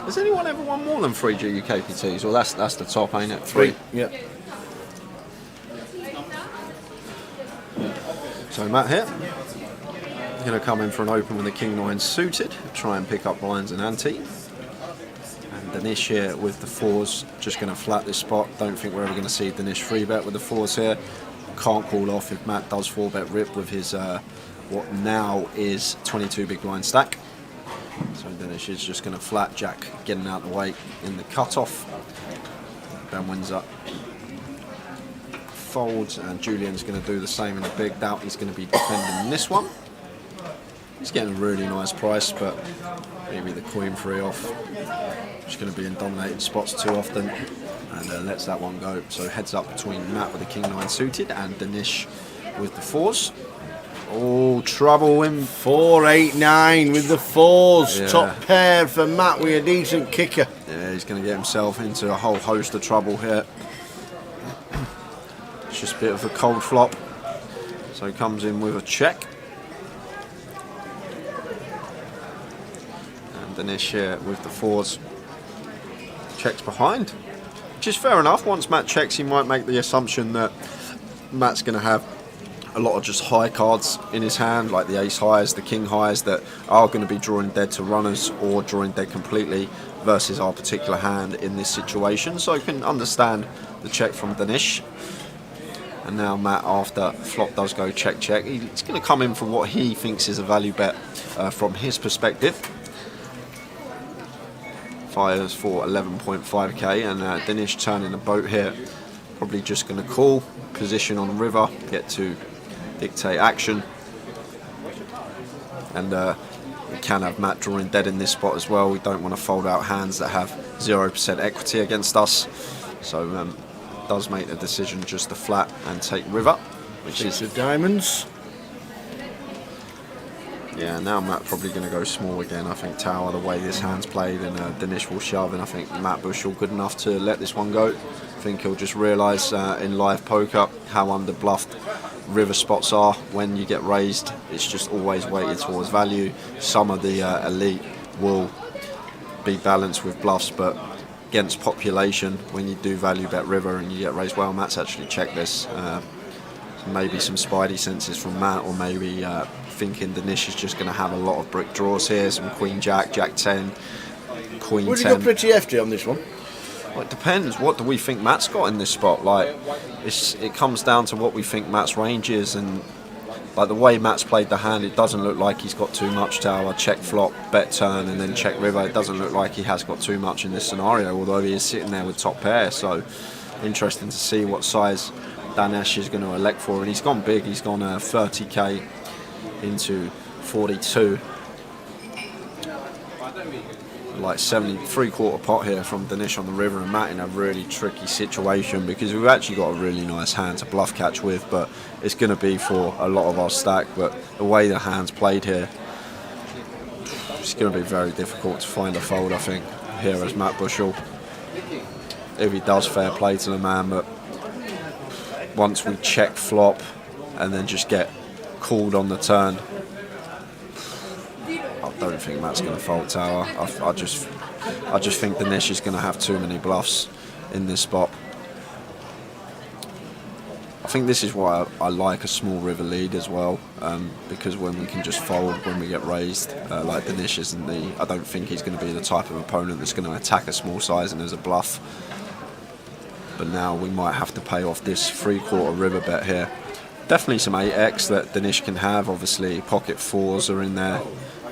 D: Has anyone ever won more than 3 GUKPTs? Well, that's the top, ain't it? 3.
E: Yeah.
D: So Matt here, going to come in for an open with the King 9 suited, try and pick up blinds and ante. And Danish here with the 4s, just going to flat this spot. Don't think we're ever going to see Danish 3-bet with the 4s here. Can't call off if Matt does 4-bet rip with his what now is 22 big blind stack. So Danish is just going to flat, Jack getting out of the way in the cutoff. Ben Windsor folds, and Julian's going to do the same in the big. Doubt he's going to be defending this one. He's getting a really nice price, but maybe the Queen 3 off. Just going to be in dominating spots too often, and lets that one go. So heads up between Matt with the King 9 suited and Danish with the 4s. Oh, trouble in
E: 4-8-9 with the 4s.
D: Yeah.
E: Top pair for Matt with a decent kicker.
D: Yeah, he's going to get himself into a whole host of trouble here. It's just a bit of a cold flop. So he comes in with a check. And Danish here with the 4s. Checks behind. which is fair enough. Once Matt checks, he might make the assumption that Matt's going to have a lot of just high cards in his hand, like the ace highs, the king highs, that are going to be drawing dead to runners or drawing dead completely versus our particular hand in this situation. So you can understand the check from Danish. And now Matt, after flop does go check, he's going to come in for what he thinks is a value bet from his perspective. Fires for 11.5k, and Danish turning the boat here. Probably just going to call, position on the river, get to dictate action. And we can have Matt drawing dead in this spot as well. We don't want to fold out hands that have 0% equity against us. So does make the decision just to flat and take river, which is
E: the diamonds.
D: Yeah, now Matt probably going to go small again. I think tower, the way this hand's played, and Danish will shove, and I think Matt Bushell good enough to let this one go. I think he'll just realise in live poker how under bluffed river spots are when you get raised. It's just always weighted towards value. Some of the elite will be balanced with bluffs, but against population, when you do value bet river and you get raised, well, Matt's actually checked this. Maybe some spidey senses from Matt, or maybe thinking Danish is just going to have a lot of brick draws here, some queen jack, jack 10, queen 10.
E: Would you go pretty hefty on this one?
D: Well, it depends. What do we think Matt's got in this spot? Like, it comes down to what we think Matt's range is, and like the way Matt's played the hand, it doesn't look like he's got too much tower. Check flop, bet turn, and then check river. It doesn't look like he has got too much in this scenario, although he is sitting there with top pair. So interesting to see what size Danish is going to elect for, and he's gone big. He's gone 30k into 42, like 73/4 pot here from Danish on the river, and Matt in a really tricky situation because we've actually got a really nice hand to bluff catch with, but it's going to be for a lot of our stack. But the way the hand's played here, it's going to be very difficult to find a fold, I think, here as Matt Bushell, if he does fair play to the man. But once we check flop and then just get called on the turn, I don't think Matt's going to fold tower. I just think Danish is going to have too many bluffs in this spot. I think this is why I like a small river lead as well, because when we can just fold when we get raised, like Danish isn't I don't think he's going to be the type of opponent that's going to attack a small size and as a bluff. But now we might have to pay off this 3/4 river bet here. Definitely some 8x that Danish can have. Obviously, pocket fours are in there.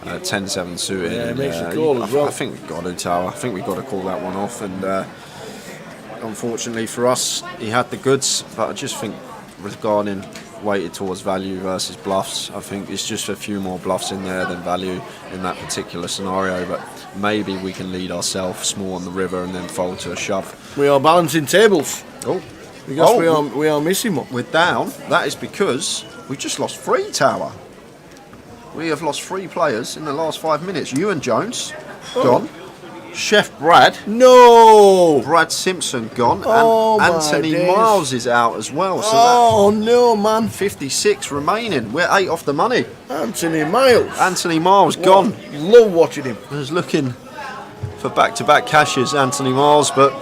D: 10-7 suited.
E: Yeah, it makes a call as well.
D: I think we've got to tower. I think we've got to call that one off. And unfortunately for us, he had the goods. But I just think regarding weighted towards value versus bluffs, I think it's just a few more bluffs in there than value in that particular scenario. But maybe we can lead ourselves small on the river and then fold to a shove.
E: We are balancing tables.
D: Oh.
E: Because we are missing one.
D: We're down. That is because we just lost 3 tower. We have lost 3 players in the last 5 minutes. Ewan Jones, gone. Chef Brad.
E: No!
D: Brad Simpson, gone.
E: Oh,
D: and Anthony Miles is out as well.
E: So no, man.
D: 56 remaining. We're 8 off the money.
E: Anthony Miles,
D: gone.
E: Love watching him.
D: I was looking for back-to-back cashes, Anthony Miles, but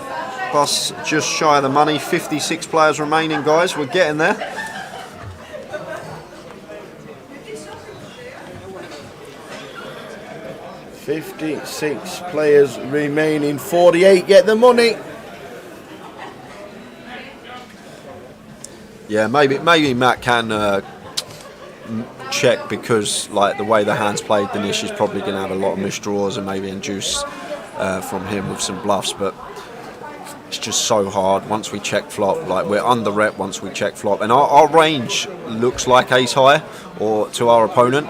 D: plus just shy of the money. 56 players remaining, guys. We're getting there.
E: $56 players remaining. 48 get the money.
D: Yeah, maybe Matt can check, because like the way the hand's played, Danish is probably going to have a lot of misdraws and maybe induce from him with some bluffs. But it's just so hard once we check flop. Like, we're under rep once we check flop, and our range looks like ace high or to our opponent.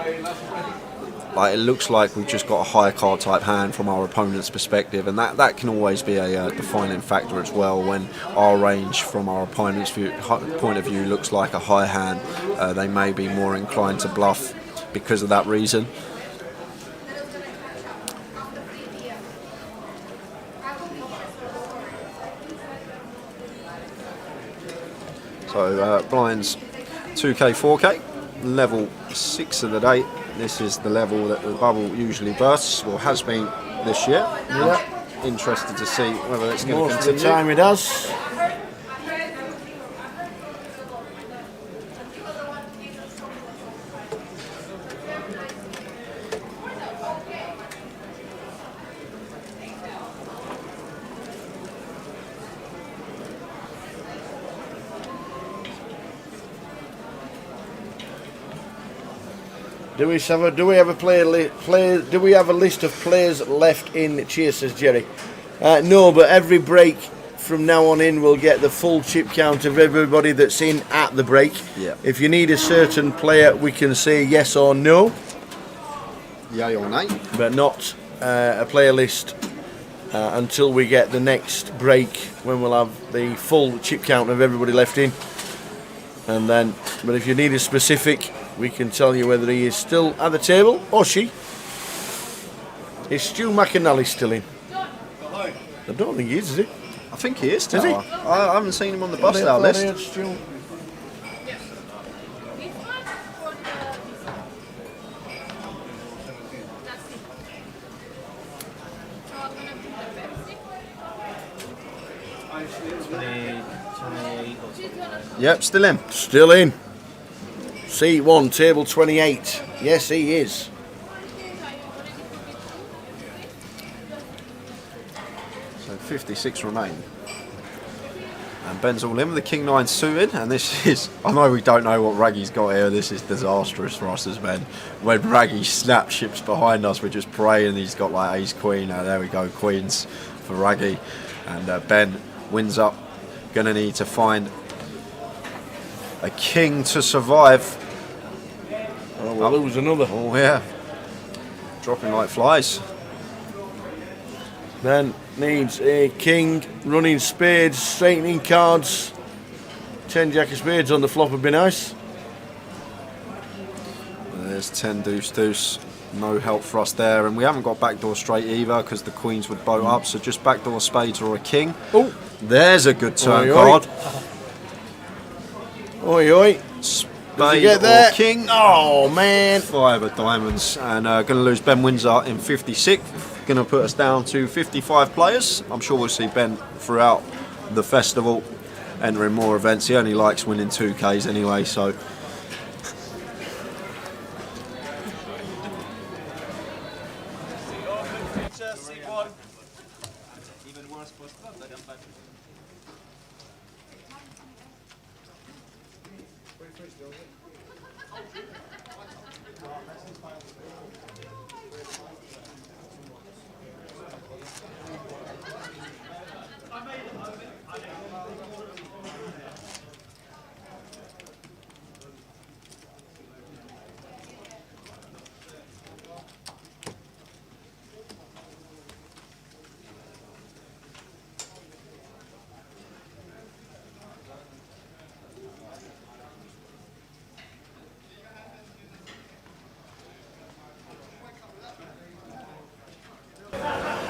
D: Like, it looks like we've just got a high card type hand from our opponent's perspective, and that can always be a defining factor as well. When our range from our opponent's point of view looks like a high hand, they may be more inclined to bluff because of that reason. So blinds 2k, 4k, level 6 of the day. This is the level that the bubble usually bursts, or has been this year.
E: Yeah.
D: interested to see whether it's going to
E: Most of the
D: continue.
E: time it has. Do we have a list of players left in cheer, says Jerry? No, but every break from now on in will get the full chip count of everybody that's in at the break.
D: Yeah.
E: If you need a certain player, we can say yes or no,
D: Yay or nay?
E: but not a player list until we get the next break, when we'll have the full chip count of everybody left in. And then, but if you need a specific, we can tell you whether he is still at the table or she. Is Stu McAnally still in? I don't think he is he?
D: I think he is still.
E: Is he?
D: I haven't seen him on the bust out list. Yep, still in.
E: Still in. C1, table 28. Yes, he is.
D: So 56 remain. And Ben's all in with the King 9 suited, and this is, I know we don't know what Raggy's got here, this is disastrous for us as men. When Raggy snap ships behind us, we're just praying he's got like ace queen. There we go, queens for Raggy. And Ben wins up, gonna need to find a king to survive.
E: Oh, we'll lose another.
D: Oh yeah, dropping like flies.
E: Ben needs a king, running spades, straightening cards. 10 jack of spades on the flop would be nice.
D: There's 10 deuce deuce. No help for us there, and we haven't got backdoor straight either because the queens would boat up. So just backdoor spades or a king.
E: Oh,
D: there's a good turn
E: Oi, oi.
D: card.
E: Oi, oi. Does he get there?
D: Or king.
E: Oh, man.
D: 5 of diamonds, and going to lose Ben Windsor in 56. Going to put us down to 55 players. I'm sure we'll see Ben throughout the festival, entering more events. He only likes winning 2Ks anyway, so.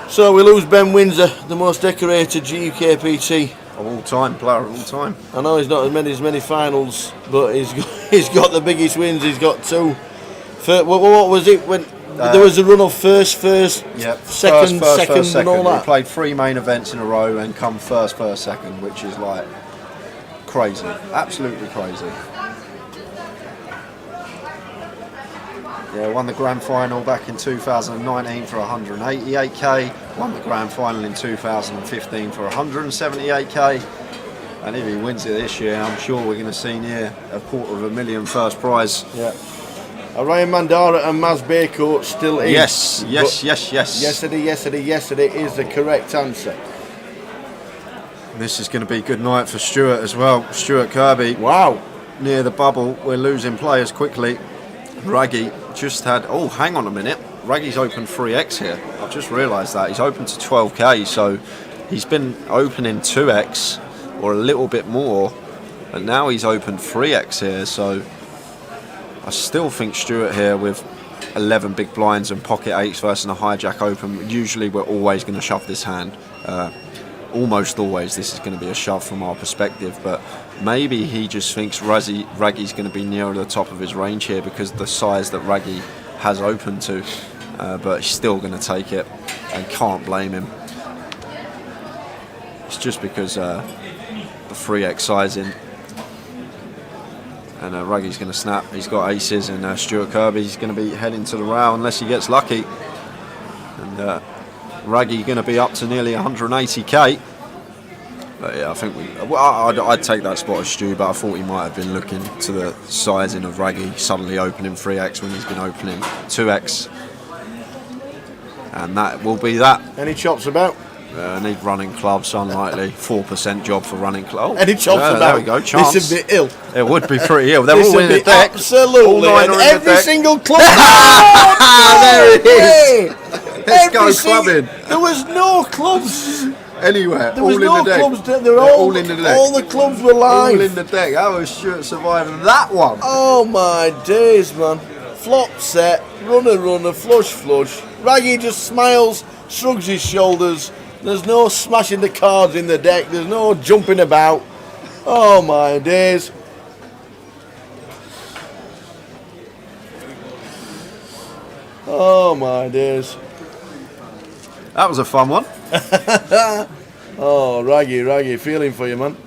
E: So we lose Ben Windsor, the most decorated GUKPT
D: Of all time, player of all time.
E: I know he's not as many finals, but he's got the biggest wins. He's got 2. What was it when there was a run of first,
D: Yep.
E: second,
D: first,
E: and all
D: We
E: that?
D: played 3 main events in a row and come first, second, which is like crazy, absolutely crazy. Yeah, won the grand final back in 2019 for 188k. Won the grand final in 2015 for 178k. And if he wins it this year, I'm sure we're going to see near $250,000 first prize.
E: Yeah. Ryan Mandara and Maz Bako still in.
D: Yes.
E: Yesterday is the correct answer.
D: This is going to be a good night for Stuart as well. Stuart Kirby.
E: Wow.
D: Near the bubble, we're losing players quickly. Raggy just had, oh, hang on a minute. Raggy's opened 3x here. I've just realised that. He's opened to 12k, so he's been opening 2x or a little bit more, and now he's opened 3x here, so I still think Stuart here with 11 big blinds and pocket 8s versus a hijack open. Usually we're always going to shove this hand. Almost always this is going to be a shove from our perspective, but maybe he just thinks Raggy's going to be nearer the top of his range here because of the size that Raggy has opened to, but he's still going to take it and can't blame him. It's just because the 3x sizing. And Ruggy's going to snap. He's got aces, and Stuart Kirby's going to be heading to the rail unless he gets lucky. And Ruggy going to be up to nearly 180k. But yeah, I think I'd take that spot as Stu, but I thought he might have been looking to the sizing of Ruggy suddenly opening 3x when he's been opening 2x. And that will be that.
E: Any chops about?
D: Need running clubs, unlikely. 4% job for running clubs.
E: Any chops about?
D: There we go, chance.
E: This would be ill.
D: It would be pretty ill. They're
E: This
D: all
E: would
D: in the
E: be
D: deck.
E: absolutely.
D: All 9
E: And
D: are in
E: every
D: the deck.
E: single club.
D: There it is. Let's go clubbing.
E: There was no clubs.
D: Anywhere.
E: There was
D: all
E: no
D: in the deck.
E: clubs. They're all
D: in the deck.
E: All the clubs were live.
D: All in the deck. How was Stuart surviving that one?
E: Oh my days, man. Flop set, runner, flush. Raggy just smiles, shrugs his shoulders. There's no smashing the cards in the deck. There's no jumping about. Oh my days. Oh my days.
D: That was a fun one.
E: Oh, Raggy, feeling for you, man.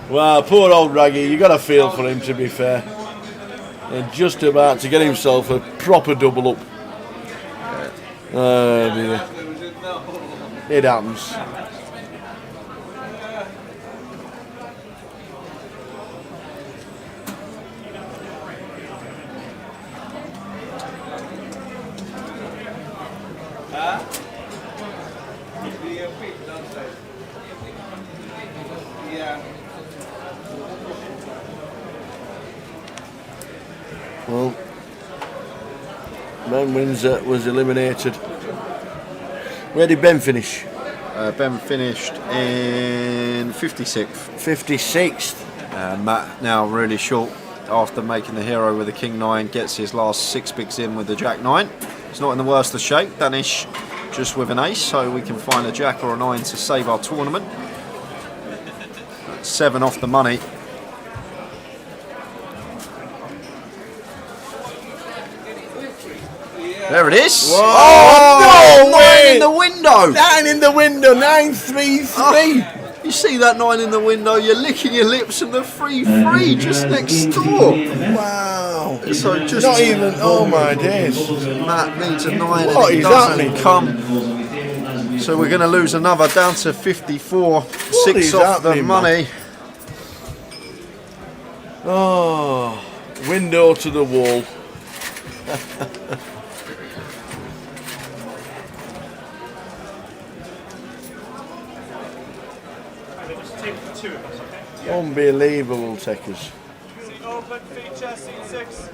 E: Well, poor old Raggy, you got to feel for him, to be fair. And just about to get himself a proper double up. Oh dear. It happens. Well, Ben Windsor was eliminated. Where did Ben finish?
D: Ben finished in 56th.
E: 56th.
D: Matt now really short after making the hero with the King 9, gets his last 6 bigs in with the Jack 9. It's not in the worst of shape. Danish just with an ace, so we can find a Jack or a 9 to save our tournament. 7 off the money. There it is.
E: Whoa.
D: Oh,
E: No way.
D: 9 in the window.
E: 9 in the window, 9-3-3.
D: Oh, you see that 9 in the window, you're licking your lips and the 3-3 just next door.
E: Wow.
D: So just
E: not even, oh my days.
D: Matt needs a 9
E: What
D: and it
E: is
D: doesn't
E: happening?
D: come. So we're going to lose another down to 54. 6
E: is
D: off the
E: happening,
D: money.
E: Oh, window to the wall. Unbelievable takers.
F: Open feature, seat 6.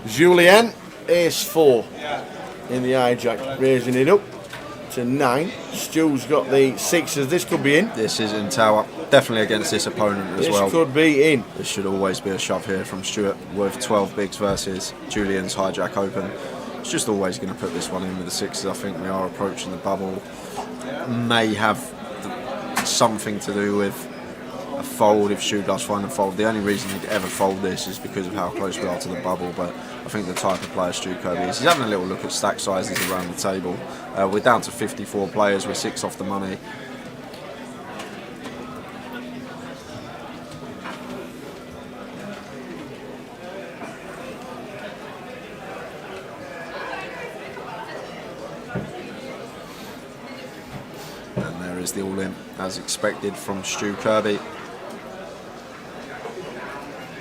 E: Julien, ace 4 in the hijack, raising it up to 9. Stu's got the 6s. This could be in.
D: This is in tower. Definitely against this opponent as well.
E: This could be in.
D: This should always be a shove here from Stuart with 12 bigs versus Julian's hijack open. It's just always going to put this one in with the 6s. I think we are approaching the bubble. May have something to do with a fold if Stu does find a fold. The only reason he'd ever fold this is because of how close we are to the bubble, but I think the type of player Jake Cody is. He's having a little look at stack sizes around the table. We're down to 54 players, we're 6 off the money. And there is the all-in, as expected from Stu Kirby.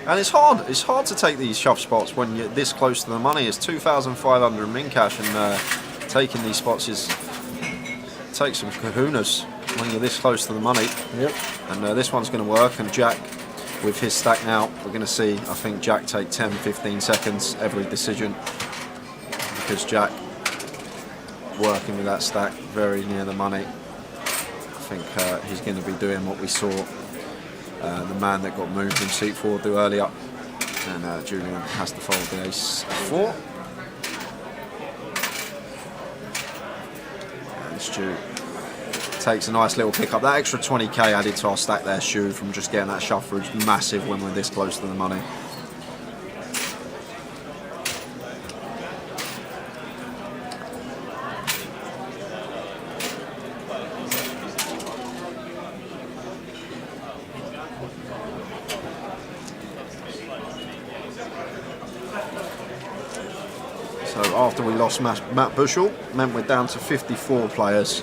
D: And it's hard to take these shove spots when you're this close to the money. It's 2,500 min cash, and taking these spots takes some kahunas when you're this close to the money.
E: Yep.
D: And this one's going to work, and Jack, with his stack now, we're going to see, I think Jack take 10-15 seconds every decision, because Jack working with that stack very near the money. I think he's going to be doing what we saw the man that got moved in seat 4 do earlier, and Julian has to fold the ace 4. And Stu takes a nice little pick up. That extra 20k added to our stack there, Stu, from just getting that shove through, is massive when we're this close to the money. So after we lost Matt Bushell, meant we're down to 54 players.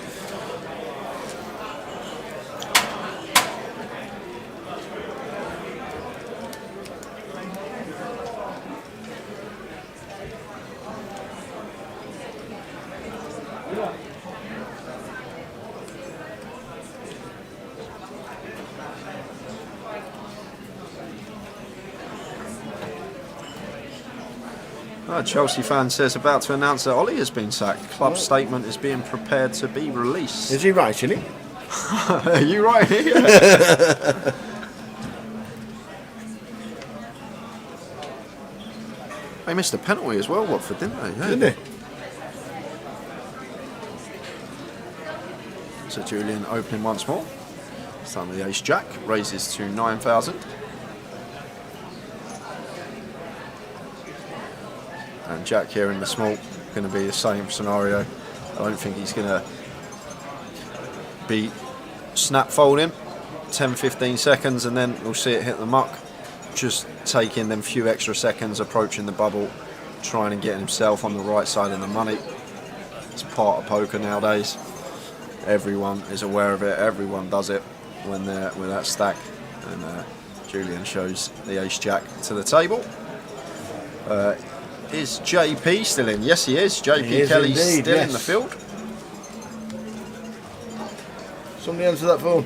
D: Chelsea fan says, about to announce that Ollie has been sacked. Club statement is being prepared to be released.
E: Is he writing it?
D: Are you right here? They missed a penalty as well, Watford, didn't they? Yeah.
E: Didn't they?
D: So Julian opening once more. This time with the ace jack, raises to 9,000. And Jack here in the small, going to be the same scenario. I don't think he's going to be snap folding 10-15 seconds, and then we'll see it hit the muck. Just taking them few extra seconds, approaching the bubble, trying to get himself on the right side of the money. It's part of poker nowadays. Everyone is aware of it. Everyone does it when they're with that stack. And Julian shows the ace jack to the table. Is JP still in? Yes, he is. JP Kelly's
E: indeed,
D: still
E: yes.
D: in the field.
E: Somebody answer that phone.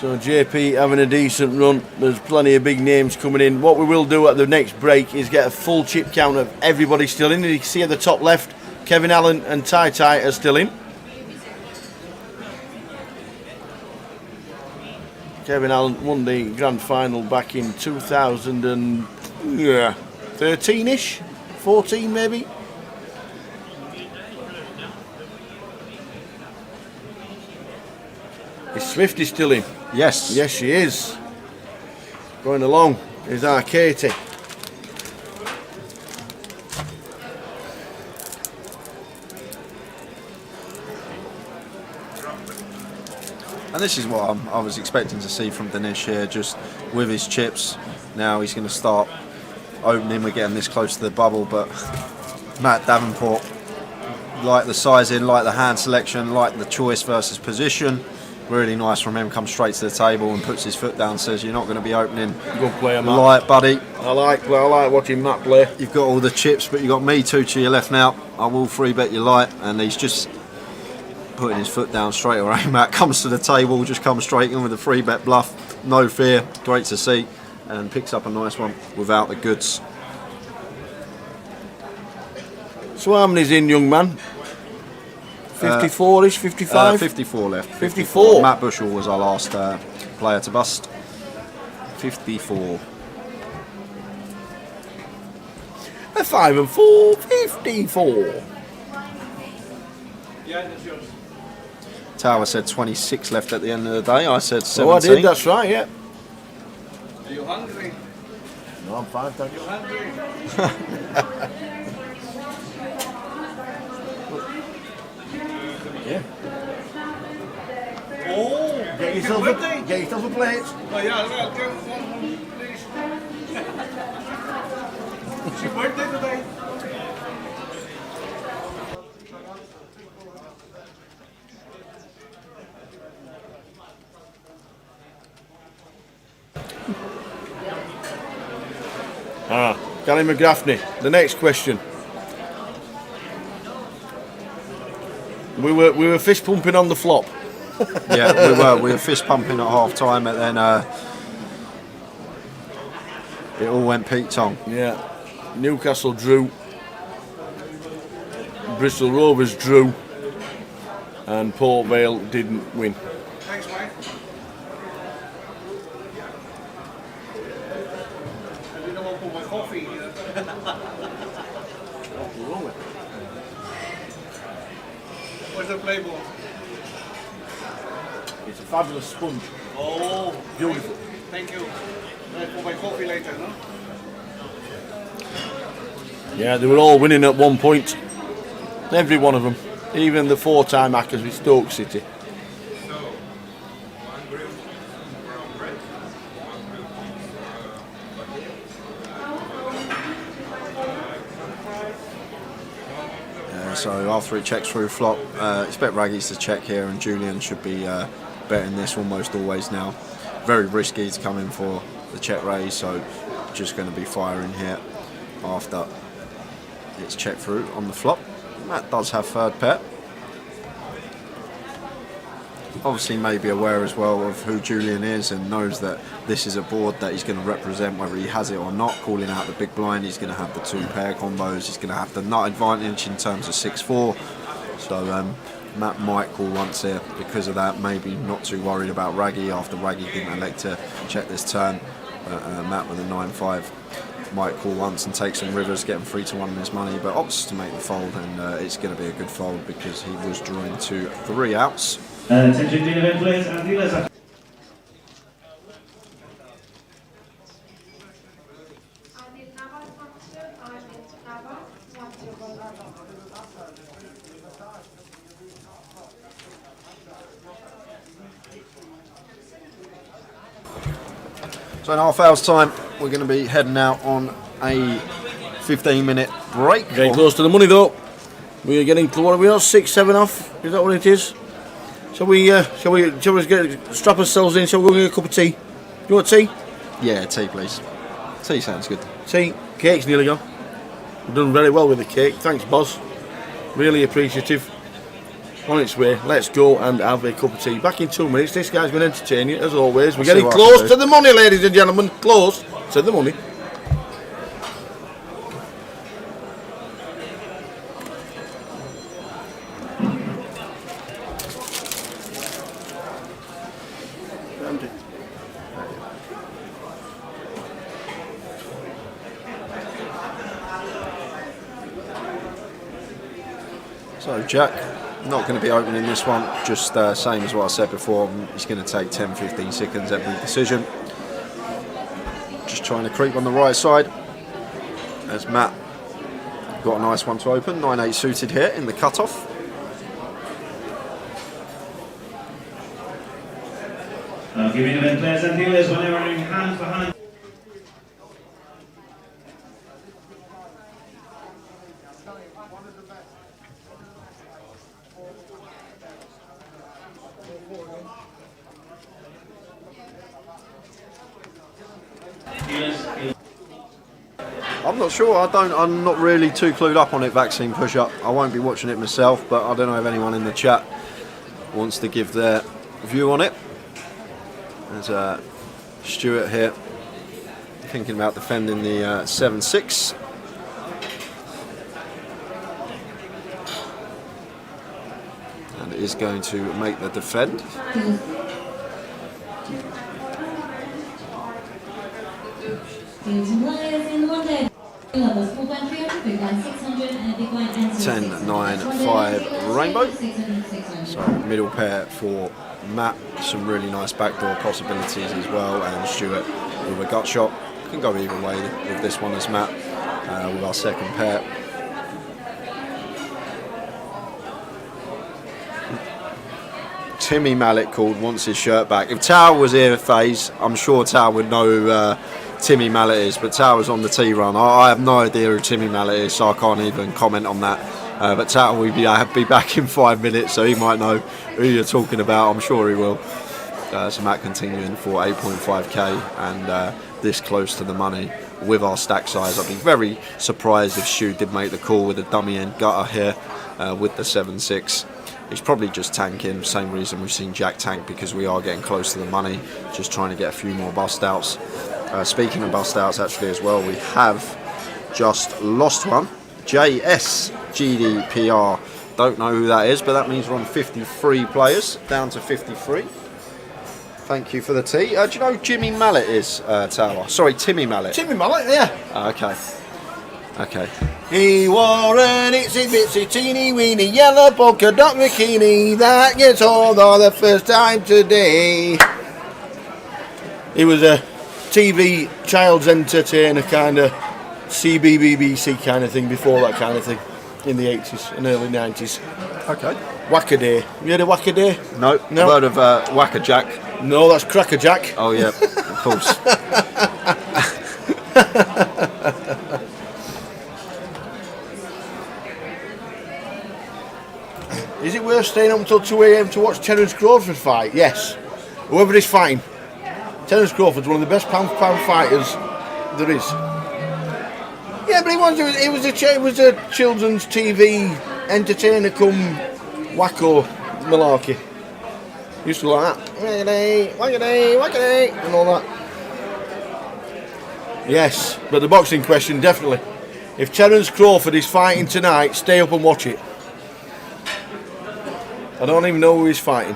E: So JP having a decent run. There's plenty of big names coming in. What we will do at the next break is get a full chip count of everybody still in. You can see at the top left, Kevin Allen and Tai Tai are still in. Kevin Allen won the grand final back in 2013-ish, 14 maybe. Is Swifty still in?
D: Yes.
E: Yes, she is. Going along is our Katie.
D: And this is what I was expecting to see from Dinesh here, just with his chips. Now he's going to start opening. We're getting this close to the bubble, but Matt Davenport, like the sizing, like the hand selection, like the choice versus position, Really nice from him. Comes straight to the table and puts his foot down. Says, "You're not going to be opening.
E: Good player, Matt.
D: Light, buddy.
E: I like watching Matt play.
D: You've got all the chips, but you've got me 2 to your left now. I will 3-bet you light." And he's just putting his foot down straight away. Matt comes to the table, just comes straight in with a 3-bet bluff. No fear. Great to see. And picks up a nice one without the goods.
E: So how many's in, young man? 54-ish, 55?
D: 54 left.
E: 54.
D: Matt Bushell was our last player to bust. 54.
E: A 5 and 4, 54.
D: Tower said 26 left at the end of the day. I said 17.
E: Oh, I did, that's right, yeah.
F: Are you hungry?
E: No, I'm fine, thank you.
F: You hungry?
E: Yeah.
F: Oh,
E: Get yourself a plate.
F: Oh, yeah, well, give one, please. It's your birthday today.
E: Gary McGraffney, the next question. We were fist pumping on the flop.
D: Yeah, we were fist pumping at half time, and then it all went Pete Tong.
E: Yeah, Newcastle drew, Bristol Rovers drew, and Port Vale didn't win.
F: Thanks, mate. I didn't want to put my coffee here. Where's the playboard?
E: It's a fabulous sponge.
F: Oh,
E: Beautiful.
F: Thank you. I'll put my coffee later, no?
E: Yeah, they were all winning at one point. Every one of them. Even the 4-time hackers with Stoke City.
D: So after it checks through flop, expect Raggies to check here, and Julian should be betting this almost always now. Very risky to come in for the check raise, so just going to be firing here after it's checked through on the flop. Matt does have third pet. Obviously may be aware as well of who Julian is and knows that this is a board that he's going to represent whether he has it or not. Calling out the big blind, he's going to have the 2-pair combos, he's going to have the nut advantage in terms of 6-4. So Matt might call once here because of that. Maybe not too worried about Raggy after Raggy didn't elect to check this turn. Matt with a 9-5 might call once and take some rivers, get him 3-1 in his money, but opts to make the fold, and it's going to be a good fold because he was drawing to 3 outs.
H: Attention dealer players and dealers.
D: So in half hour's time, we're going to be heading out on a 15-minute break.
E: Getting close to the money though. We are getting close. What are we on? 6-7 off. Is that what it is? Shall we strap ourselves in? Shall we go get a cup of tea? You want tea?
D: Yeah, tea please. Tea sounds good.
E: Tea. Cake's nearly gone. We've done very well with the cake. Thanks, boss. Really appreciative. On its way. Let's go and have a cup of tea. Back in 2 minutes. This guy's going to entertain you as always. We're getting close to the money, ladies and gentlemen. Close to the money.
D: So Jack, not going to be opening this one, just same as what I said before, he's going to take 10-15 seconds every decision. Just trying to creep on the right side, as Matt got a nice one to open, 9-8 suited here in the cutoff.
H: Giving event players and dealers when they're in hand for hand.
D: I'm not sure. I'm not really too clued up on it. Vaccine push-up. I won't be watching it myself, but I don't know if anyone in the chat wants to give their view on it. There's Stuart here thinking about defending the 7.6. And is going to make the defend.
C: In London, levels 4.300, big line 600, and big line and
D: 10-9-5 rainbow. So middle pair for Matt. Some really nice backdoor possibilities as well, and Stuart with a gut shot. Can go either way with this one as Matt with our second pair. Timmy Mallet called, wants his shirt back. If Tao was here, FaZe, I'm sure Tao would know who Timmy Mallet is, but Tao was on the T-run. I have no idea who Timmy Mallet is, so I can't even comment on that. But Tao will be back in 5 minutes, so he might know who you're talking about. I'm sure he will. So Matt continuing for 8.5k and this close to the money with our stack size. I'd be very surprised if Stu did make the call with a dummy end gutter here with the 7.6. He's probably just tanking, same reason we've seen Jack tank, because we are getting close to the money, just trying to get a few more bust outs. Speaking of bust outs actually as well, we have just lost one. JS GDPR, don't know who that is, but that means we're on 53 players, down to 53. Thank you for the tea. Do you know who Jimmy Mallet is, Tower? Sorry, Timmy Mallet.
E: Timmy Mallet, yeah.
D: Okay. Okay.
E: He wore an itsy bitsy teeny weeny yellow polka dot bikini that gets hauled on the first time today. He was a TV child's entertainer kind of CBBC kind of thing before that kind of thing in the 80s and early 90s.
D: Okay.
E: Wackaday. You heard of Wackaday?
D: No. I've heard of Whack-a-Jack.
E: No, that's Crackerjack.
D: Oh yeah, of course.
E: Is it worth staying up until 2 AM to watch Terence Crawford fight? Yes. Whoever is fighting. Terence Crawford's one of the best pound-for-pound fighters there is. Yeah, but it was a children's TV entertainer come wacko malarkey. Used to like that. Wackaday, and all that. Yes, but the boxing question, definitely. If Terence Crawford is fighting tonight, stay up and watch it. I don't even know who he's fighting.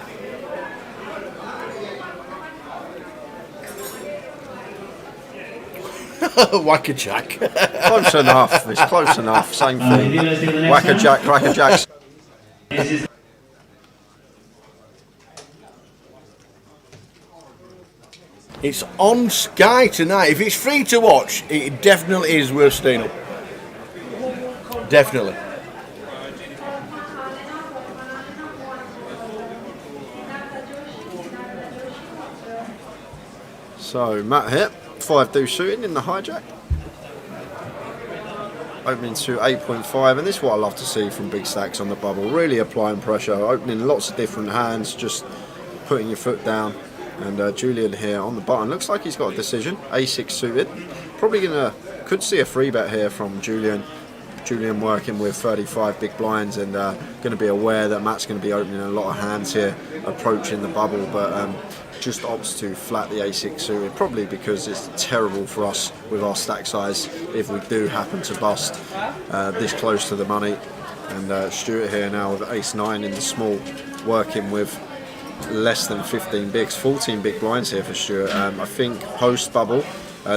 E: Whack-a-jack.
D: Close enough. It's close enough. Same thing. Whack-a-jack, crack-a-jack.
E: It's on Sky tonight. If it's free to watch, it definitely is worth staying up. Definitely.
D: So Matt here, 5 deuce shooting in the hijack. Opening to 8.5, and this is what I love to see from big stacks on the bubble. Really applying pressure, opening lots of different hands, just putting your foot down. And Julian here on the button, looks like he's got a decision, A6 suited. Probably could see a free bet here from Julian. Julian working with 35 big blinds and going to be aware that Matt's going to be opening a lot of hands here, approaching the bubble, but just opts to flat the A6 suited, probably because it's terrible for us with our stack size if we do happen to bust this close to the money. And Stuart here now with Ace-9 in the small, working with less than 15 bigs, 14 big blinds here for Stuart. I think post bubble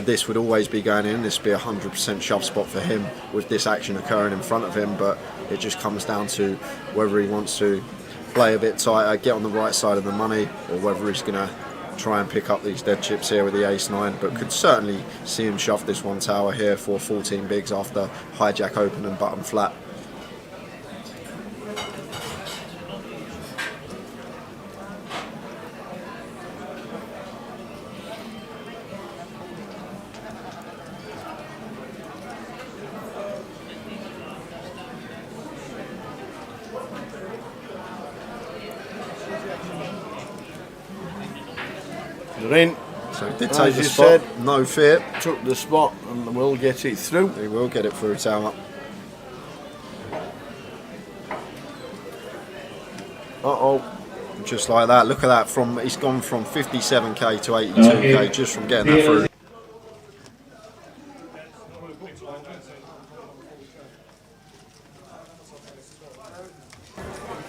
D: this would always be going in. This would be a 100% shove spot for him with this action occurring in front of him, but it just comes down to whether he wants to play a bit tighter, get on the right side of the money, or whether he's going to try and pick up these dead chips here with the Ace-9, but could certainly see him shove this one tower here for 14 bigs after hijack open and button flat.
E: In.
D: So he did take the spot, no fear.
E: Took the spot and will get it through.
D: He will get it through, Tower.
E: Uh-oh.
D: Just like that. Look at that. He's gone from 57k to 82k just from getting that through.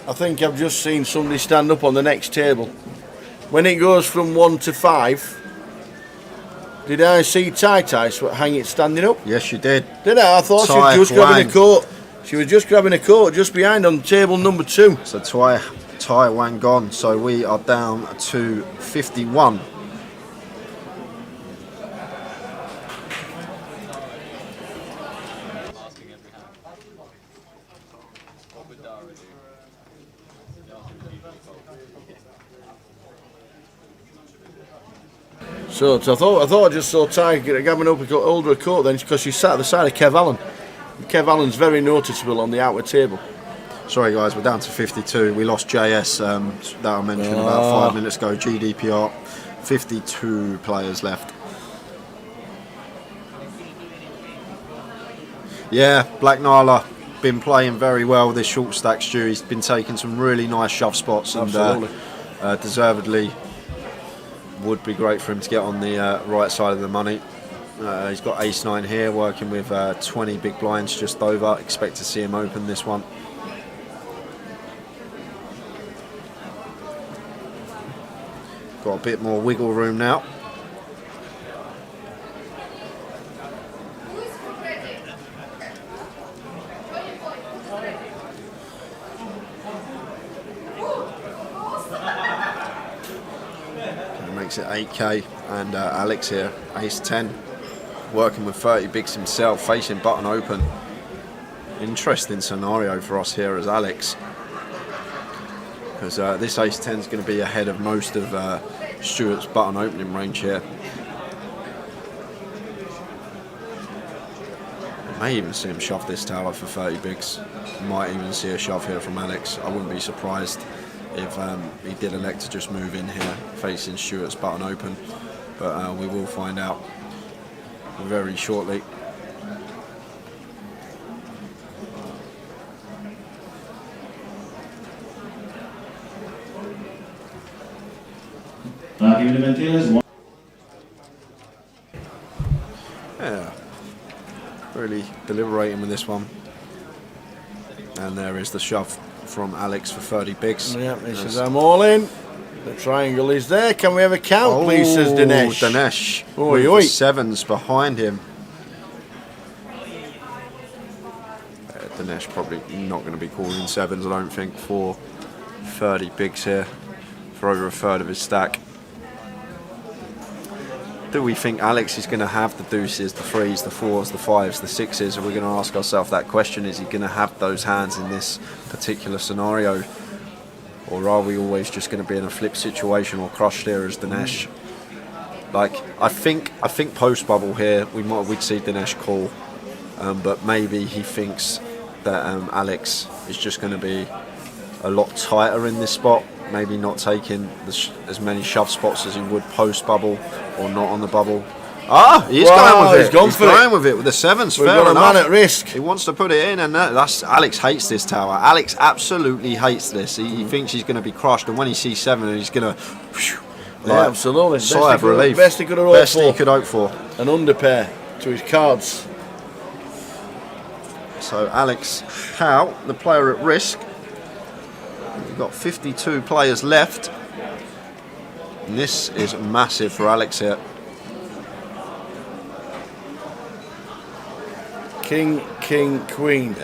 E: I think I've just seen somebody stand up on the next table. When it goes from 1 to 5, did I see Tai hang it standing up?
D: Yes, you did.
E: Did I? I thought she was just grabbing a coat. She was just grabbing a coat just behind on table number 2.
D: So Tai Wang gone. So we are down to 51.
E: So I thought I just saw Ty grabbing up a older a coat then, because she sat at the side of Kev Allen. Kev Allen's very noticeable on the outer table.
D: Sorry guys, we're down to 52. We lost JS that I mentioned about 5 minutes ago. GDPR, 52 players left. Yeah, Black Nala been playing very well this short stack, Stu. He's been taking some really nice shove spots, and deservedly would be great for him to get on the right side of the money. He's got ace-9 here, working with 20 big blinds just over. Expect to see him open this one. Got a bit more wiggle room now. Makes it 8k, and Alex here, ace-10, working with 30 bigs himself, facing button open. Interesting scenario for us here as Alex, because this ace-10 is going to be ahead of most of Stuart's button opening range here. May even see him shove this tower for 30 bigs. Might even see a shove here from Alex. I wouldn't be surprised if he did elect to just move in here, facing Stuart's button open, but we will find out very shortly. Yeah, really deliberating with this one, and there is the shove from Alex for 30 bigs.
E: Yep, he says I'm all in. The triangle is there. Can we have a count, please, says Dinesh.
D: Dinesh
E: with
D: the sevens behind him. Dinesh probably not going to be calling sevens, I don't think, for 30 bigs here, for over a third of his stack. Do we think Alex is going to have the deuces, the threes, the fours, the fives, the sixes? Are we going to ask ourselves that question? Is he going to have those hands in this particular scenario? Or are we always just going to be in a flip situation or crushed here as Dinesh? Like, I think post bubble here we'd see Dinesh call, but maybe he thinks that Alex is just going to be a lot tighter in this spot. Maybe not taking as many shove spots as he would post bubble or not on the bubble. Ah, he's going with it. He's going with it with the sevens.
E: We've got a man at risk.
D: He wants to put it in, and Alex hates this tower. Alex absolutely hates this. He thinks he's going to be crushed, and when he sees 7, he's going to
E: yeah, absolutely.
D: Sigh of relief.
E: Best he could
D: hope for.
E: An underpair to his cards.
D: So Alex Howe, the player at risk. We've got 52 players left, and this is massive for Alex here.
E: King, queen.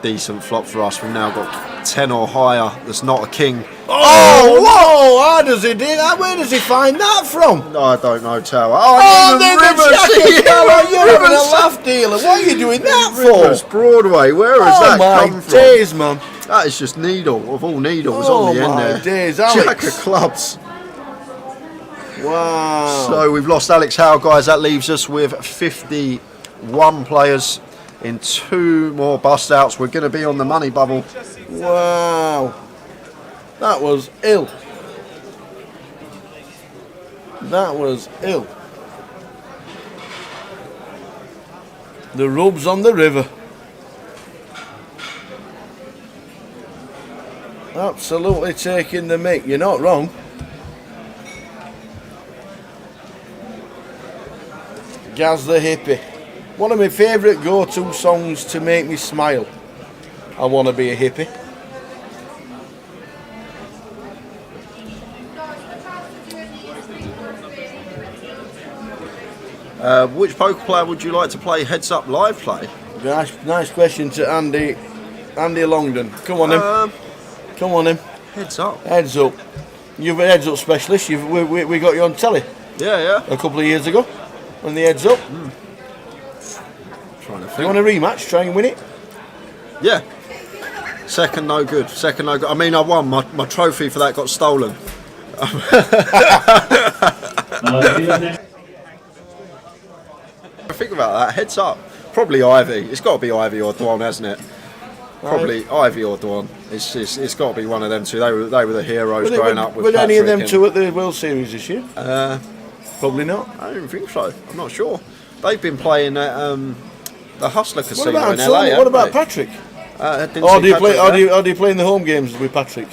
D: Decent flop for us. We've now got 10 or higher. That's not a king.
E: Oh, whoa! How does he do that? Where does he find that from?
D: No, I don't know, Tower.
E: There's the Tower. You're having a laugh, dealer. What are you doing that for?
D: Broadway. Where has that come from?
E: Oh my days, man.
D: That is just needle of all needles on the end there.
E: Days, Alex.
D: Jack of clubs.
E: Wow.
D: So we've lost Alex Howe, guys. That leaves us with 51 players in 2 more bust outs. We're going to be on the money bubble.
E: Wow. That was ill. That was ill. The rubs on the river. Absolutely taking the mick. You're not wrong. Gaz the Hippie. One of my favourite go-to songs to make me smile. I want to be a hippie.
D: Which poker player would you like to play heads up live play?
E: Nice question to Andy Longdon. Come on him. Come on him.
D: Heads up.
E: Heads up. You're a heads up specialist. We got you on telly.
D: Yeah.
E: A couple of years ago. On the heads up.
D: Trying to think.
E: You want a rematch? Try and win it?
D: Yeah. Second no good. I mean, I won. My trophy for that got stolen. Think about that. Heads up. Probably Ivy. It's got to be Ivy or Dwan, hasn't it? Probably Ivy or Dwan. It's got to be one of them two. They were the heroes growing up with.
E: Were any of them
D: Patrick
E: two at the World Series this year? Probably not.
D: I don't think so. I'm not sure. They've been playing at the Hustler Casino in LA.
E: What about Patrick? Do you play in the home games with Patrick?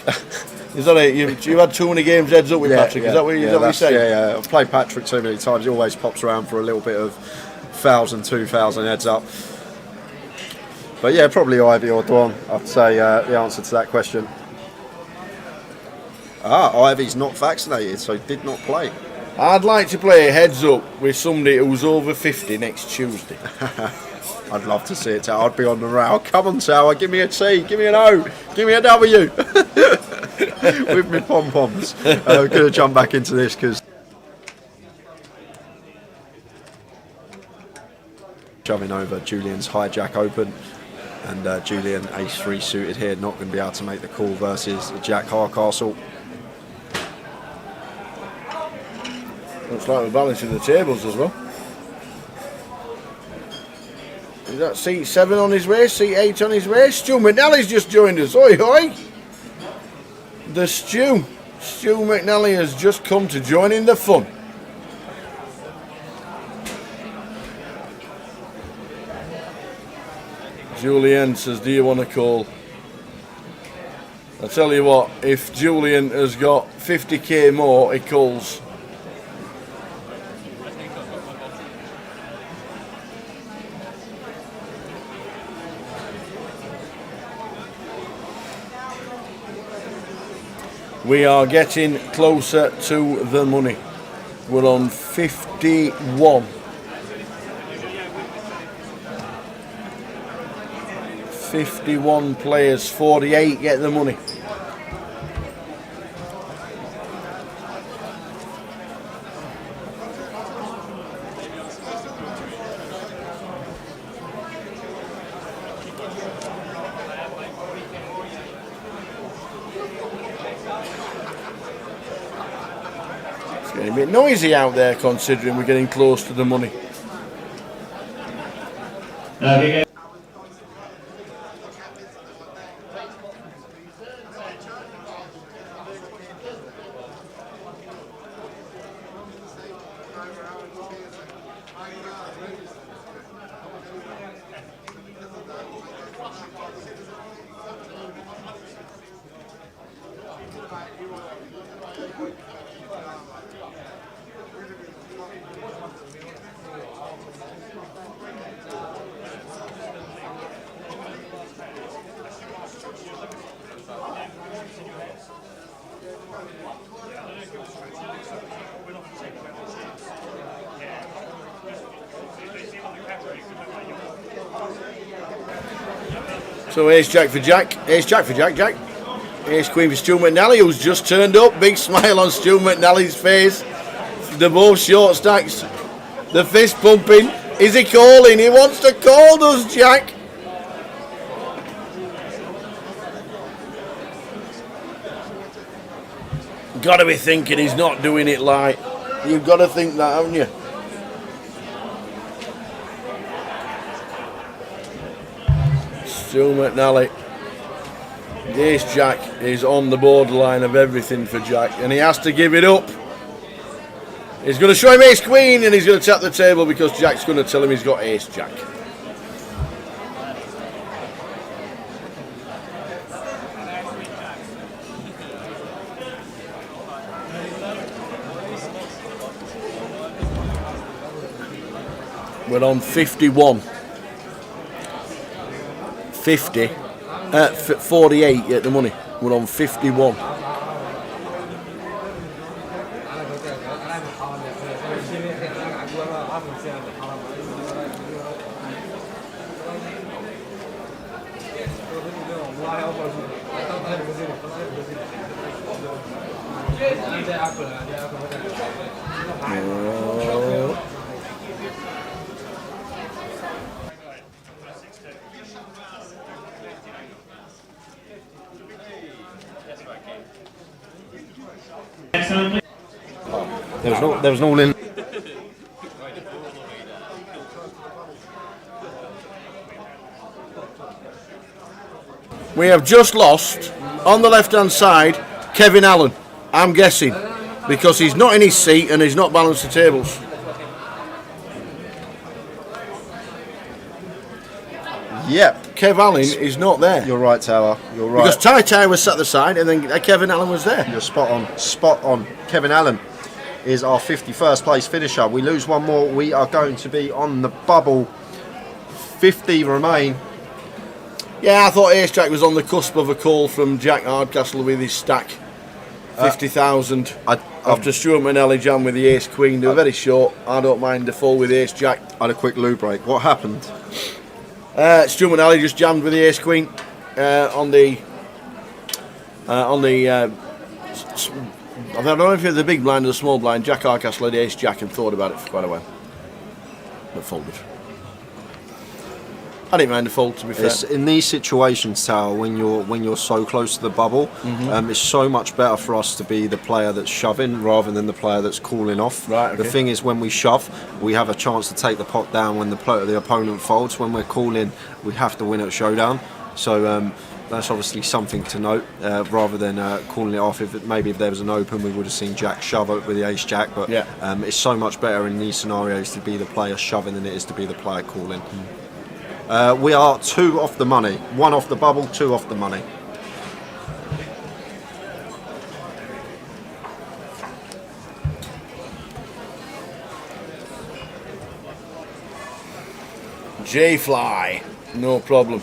E: Is that it? You had too many games heads up with Patrick. Is that what you're saying?
D: Yeah. I've played Patrick too many times. He always pops around for a little bit of 1,000, 2,000 heads up. But yeah, probably Ivy or Dwan. I'd say the answer to that question. Ivy's not vaccinated, so did not play.
E: I'd like to play heads up with somebody who's over 50 next Tuesday.
D: I'd love to see it, Tower. I'd be on the row. Come on, Tower. Give me a T. Give me an O. Give me a W. With me pom-poms. I'm going to jump back into this because... Shoving over Julian's hijack open. And Julian, ace-3 suited here, not going to be able to make the call versus Jack Hardcastle.
E: Looks like we're balancing the tables as well. Is that seat 7 on his way? Seat 8 on his way? Stu McNally's just joined us. Oi, oi! The Stu McNally has just come to join in the fun. Julian says, do you want to call? I tell you what, if Julian has got 50k more, he calls. We are getting closer to the money. We're on 51. 51 players, 48 get the money. It's getting a bit noisy out there considering we're getting close to the money.
H: Okay.
E: So ace jack for Jack, Jack. Ace queen for Stu McNally, who's just turned up. Big smile on Stu McNally's face. They're both short stacks. The fist pumping. Is he calling? He wants to call, does Jack? Got to be thinking he's not doing it light. You've got to think that, haven't you? Stu McNally. Ace Jack is on the borderline of everything for Jack, and he has to give it up. He's going to show him ace queen, and he's going to tap the table because Jack's going to tell him he's got ace jack. We're on 51. 48 at the money. We're on 51.
D: There was an all in.
E: We have just lost on the left hand side Kevin Allen, I'm guessing, because he's not in his seat and he's not balanced the tables.
D: Yep.
E: Kev Allen is not there.
D: You're right, Tower. You're right.
E: Because Tai was sat the side and then Kevin Allen was there.
D: You're spot on. Spot on. Kevin Allen is our 51st place finisher. We lose one more, we are going to be on the bubble. 50 remain.
E: Yeah, I thought Ace Jack was on the cusp of a call from Jack Hardcastle with his stack. 50,000 after Stuart Manelli jam with the Ace Queen. They were very short. I don't mind the fall with Ace Jack.
D: I had a quick loo break. What happened?
E: Stuart Manelli just jammed with the Ace Queen on the I don't know if it's the big blind or the small blind. Jack Hardcastle had Ace Jack and thought about it for quite a while, but folded. I didn't mind the fold, to be fair.
D: In these situations, Tal, when you're so close to the bubble, it's so much better for us to be the player that's shoving rather than the player that's calling off.
E: Right, okay.
D: The thing is, when we shove, we have a chance to take the pot down when the opponent folds. When we're calling, we have to win at showdown. So that's obviously something to note, rather than calling it off. If there was an open, we would have seen Jack shove it with the Ace Jack. But
E: yeah.
D: It's so much better in these scenarios to be the player shoving than it is to be the player calling. We are 2 off the money. 1 off the bubble, 2 off the money.
E: J-Fly, no problem.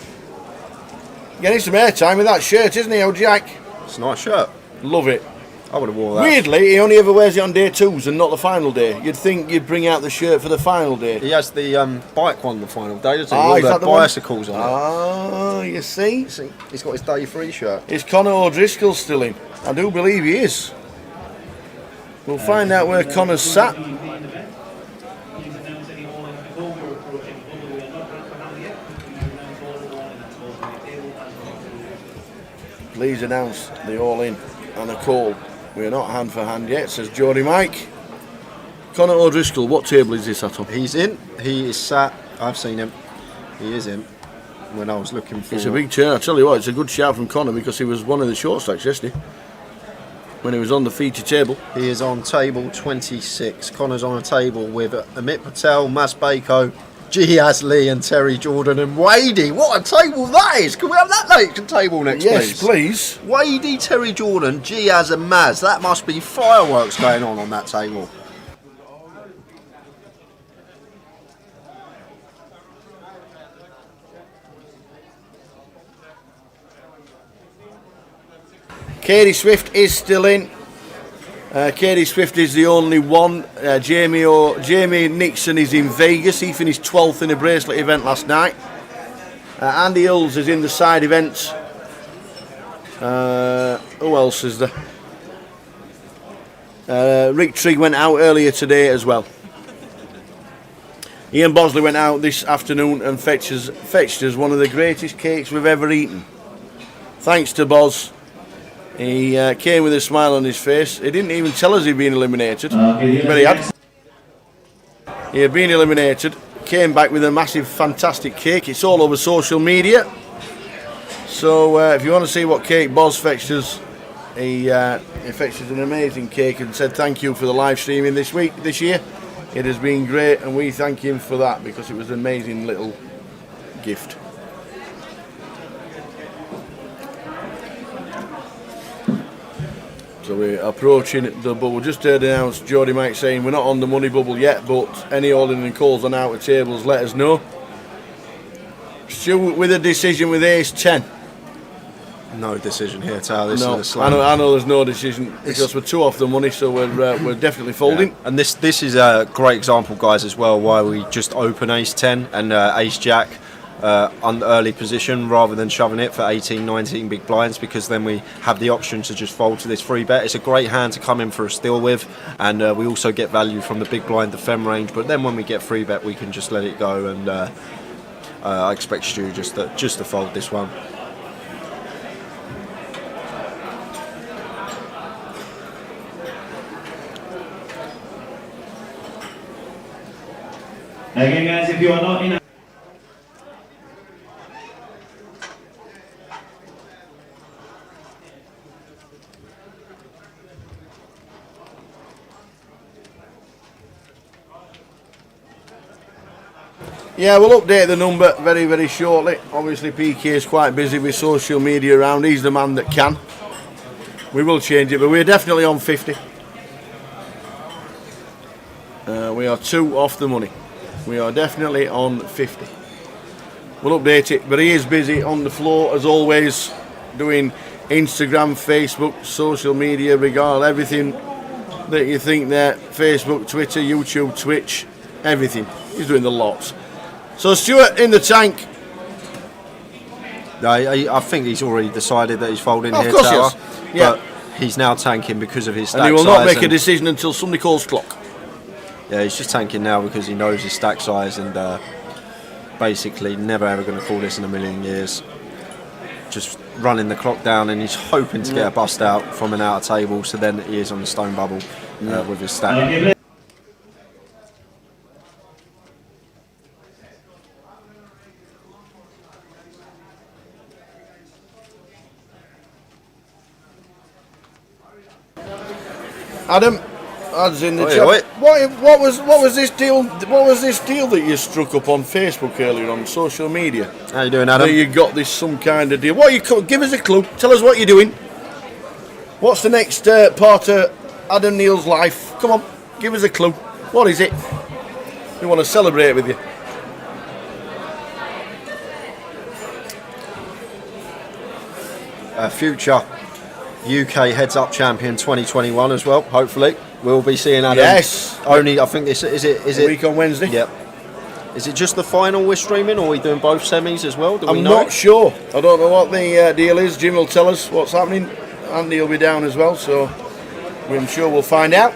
E: Getting some airtime with that shirt, isn't he, old Jack?
D: It's a nice shirt.
E: Love it.
D: I would have worn that.
E: Weirdly, he only ever wears it on day 2s and not the final day. You'd think you'd bring out the shirt for the final day.
D: He has the bike one the final day, doesn't he?
E: Is that the
D: bicycles
E: one?
D: on it.
E: You see?
D: He's got his day 3 shirt.
E: Is Conor O'Driscoll still in? I do believe he is. We'll find out where Conor's sat. Please announce the all-in and a call. We're not hand for hand yet, says Geordie Mike. Conor O'Driscoll, what table is this at on?
D: He's in. He is sat. I've seen him. He is in. When I was looking for...
E: It's a big turn. I tell you what, it's a good shout from Conor because he was one of the short stacks yesterday when he was on the feature table.
D: He is on table 26. Conor's on a table with Amit Patel, Mas Bako, Giaz Lee and Terry Jordan and Wadey. What a table that is! Can we have that table next,
E: yes,
D: please?
E: Yes, please.
D: Wadey, Terry Jordan, Giaz and Maz. That must be fireworks going on that table.
E: Katie Swift is still in. Katie Swift is the only one. Jamie Nixon is in Vegas. He finished 12th in a bracelet event last night. Andy Hills is in the side events. Who else is there? Rick Trigg went out earlier today as well. Ian Bosley went out this afternoon and fetched us one of the greatest cakes we've ever eaten. Thanks to Boz. He came with a smile on his face. He didn't even tell us he'd been eliminated, but he had. He had been eliminated, came back with a massive, fantastic cake. It's all over social media. So if you want to see what cake Boz fetched us He fetched us an amazing cake and said thank you for the live streaming this year. It has been great, and we thank him for that because it was an amazing little gift. So we're approaching the bubble. Just heard announced Jody Mike saying we're not on the money bubble yet, but any ordering and calls on outer tables, let us know. Stu with a decision with ace 10.
D: No decision here, Tal. This
E: No,
D: is a slam.
E: I know there's no decision because we're 2 off the money, so we're definitely folding.
D: Yeah. And this is a great example, guys, as well, why we just open ace 10 and ace jack on the early position rather than shoving it for 18, 19 big blinds, because then we have the option to just fold to this free bet. It's a great hand to come in for a steal with, and we also get value from the big blind, the fem range, but then when we get free bet we can just let it go, and I expect Stu just to fold this one.
H: Again, guys, if you are not in.
E: Yeah, we'll update the number very, very shortly. Obviously, PK is quite busy with social media around. He's the man that can. We will change it, but we're definitely on 50. We are 2 off the money. We are definitely on 50. We'll update it, but he is busy on the floor as always, doing Instagram, Facebook, social media, regard everything that you think there. Facebook, Twitter, YouTube, Twitch, everything. He's doing the lots. So Stuart in the tank.
D: I think he's already decided that he's folding
E: Of
D: here,
E: course
D: Tower,
E: he is. Yeah.
D: but he's now tanking because of his stack
E: And he will
D: size,
E: not make a decision until somebody calls clock.
D: Yeah, he's just tanking now because he knows his stack size, and basically never ever going to call this in a million years. Just running the clock down, and he's hoping to get a bust out from an outer table, so then he is on the stone bubble with his stack.
E: Adam, adds in the
D: Oi,
E: chat.
D: oi.
E: What was this deal? What was this deal that you struck up on Facebook earlier on social media?
D: How you doing, Adam?
E: That you got this some kind of deal. What you give us a clue? Tell us what you're doing. What's the next part of Adam Neal's life? Come on, give us a clue. What is it? We want to celebrate with you.
D: Future UK heads-up champion 2021 as well. Hopefully, we'll be seeing Adam.
E: Yes.
D: Only I think this is it.
E: A week on Wednesday.
D: Yep. Is it just the final we're streaming, or are we doing both semis as well?
E: I'm not sure. I don't know what the deal is. Jim will tell us what's happening. Andy will be down as well, so I'm sure we'll find out.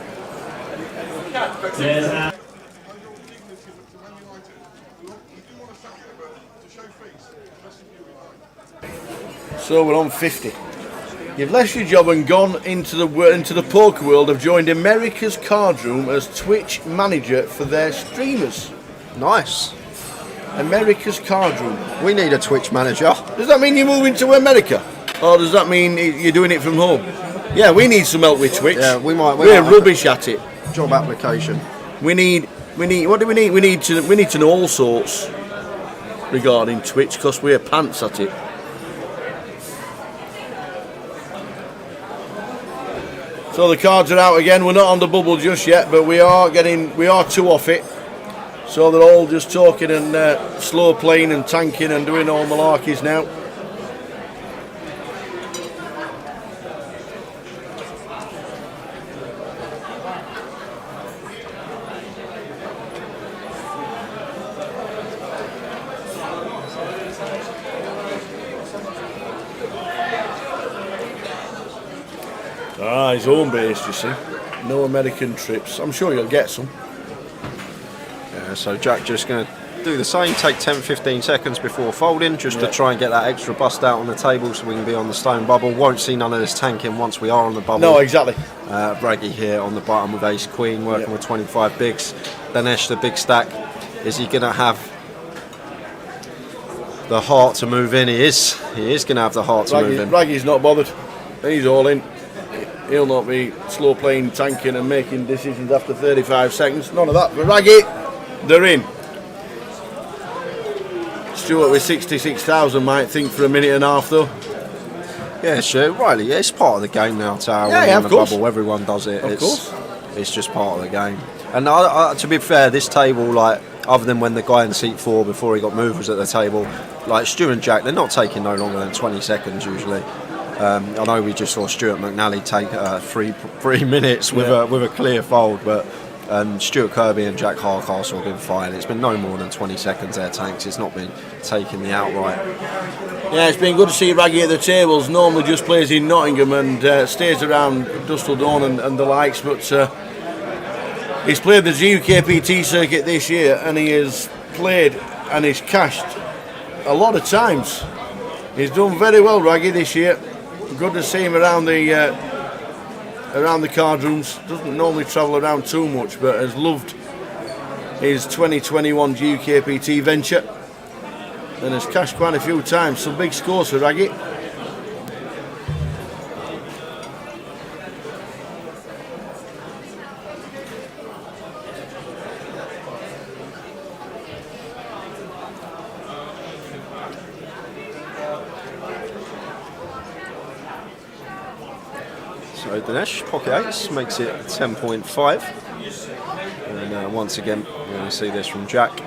E: So we're on 50. You've left your job and gone into the poker world. Have joined America's Card Room as Twitch manager for their streamers.
D: Nice.
E: America's Card Room.
D: We need a Twitch manager.
E: Does that mean you're moving to America, or does that mean you're doing it from home? Yeah, we need some help with Twitch.
D: Yeah,
E: We're rubbish at it.
D: Job application.
E: We need. What do we need? We need to know all sorts regarding Twitch because we're pants at it. So the cards are out again. We're not on the bubble just yet, but we are 2 off it. So they're all just talking and slow playing and tanking and doing all malarkeys now. He's home based, you see. No American trips. I'm sure you'll get some.
D: Yeah, so Jack just going to do the same, take 10-15 seconds before folding, just to try and get that extra bust out on the table so we can be on the stone bubble. Won't see none of this tanking once we are on the bubble.
E: No, exactly.
D: Braggy here on the bottom with ace queen, working with 25 bigs. Dinesh, the big stack. Is he going to have the heart to move in? He is going to have the heart to move in.
E: Braggy's not bothered. He's all in. He'll not be slow playing, tanking and making decisions after 35 seconds. None of that for Raggy. They're in. Stuart with 66,000 might think for a minute and a half though.
D: Yeah, sure, Riley. Yeah, it's part of the game now.
E: Of course.
D: Bubble, everyone does it.
E: Of course.
D: It's just part of the game. And to be fair, this table, like, other than when the guy in seat 4 before he got moved was at the table, like Stuart and Jack, they're not taking no longer than 20 seconds usually. I know we just saw Stuart McNally take 3 minutes with a clear fold, but Stuart Kirby and Jack Hardcastle have been fine. It's been no more than 20 seconds their tanks. It's not been taking the outright.
E: Yeah, it's been good to see Raggy at the tables. Normally just plays in Nottingham and stays around Dusseldon and the likes, but he's played the GUKPT circuit this year and he has played and he's cashed a lot of times. He's done very well, Raggy, this year. Good to see him around the card rooms. Doesn't normally travel around too much, but has loved his 2021 GUKPT venture and has cashed quite a few times. Some big scores for Raggy.
D: So Dinesh, pocket ace, makes it 10.5. And once again, we're going to see this from Jack.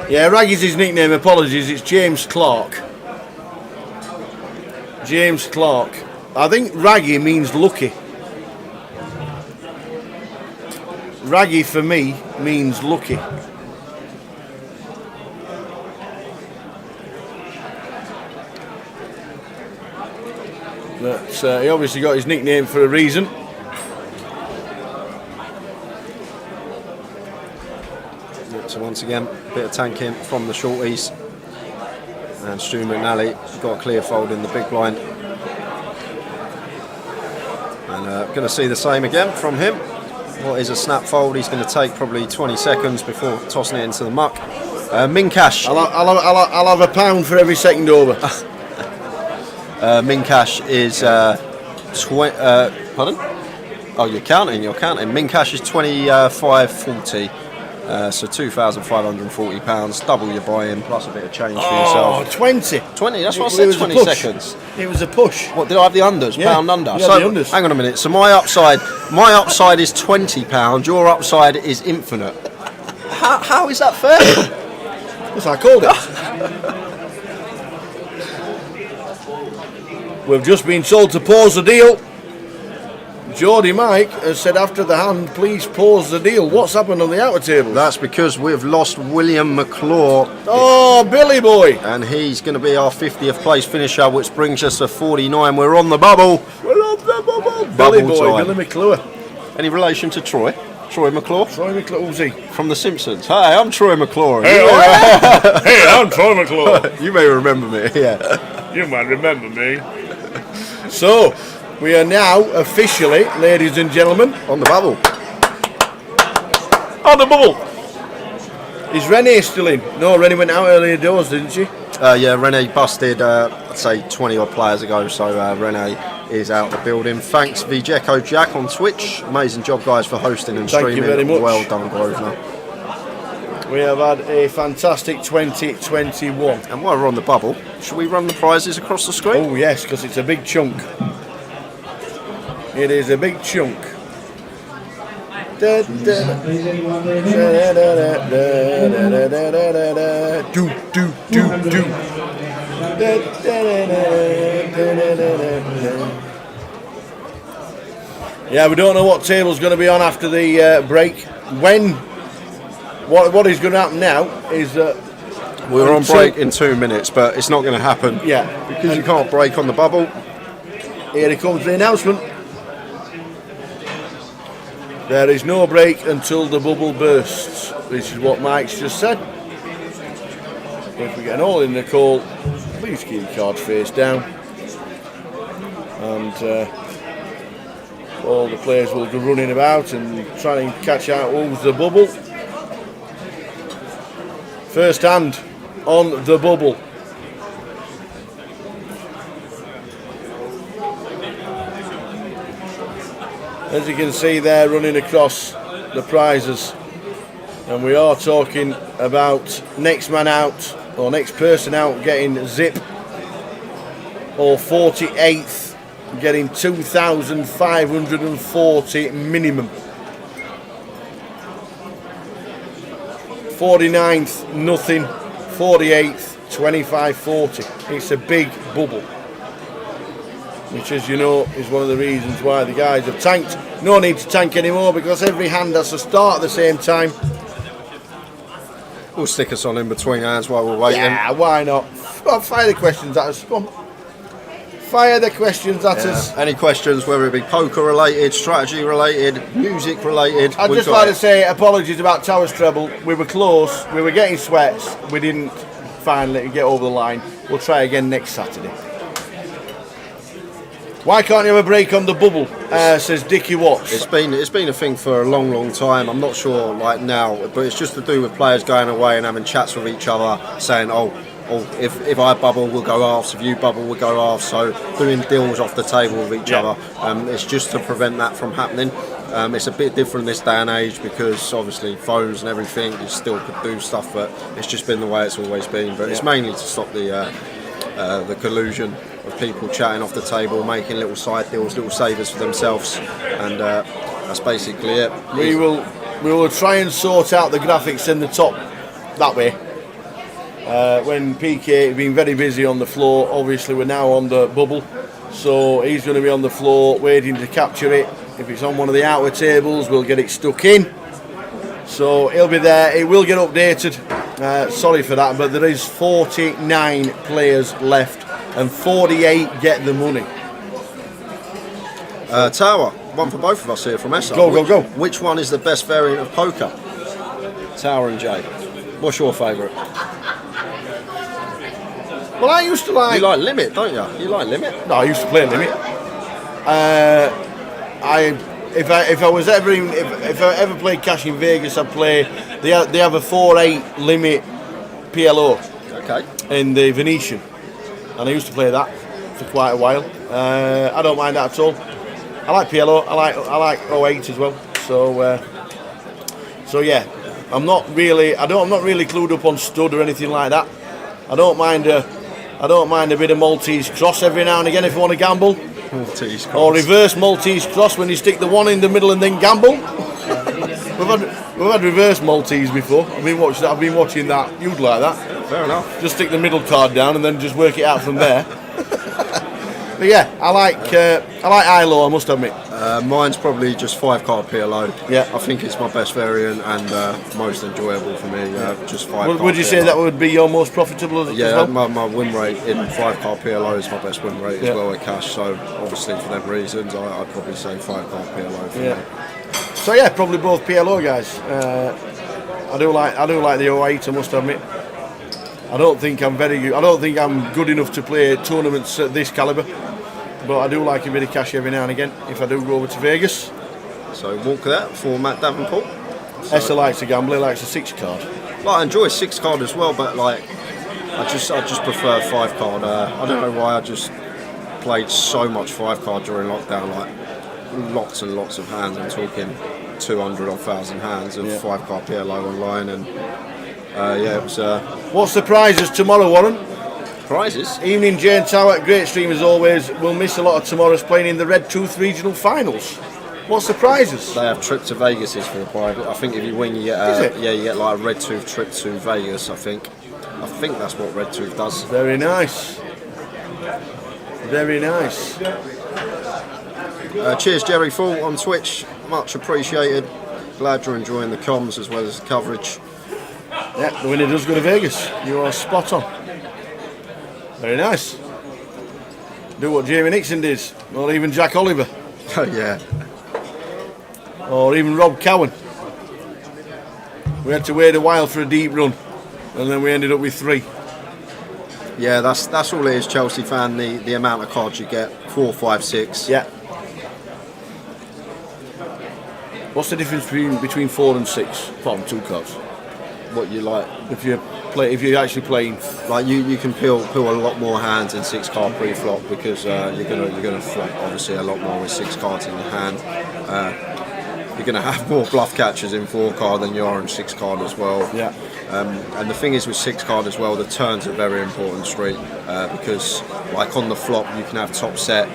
E: Yeah, Raggy's his nickname, apologies, it's James Clark. James Clark. I think Raggy means lucky. Raggy for me means lucky. But he obviously got his nickname for a reason.
D: So once again, a bit of tanking from the shorties. And Stu McNally got a clear fold in the big blind. And going to see the same again from him. What is a snap fold? He's going to take probably 20 seconds before tossing it into the muck. Mincash.
E: I'll have a pound for every second over.
D: Mincash is pardon? Oh, you're counting. Mincash is 25.40. So £2,540, double your buy-in plus a bit of change for yourself.
E: 20.
D: 20, that's what I said, 20 seconds.
E: It was a push.
D: What, did I have the unders?
E: Yeah.
D: Pound under?
E: Yeah,
D: So,
E: the unders.
D: hang on a minute. So my upside is £20, your upside is infinite. How is that fair?
E: That's what I called it. We've just been told to pause the deal. Geordie Mike has said after the hand, please pause the deal. What's happened on the outer table?
D: That's because we've lost William McClure.
E: Oh, Billy boy.
D: And he's going to be our 50th place finisher, which brings us to 49. We're on the bubble.
E: We're on the bubble.
D: Bubble
E: Billy boy,
D: time.
E: Billy McClure.
D: Any relation to Troy? Troy McClure?
E: Troy McClure, who's he?
D: From The Simpsons. Hi, I'm Troy McClure.
E: Hey, I'm Troy McClure.
D: You may remember me, yeah.
E: You might remember me. So, we are now officially, ladies and gentlemen,
D: on the bubble.
E: On the bubble. Is Renee still in? No, Renee went out earlier doors, didn't she?
D: Yeah, Renee busted, I'd say 20 odd players ago, so Renee is out the building. Thanks Jake Cody Jack on Twitch. Amazing job, guys, for hosting and streaming.
E: Thank you very much.
D: Well done, Grosvenor.
E: We have had a fantastic 2021.
D: And while we're on the bubble, should we run the prizes across the screen?
E: Oh yes, because it's a big chunk. It is a big chunk. Do do do do. Yeah, we don't know what table's going to be on after the break. What is going to happen now is that
D: we're on break in 2 minutes, but it's not going to happen.
E: Yeah,
D: because you can't break on the bubble.
E: Here comes the announcement. There is no break until the bubble bursts. This is what Mike's just said. If we get an all in the call, please keep your cards face down. And all the players will go running about and trying to catch out who's the bubble. First hand on the bubble. As you can see there, running across the prizes, and we are talking about next man out or next person out getting zip, or 48th getting 2,540 minimum. 49th nothing, 48th 2540. It's a big bubble, which, as you know, is one of the reasons why the guys have tanked. No need to tank anymore because every hand has to start at the same time.
D: We'll stick us on in between hands while we're waiting.
E: Yeah, why not? Go on, fire the questions at us. Come on. Fire the questions at us.
D: Any questions, whether it be poker related, strategy related, music related?
E: I'd just like to say apologies about Towers treble. We were close. We were getting sweats. We didn't finally get over the line. We'll try again next Saturday. Why can't you have a break on the bubble? Says Dickie Watts.
D: It's been a thing for a long time. I'm not sure like now, but it's just to do with players going away and having chats with each other, saying, oh, if I bubble, we'll go halves. If you bubble, we'll go halves. So doing deals off the table with each other. It's just to prevent that from happening. It's a bit different this day and age because obviously phones and everything, you still could do stuff, but it's just been the way it's always been. But it's mainly to stop the collusion of people chatting off the table, making little side deals, little savers for themselves, and that's basically it.
E: We will try and sort out the graphics in the top that way. When PK has been very busy on the floor, obviously we're now on the bubble, so he's going to be on the floor waiting to capture it. If it's on one of the outer tables, we'll get it stuck in. So he'll be there. It will get updated. Sorry for that, but there is 49 players left and 48 get the money.
D: Tower, one for both of us here from Essa.
E: Go.
D: Which one is the best variant of poker? Tower and Jay. What's your favourite?
E: Well, I used to like...
D: You like Limit, don't you? You like Limit?
E: No, I used to play Limit. If I ever played cash in Vegas, I'd play. They have a 4-8 limit PLO.
D: Okay.
E: In the Venetian, and I used to play that for quite a while. I don't mind that at all. I like PLO. I like 08 as well. So yeah, I'm not really clued up on stud or anything like that. I don't mind a bit of Maltese cross every now and again if you want to gamble.
D: Maltese cross.
E: Or reverse Maltese cross when you stick the one in the middle and then gamble. We've had reverse Maltese before. I've been watching that. You'd like that.
D: Fair enough.
E: Just stick the middle card down and then just work it out from there. But yeah, I like ILO, I must admit.
D: Mine's probably just 5-card PLO.
E: Yeah,
D: I think it's my best variant and most enjoyable for me. Just 5-card.
E: Would you say that would be your most profitable as
D: well?
E: My
D: win rate in 5-card PLO is my best win rate as well at cash. So obviously for them reasons, I'd probably say 5-card PLO for me.
E: So yeah, probably both PLO guys. I do like the 08, I must admit. I don't think I'm good enough to play tournaments at this calibre, but I do like a bit of cash every now and again if I do go over to Vegas.
D: So walk that for Matt Davenport.
E: Essa likes to gamble, he likes a 6-card.
D: Well, I enjoy 6-card as well, but like I just prefer 5-card. I don't know why, I just played so much 5-card during lockdown, like lots and lots of hands. I'm talking 200 or 1,000 hands of 5-card PLO online, and it was.
E: What's the prizes tomorrow, Warren?
D: Prizes?
E: Evening Jane Tower, great stream as always. We'll miss a lot of tomorrow's playing in the Red Tooth Regional Finals. What's the prizes?
D: They have trip to Vegas is for the private. I think if you win, you get you get like a Red Tooth trip to Vegas. I think that's what Red Tooth does.
E: Very nice. Very nice.
D: Cheers, Jerry Full on Twitch. Much appreciated. Glad you're enjoying the comms as well as the coverage.
E: Yeah, the winner does go to Vegas. You are spot on. Very nice. Do what Jamie Nixon did, or even Jack Oliver.
D: Oh yeah.
E: or even Rob Cowan. We had to wait a while for a deep run, and then we ended up with 3.
D: Yeah, that's all it is, Chelsea fan. The amount of cards you get, 4, 5, 6.
E: Yeah. What's the difference between 4 and 6? Apart from 2 cards.
D: What you like?
E: If you're actually playing,
D: like you can peel a lot more hands in 6 card pre-flop because you're gonna flop obviously a lot more with 6 cards in your hand. You're going to have more bluff catchers in 4 card than you are in 6 card as well.
E: Yeah.
D: And the thing is with 6 card as well, the turns are very important street because like on the flop you can have top set,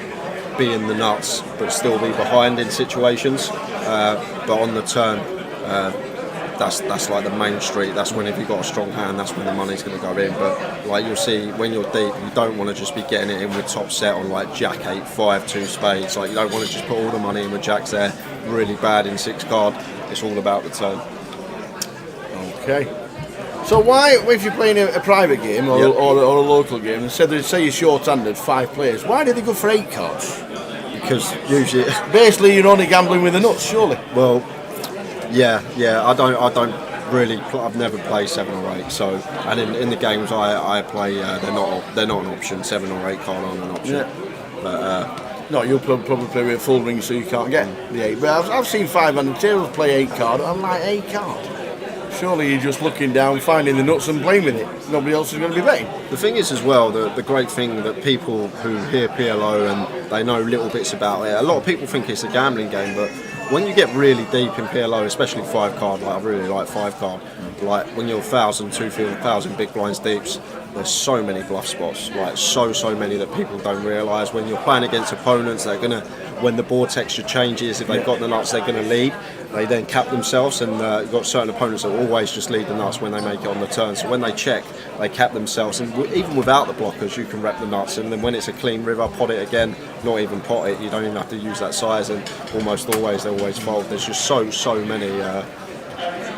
D: be in the nuts but still be behind in situations. But on the turn, that's like the main street. That's when if you've got a strong hand, that's when the money's going to go in. But like you'll see when you're deep, you don't want to just be getting it in with top set on like Jack 8, 5, 2 spades. Like you don't want to just put all the money in with Jacks there. Really bad in 6 card. It's all about the turn.
E: Okay. So why, if you're playing a private game or,
D: Yep.
E: or a local game, and say you're short-handed, 5 players, why do they go for 8 cards?
D: Because usually,
E: basically, you're only gambling with the nuts, surely.
D: Well, yeah. I don't really. I've never played 7 or 8. So, and in the games I play, they're not an option. 7 or 8 card aren't an option.
E: Yeah.
D: But
E: no, you'll probably play with a full ring, so you can't get the 8. But I've seen 5-handed tables play 8 card. I'm like 8 card. Surely you're just looking down, finding the nuts and playing with it. Nobody else is going to be betting.
D: The thing is as well, the great thing that people who hear PLO and they know little bits about it, a lot of people think it's a gambling game, but when you get really deep in PLO, especially 5 card, like I really like 5 card, like when you're 1,000, 2,000 big blinds deeps, there's so many bluff spots, like so many that people don't realise. When you're playing against opponents, they're gonna, when the board texture changes, if they've got the nuts, they're gonna lead. They then cap themselves, and you've got certain opponents that always just lead the nuts when they make it on the turn. So when they check, they cap themselves, and even without the blockers, you can rep the nuts. And then when it's a clean river, pot it again. Not even pot it. You don't even have to use that size, and almost always they always fold. There's just so many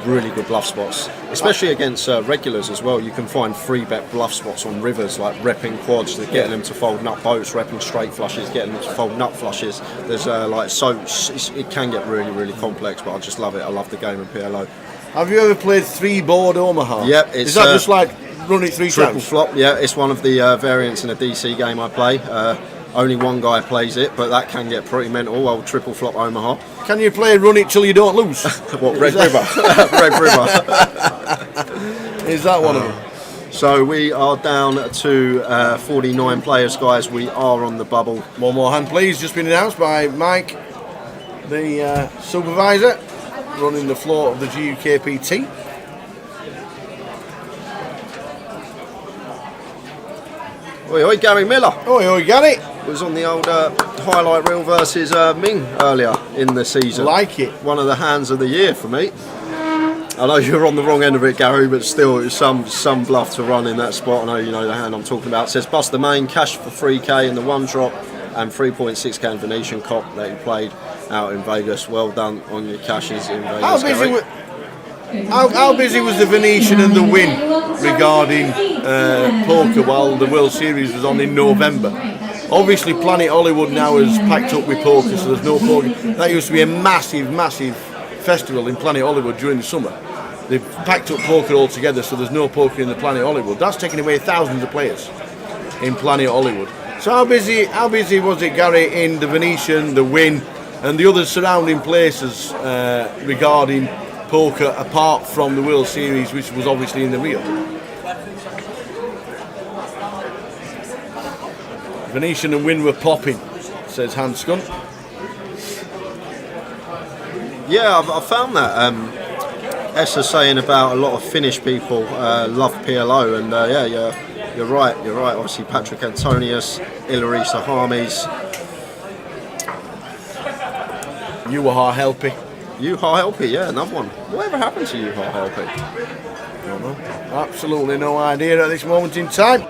D: really good bluff spots, especially against regulars as well. You can find free bet bluff spots on rivers, like repping quads, to getting them to fold nut boats, repping straight flushes, getting them to fold nut flushes. There's it can get really complex, but I just love it. I love the game of PLO.
E: Have you ever played 3 board Omaha?
D: Yep.
E: Is that just like run it 3
D: triple
E: times?
D: flop? Yeah, it's one of the variants in a DC game I play. Only one guy plays it, but that can get pretty mental. Old triple flop Omaha.
E: Can you play run it till you don't lose?
D: What, Red River? Red River.
E: Is that one of them?
D: So we are down to 49 players, guys. We are on the bubble.
E: One more hand, please. Just been announced by Mike, the supervisor, running the floor of the GUKPT.
D: Oi, Gary Miller.
E: Oi, Gary.
D: Was on the old highlight reel versus Ming earlier in the season.
E: Like it.
D: One of the hands of the year for me. I know you're on the wrong end of it, Gary, but still, it's some bluff to run in that spot. I know you know the hand I'm talking about. It says bust the main, cash for 3k in the 1 drop, and 3.6k in Venetian cop that you played out in Vegas. Well done on your cashes in Vegas.
E: How busy was the Venetian and the win regarding poker while the World Series was on in November? Obviously, Planet Hollywood now has packed up with poker, so there's no poker. That used to be a massive festival in Planet Hollywood during the summer. They've packed up poker altogether, so there's no poker in the Planet Hollywood. That's taken away thousands of players in Planet Hollywood. So how busy was it, Gary, in the Venetian, the Win, and the other surrounding places regarding poker, apart from the World Series, which was obviously in the Rio? Venetian and Win were popping, says Hans Skunt.
D: Yeah, I found that. Esther's saying about a lot of Finnish people love PLO, and you're right. Obviously, Patrick Antonius, Ilari Sahamis.
E: Juha Helpi.
D: Juha Helpi, yeah, another one. Whatever happened to Juha Helpi?
E: I don't know. Absolutely no idea at this moment in time.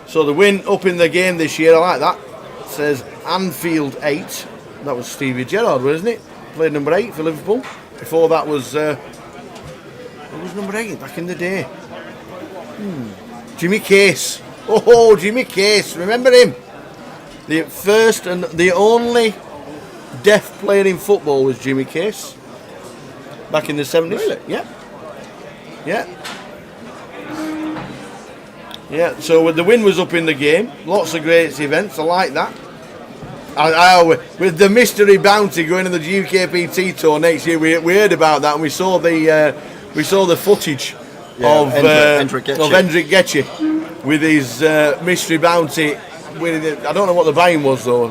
E: So the win up in the game this year, I like that. It says Anfield 8. That was Stevie Gerrard, wasn't it? Played number 8 for Liverpool. Before that was what was number 8 back in the day? Jimmy Case. Oh, Jimmy Case. Remember him? The first and the only deaf player in football was Jimmy Case. Back in the 70s.
D: Really?
E: Yeah. Yeah. Yeah, so the win was up in the game. Lots of great events. I like that. With the mystery bounty going to the GUKPT tour next year, we heard about that and we saw the footage of Hendrik Getje with his mystery bounty. I don't know what the buy-in was though.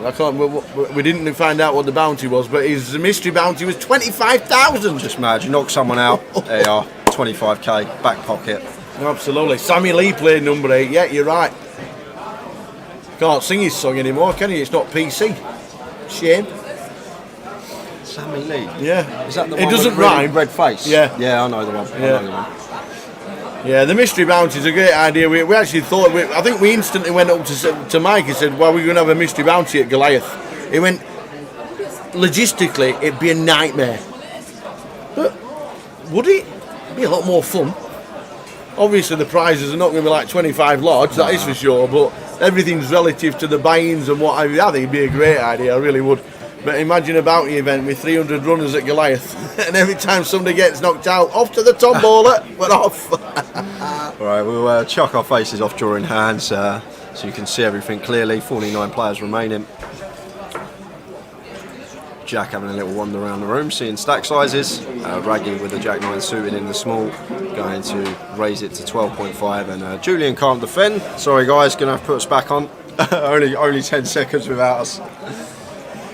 E: We didn't find out what the bounty was, but his mystery bounty was 25,000.
D: Just mad. You knock someone out, there you are, 25k back pocket.
E: Absolutely. Sammy Lee played number 8. Yeah, you're right. Can't sing his song anymore, can he? It's not PC. Shame.
D: Sammy Lee.
E: Yeah.
D: Is that the
E: it
D: one
E: doesn't
D: with really
E: rhyme.
D: red face?
E: Yeah.
D: Yeah, I know the one.
E: Yeah.
D: I know the one.
E: Yeah, the mystery bounty is a great idea. We actually thought, I think we instantly went up to Mike and said, well, we're going to have a mystery bounty at Goliath. He went, logistically, it'd be a nightmare. But would it? It'd be a lot more fun. Obviously, the prizes are not going to be like 25 large, that is for sure, but everything's relative to the buy-ins and what have you. I think it'd be a great idea, I really would. But imagine a bounty event with 300 runners at Goliath, and every time somebody gets knocked out, off to the tombola, we're off.
D: Alright, we'll chuck our faces off drawing hands so you can see everything clearly. 49 players remaining. Jack having a little wander around the room, seeing stack sizes. Raggy with the Jack 9 suited in the small, going to raise it to 12.5. And Julian can't defend. Sorry guys, going to have to put us back on. only 10 seconds without us.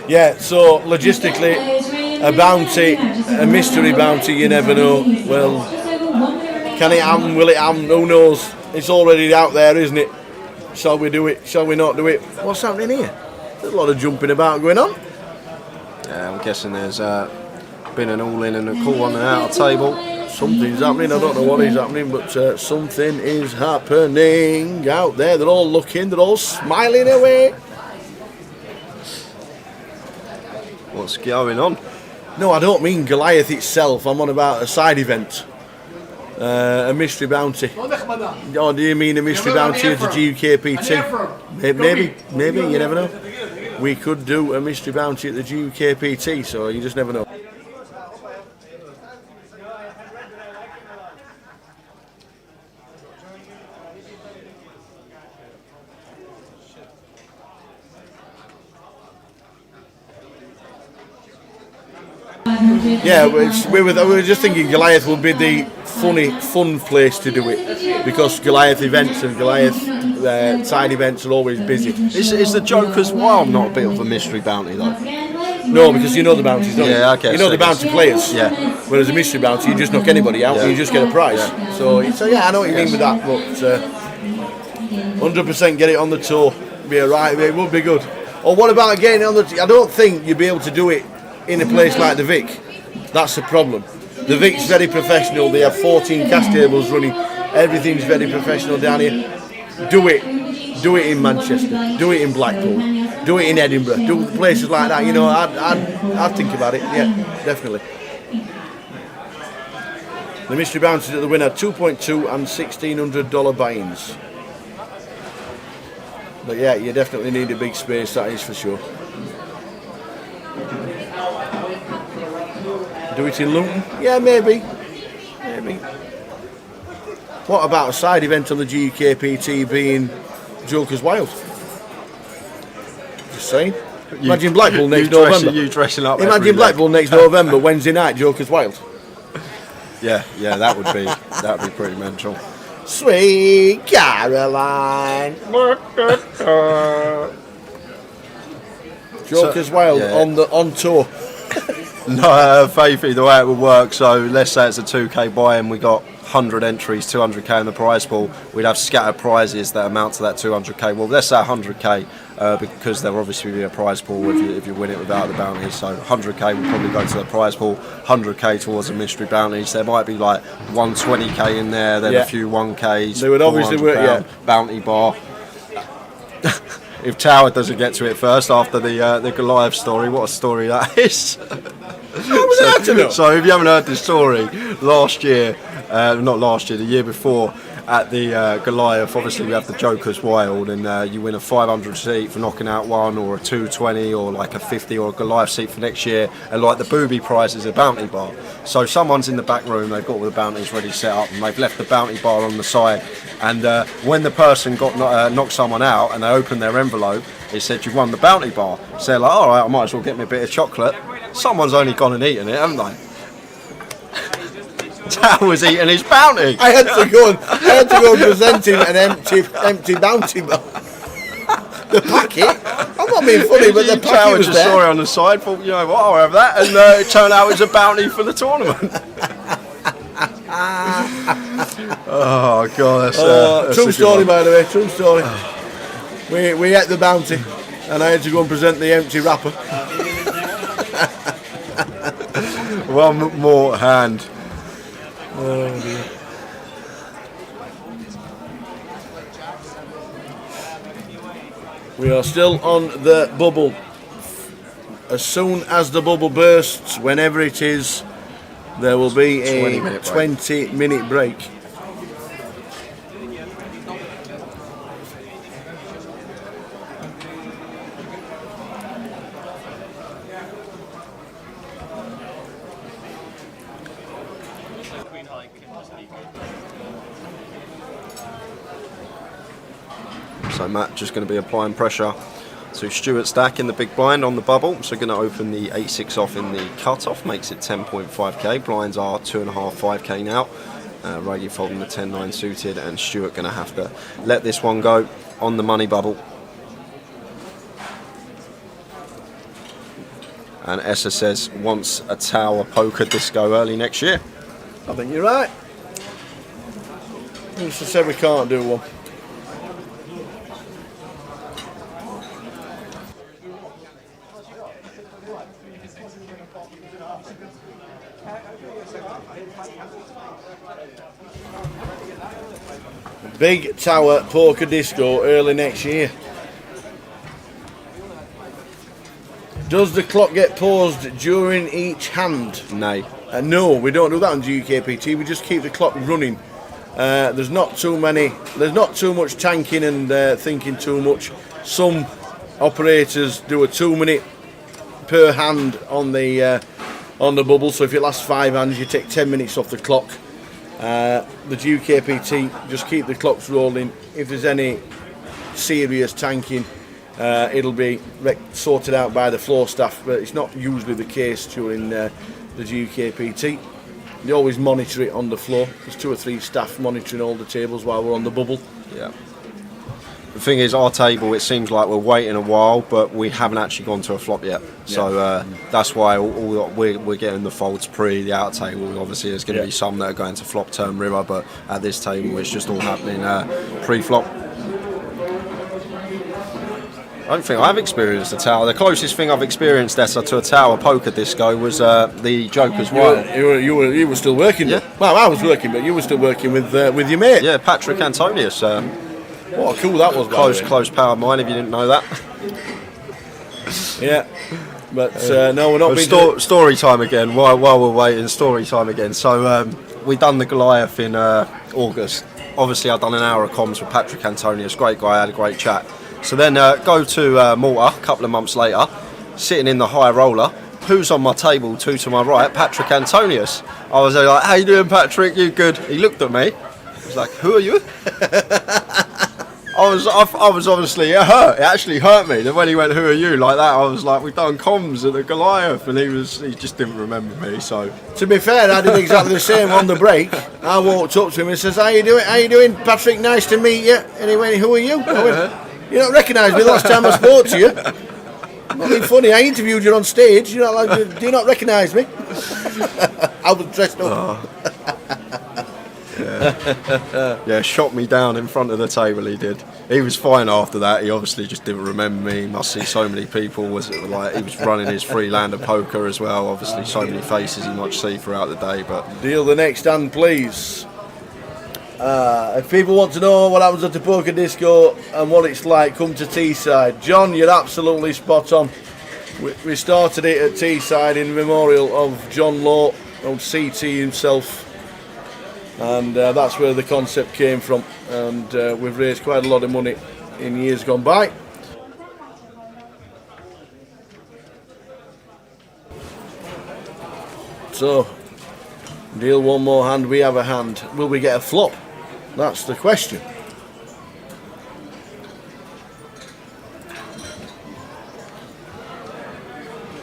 E: Yeah, so logistically, a bounty, a mystery bounty, you never know. Well, can it happen? Will it happen? Who knows? It's already out there, isn't it? Shall we do it? Shall we not do it? What's happening here? There's a lot of jumping about going on.
D: Yeah, I'm guessing there's been an all-in and a call on the outer table.
E: Something's happening. I don't know what is happening, but something is happening out there. They're all looking. They're all smiling away.
D: What's going on?
E: No, I don't mean Goliath itself. I'm on about a side event. A mystery bounty. Oh, do you mean a mystery bounty at the GUKPT? Maybe, you never know. We could do a mystery bounty at the GUKPT, so you just never know. Yeah, we were just thinking Goliath would be the fun place to do it, because Goliath events and Goliath side events are always busy.
D: Is the Joker's Wild not a bit of a mystery bounty though?
E: No, because you know the bounties, don't you?
D: Yeah, okay.
E: You know the bounty players.
D: Yeah.
E: Whereas a mystery bounty, you just knock anybody out and you just get a prize.
D: Yeah.
E: So yeah, I know what you mean with that, but 100% get it on the tour. Be alright. It would be good. Or what about getting it on the? I don't think you'd be able to do it in a place like the Vic. That's the problem. The Vic's very professional. They have 14 cast tables running. Everything's very professional down here. Do it in Manchester. Do it in Blackpool. Do it in Edinburgh. Do places like that. You know, I'd think about it. Yeah, definitely. The mystery bounties at the winner: $2.2 and $1,600 buy-ins. But yeah, you definitely need a big space. That is for sure. Do it in Luton? Yeah, maybe. What about a side event on the GUKPT being Joker's Wild? Just saying. Imagine Blackpool next November.
D: You dressing up.
E: Imagine Blackpool next November, Wednesday night, Joker's Wild.
D: Yeah, that'd be pretty mental.
E: Sweet Caroline. Joker's Wild on tour.
D: No, Faithy, the way it would work, so let's say it's a 2k buy and we got 100 entries, 200k in the prize pool, we'd have scattered prizes that amount to that 200k. Well, let's say 100k, because there'll obviously be a prize pool if you win it without the bounties. So 100k will probably go to the prize pool, 100k towards the mystery bounties. There might be like 120k in there, then a few 1ks.
E: They would obviously work,
D: bounty bar. If Tower doesn't get to it first after the Goliath story, what a story that is. So if you haven't heard this story, last year, not last year, the year before, at the Goliath, obviously we have the Joker's Wild, and you win a 500 seat for knocking out one, or a 220, or like a 50, or a Goliath seat for next year, and like the booby prize is a bounty bar. So someone's in the back room, they've got all the bounties ready set up, and they've left the bounty bar on the side, and when the person knocked someone out and they opened their envelope, it said, "You've won the bounty bar." So they're like, "All right, I might as well get me a bit of chocolate." Someone's only gone and eaten it, haven't they? Tower's eating his bounty.
E: I had to go and present him an empty bounty bar. The packet. I'm not being funny, but the packet was
D: just
E: there.
D: saw it on the side. Thought, you know what, I'll have that, and it turned out it was a bounty for the tournament. Oh god, that's
E: true story, by the way. True story. We ate the bounty, and I had to go and present the empty wrapper.
D: One more hand.
E: Oh dear. We are still on the bubble. As soon as the bubble bursts, whenever it is, there will be a 20-minute break.
D: So Matt just going to be applying pressure to Stuart Stack in the big blind on the bubble. So going to open the 8-6 off in the cut-off, makes it 10.5k. Blinds are 2.5, 5k now. Raggy folding the 10-9 suited, and Stuart going to have to let this one go on the money bubble. And Essa says wants a Tower poker disco early next year.
E: I think you're right. Who said we can't do one? Big Tower poker disco early next year. Does the clock get paused during each hand?
D: No.
E: No, we don't do that on GUKPT. We just keep the clock running. There's not too much tanking and thinking too much. Some operators do a 2-minute per hand on the bubble. So if it lasts 5 hands, you take 10 minutes off the clock. The GUKPT just keep the clocks rolling. If there's any serious tanking, it'll be sorted out by the floor staff, but it's not usually the case during the GUKPT. They always monitor it on the floor. There's 2 or 3 staff monitoring all the tables while we're on the bubble.
D: Yeah. The thing is, our table, it seems like we're waiting a while, but we haven't actually gone to a flop yet. So that's why we're getting the folds pre the outer table. Obviously, there's going to be some that are going to flop, turn, river, but at this table, it's just all happening pre-flop. I don't think I've experienced a Tower. The closest thing I've experienced to a Tower poker disco was the Joker's Wild.
E: You were still working.
D: Yeah.
E: Well, I was working, but you were still working with your mate.
D: Yeah, Patrick Antonius.
E: What cool that was.
D: Close power of mine, if you didn't know that.
E: Yeah. But no, we're not.
D: Story time again. While we're waiting, story time again. So we done the Goliath in August. Obviously, I've done an hour of comms with Patrick Antonius. Great guy, had a great chat. So then go to Malta a couple of months later, sitting in the high roller. Who's on my table? 2 to my right, Patrick Antonius. I was like, "How you doing, Patrick? You good?" He looked at me. He was like, "Who are you?" I was obviously hurt. It actually hurt me. Then when he went, "Who are you?" like that, I was like, "We've done comms at the Goliath," and he just didn't remember me. So
E: to be fair, I did exactly the same on the break. I walked up to him and says, "How you doing, Patrick? Nice to meet you." And he went, "Who are you?" I went, "You don't recognise me the last time I spoke to you." Not being funny, I interviewed you on stage. Do you not recognise me? I was dressed up.
D: Yeah, shot me down in front of the table, he did. he was fine after that. He obviously just didn't remember me. He must see so many people. Was it like he was running his Freelander poker as well? Obviously, so many faces he might see throughout the day. But
E: deal the next hand, please. If people want to know what happens at the poker disco and what it's like, come to Teesside. John, you're absolutely spot on. We started it at Teesside in memorial of John Law, old CT himself. And that's where the concept came from, and we've raised quite a lot of money in years gone by. So, deal one more hand, we have a hand. Will we get a flop? That's the question.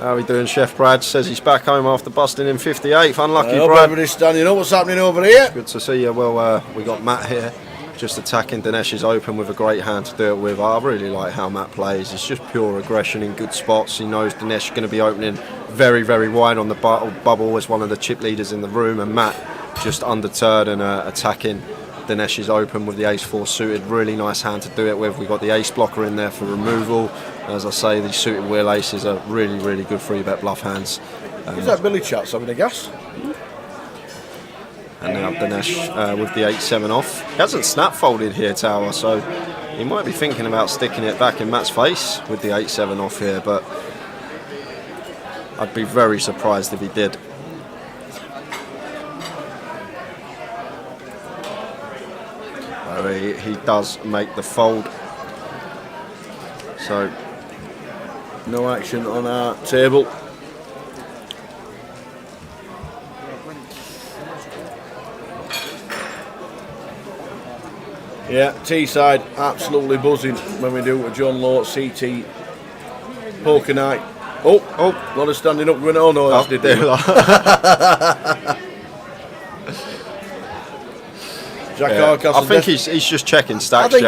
D: how are we doing, Chef Brad? Says he's back home after busting in 58th. Unlucky,
E: I hope
D: Brad.
E: everybody's standing up. What's happening over here?
D: Good to see you. Well, we got Matt here, just attacking Dinesh's Open with a great hand to do it with. I really like how Matt plays. It's just pure aggression in good spots. He knows Dinesh is going to be opening very, very wide on the bubble as one of the chip leaders in the room, and Matt just undeterred and attacking Dinesh's Open with the ace-4 suited. Really nice hand to do it with. We've got the ace blocker in there for removal. As I say, these suited wheel aces are really, really good free bet bluff hands.
E: Is that Billy Chat's having a gas?
D: And now Dinesh with the 8-7 off. He hasn't snap folded here, Tower, so he might be thinking about sticking it back in Matt's face with the 8-7 off here, but I'd be very surprised if he did. He does make the fold. So
E: no action on our table. Yeah, Teesside absolutely buzzing when we do a John Law CT poker night. Oh, a lot of standing up going, oh no, that's did
D: Jack I think he's just checking stacks.
E: I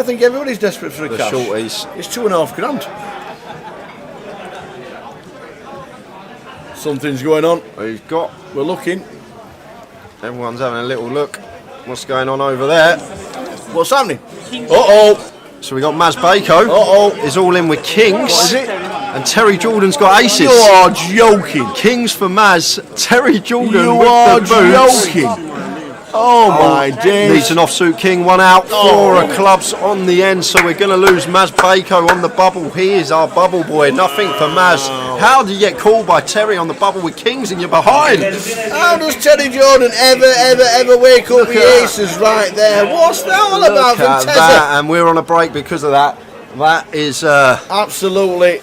E: think everybody's desperate for a cash.
D: Shorties.
E: It's $2.5 grand. Something's going on. We're looking.
D: Everyone's having a little look. What's going on over there?
E: What's happening? Uh-oh.
D: So we got Maz Bako. Is all in with kings.
E: What is it?
D: And Terry Jordan's got aces.
E: You are joking.
D: Kings for Maz. Terry Jordan
E: you
D: with
E: are
D: the boots.
E: joking. Oh my days.
D: Needs an offsuit king, one out, four of clubs on the end, so we're going to lose Maz Bako on the bubble. He is our bubble boy, nothing for Maz. How do you get called by Terry on the bubble with kings and you're behind?
E: How does Terry Jordan ever wake up with aces right there? What's that all about from Tezza?
D: That, and we're on a break because of that. That is
E: absolutely.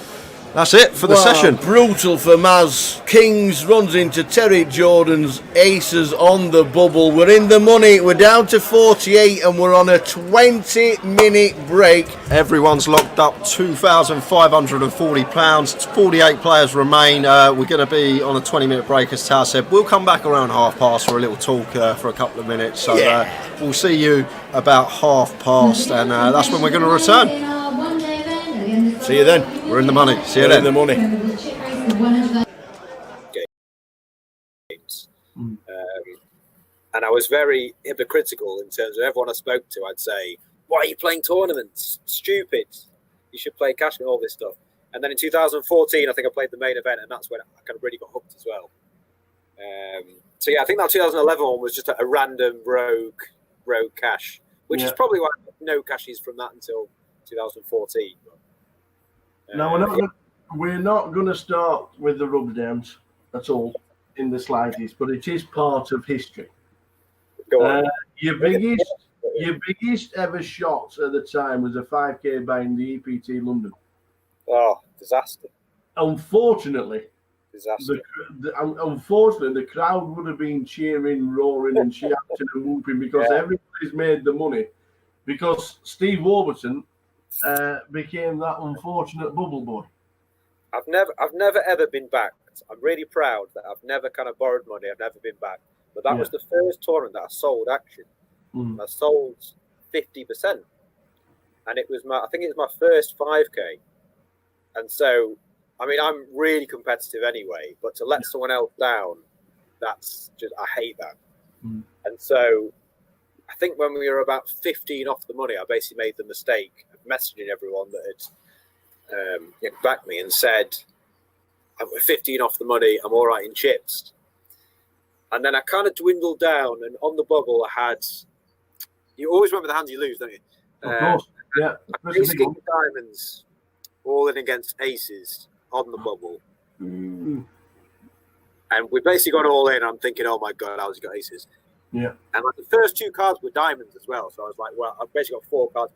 D: That's it for the session.
E: Brutal for Maz. Kings runs into Terry Jordan's aces on the bubble. We're in the money. We're down to 48 and we're on a 20-minute break.
D: Everyone's locked up £2,540. 48 players remain. We're going to be on a 20-minute break, as Tao said. We'll come back around past for a little talk for a couple of minutes. So we'll see you about past, and that's when we're going to return.
E: See you then.
D: We're in the money. See you then.
E: In the money.
A: Games. And I was very hypocritical in terms of everyone I spoke to. I'd say, "Why are you playing tournaments? Stupid. You should play cash and all this stuff." And then in 2014, I think I played the main event, and that's when I kind of really got hooked as well. So yeah, I think that 2011 one was just a random rogue cash, which is probably why no cashes from that until 2014.
B: No, we're not going to start with the rub downs at all in the slightest, but it is part of history. Your biggest ever shot at the time was a 5k buy in the EPT London.
A: Oh, disaster!
B: Unfortunately,
A: disaster.
B: Unfortunately, the crowd would have been cheering, roaring, and shouting and whooping because everybody's made the money. Because Steve Warburton became that unfortunate bubble boy.
A: I've never ever been backed. I'm really proud that I've never kind of borrowed money. I've never been backed. But that was the first tournament that I sold action. I sold 50%, and it was I think it was my first 5k. And so, I mean, I'm really competitive anyway. But to let someone else down, that's just I hate that. And so, I I think when we were about 15 off the money, I basically made the mistake of messaging everyone that had backed me and said, I'm 15 off the money, I'm all right in chips. And then I kind of dwindled down, and on the bubble I had, you always remember the hands you lose, don't you?
B: Of course, yeah.
A: I basically got diamonds all in against aces on the bubble. And we basically got all in. I'm thinking, oh my God, how's he got aces?
B: Yeah.
A: And like the first 2 cards were diamonds as well. So I was like, well, I've basically got 4 cards.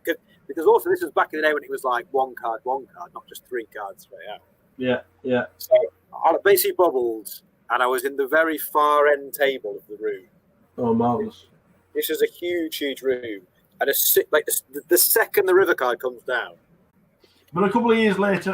A: Because also this was back in the day when it was like 1 card, not just 3 cards straight out.
B: Yeah, yeah.
A: So I basically bubbled, and I was in the very far end table of the room.
B: Oh, marvellous.
A: This is a huge, huge room. And the second the river card comes down.
B: But a couple of years later,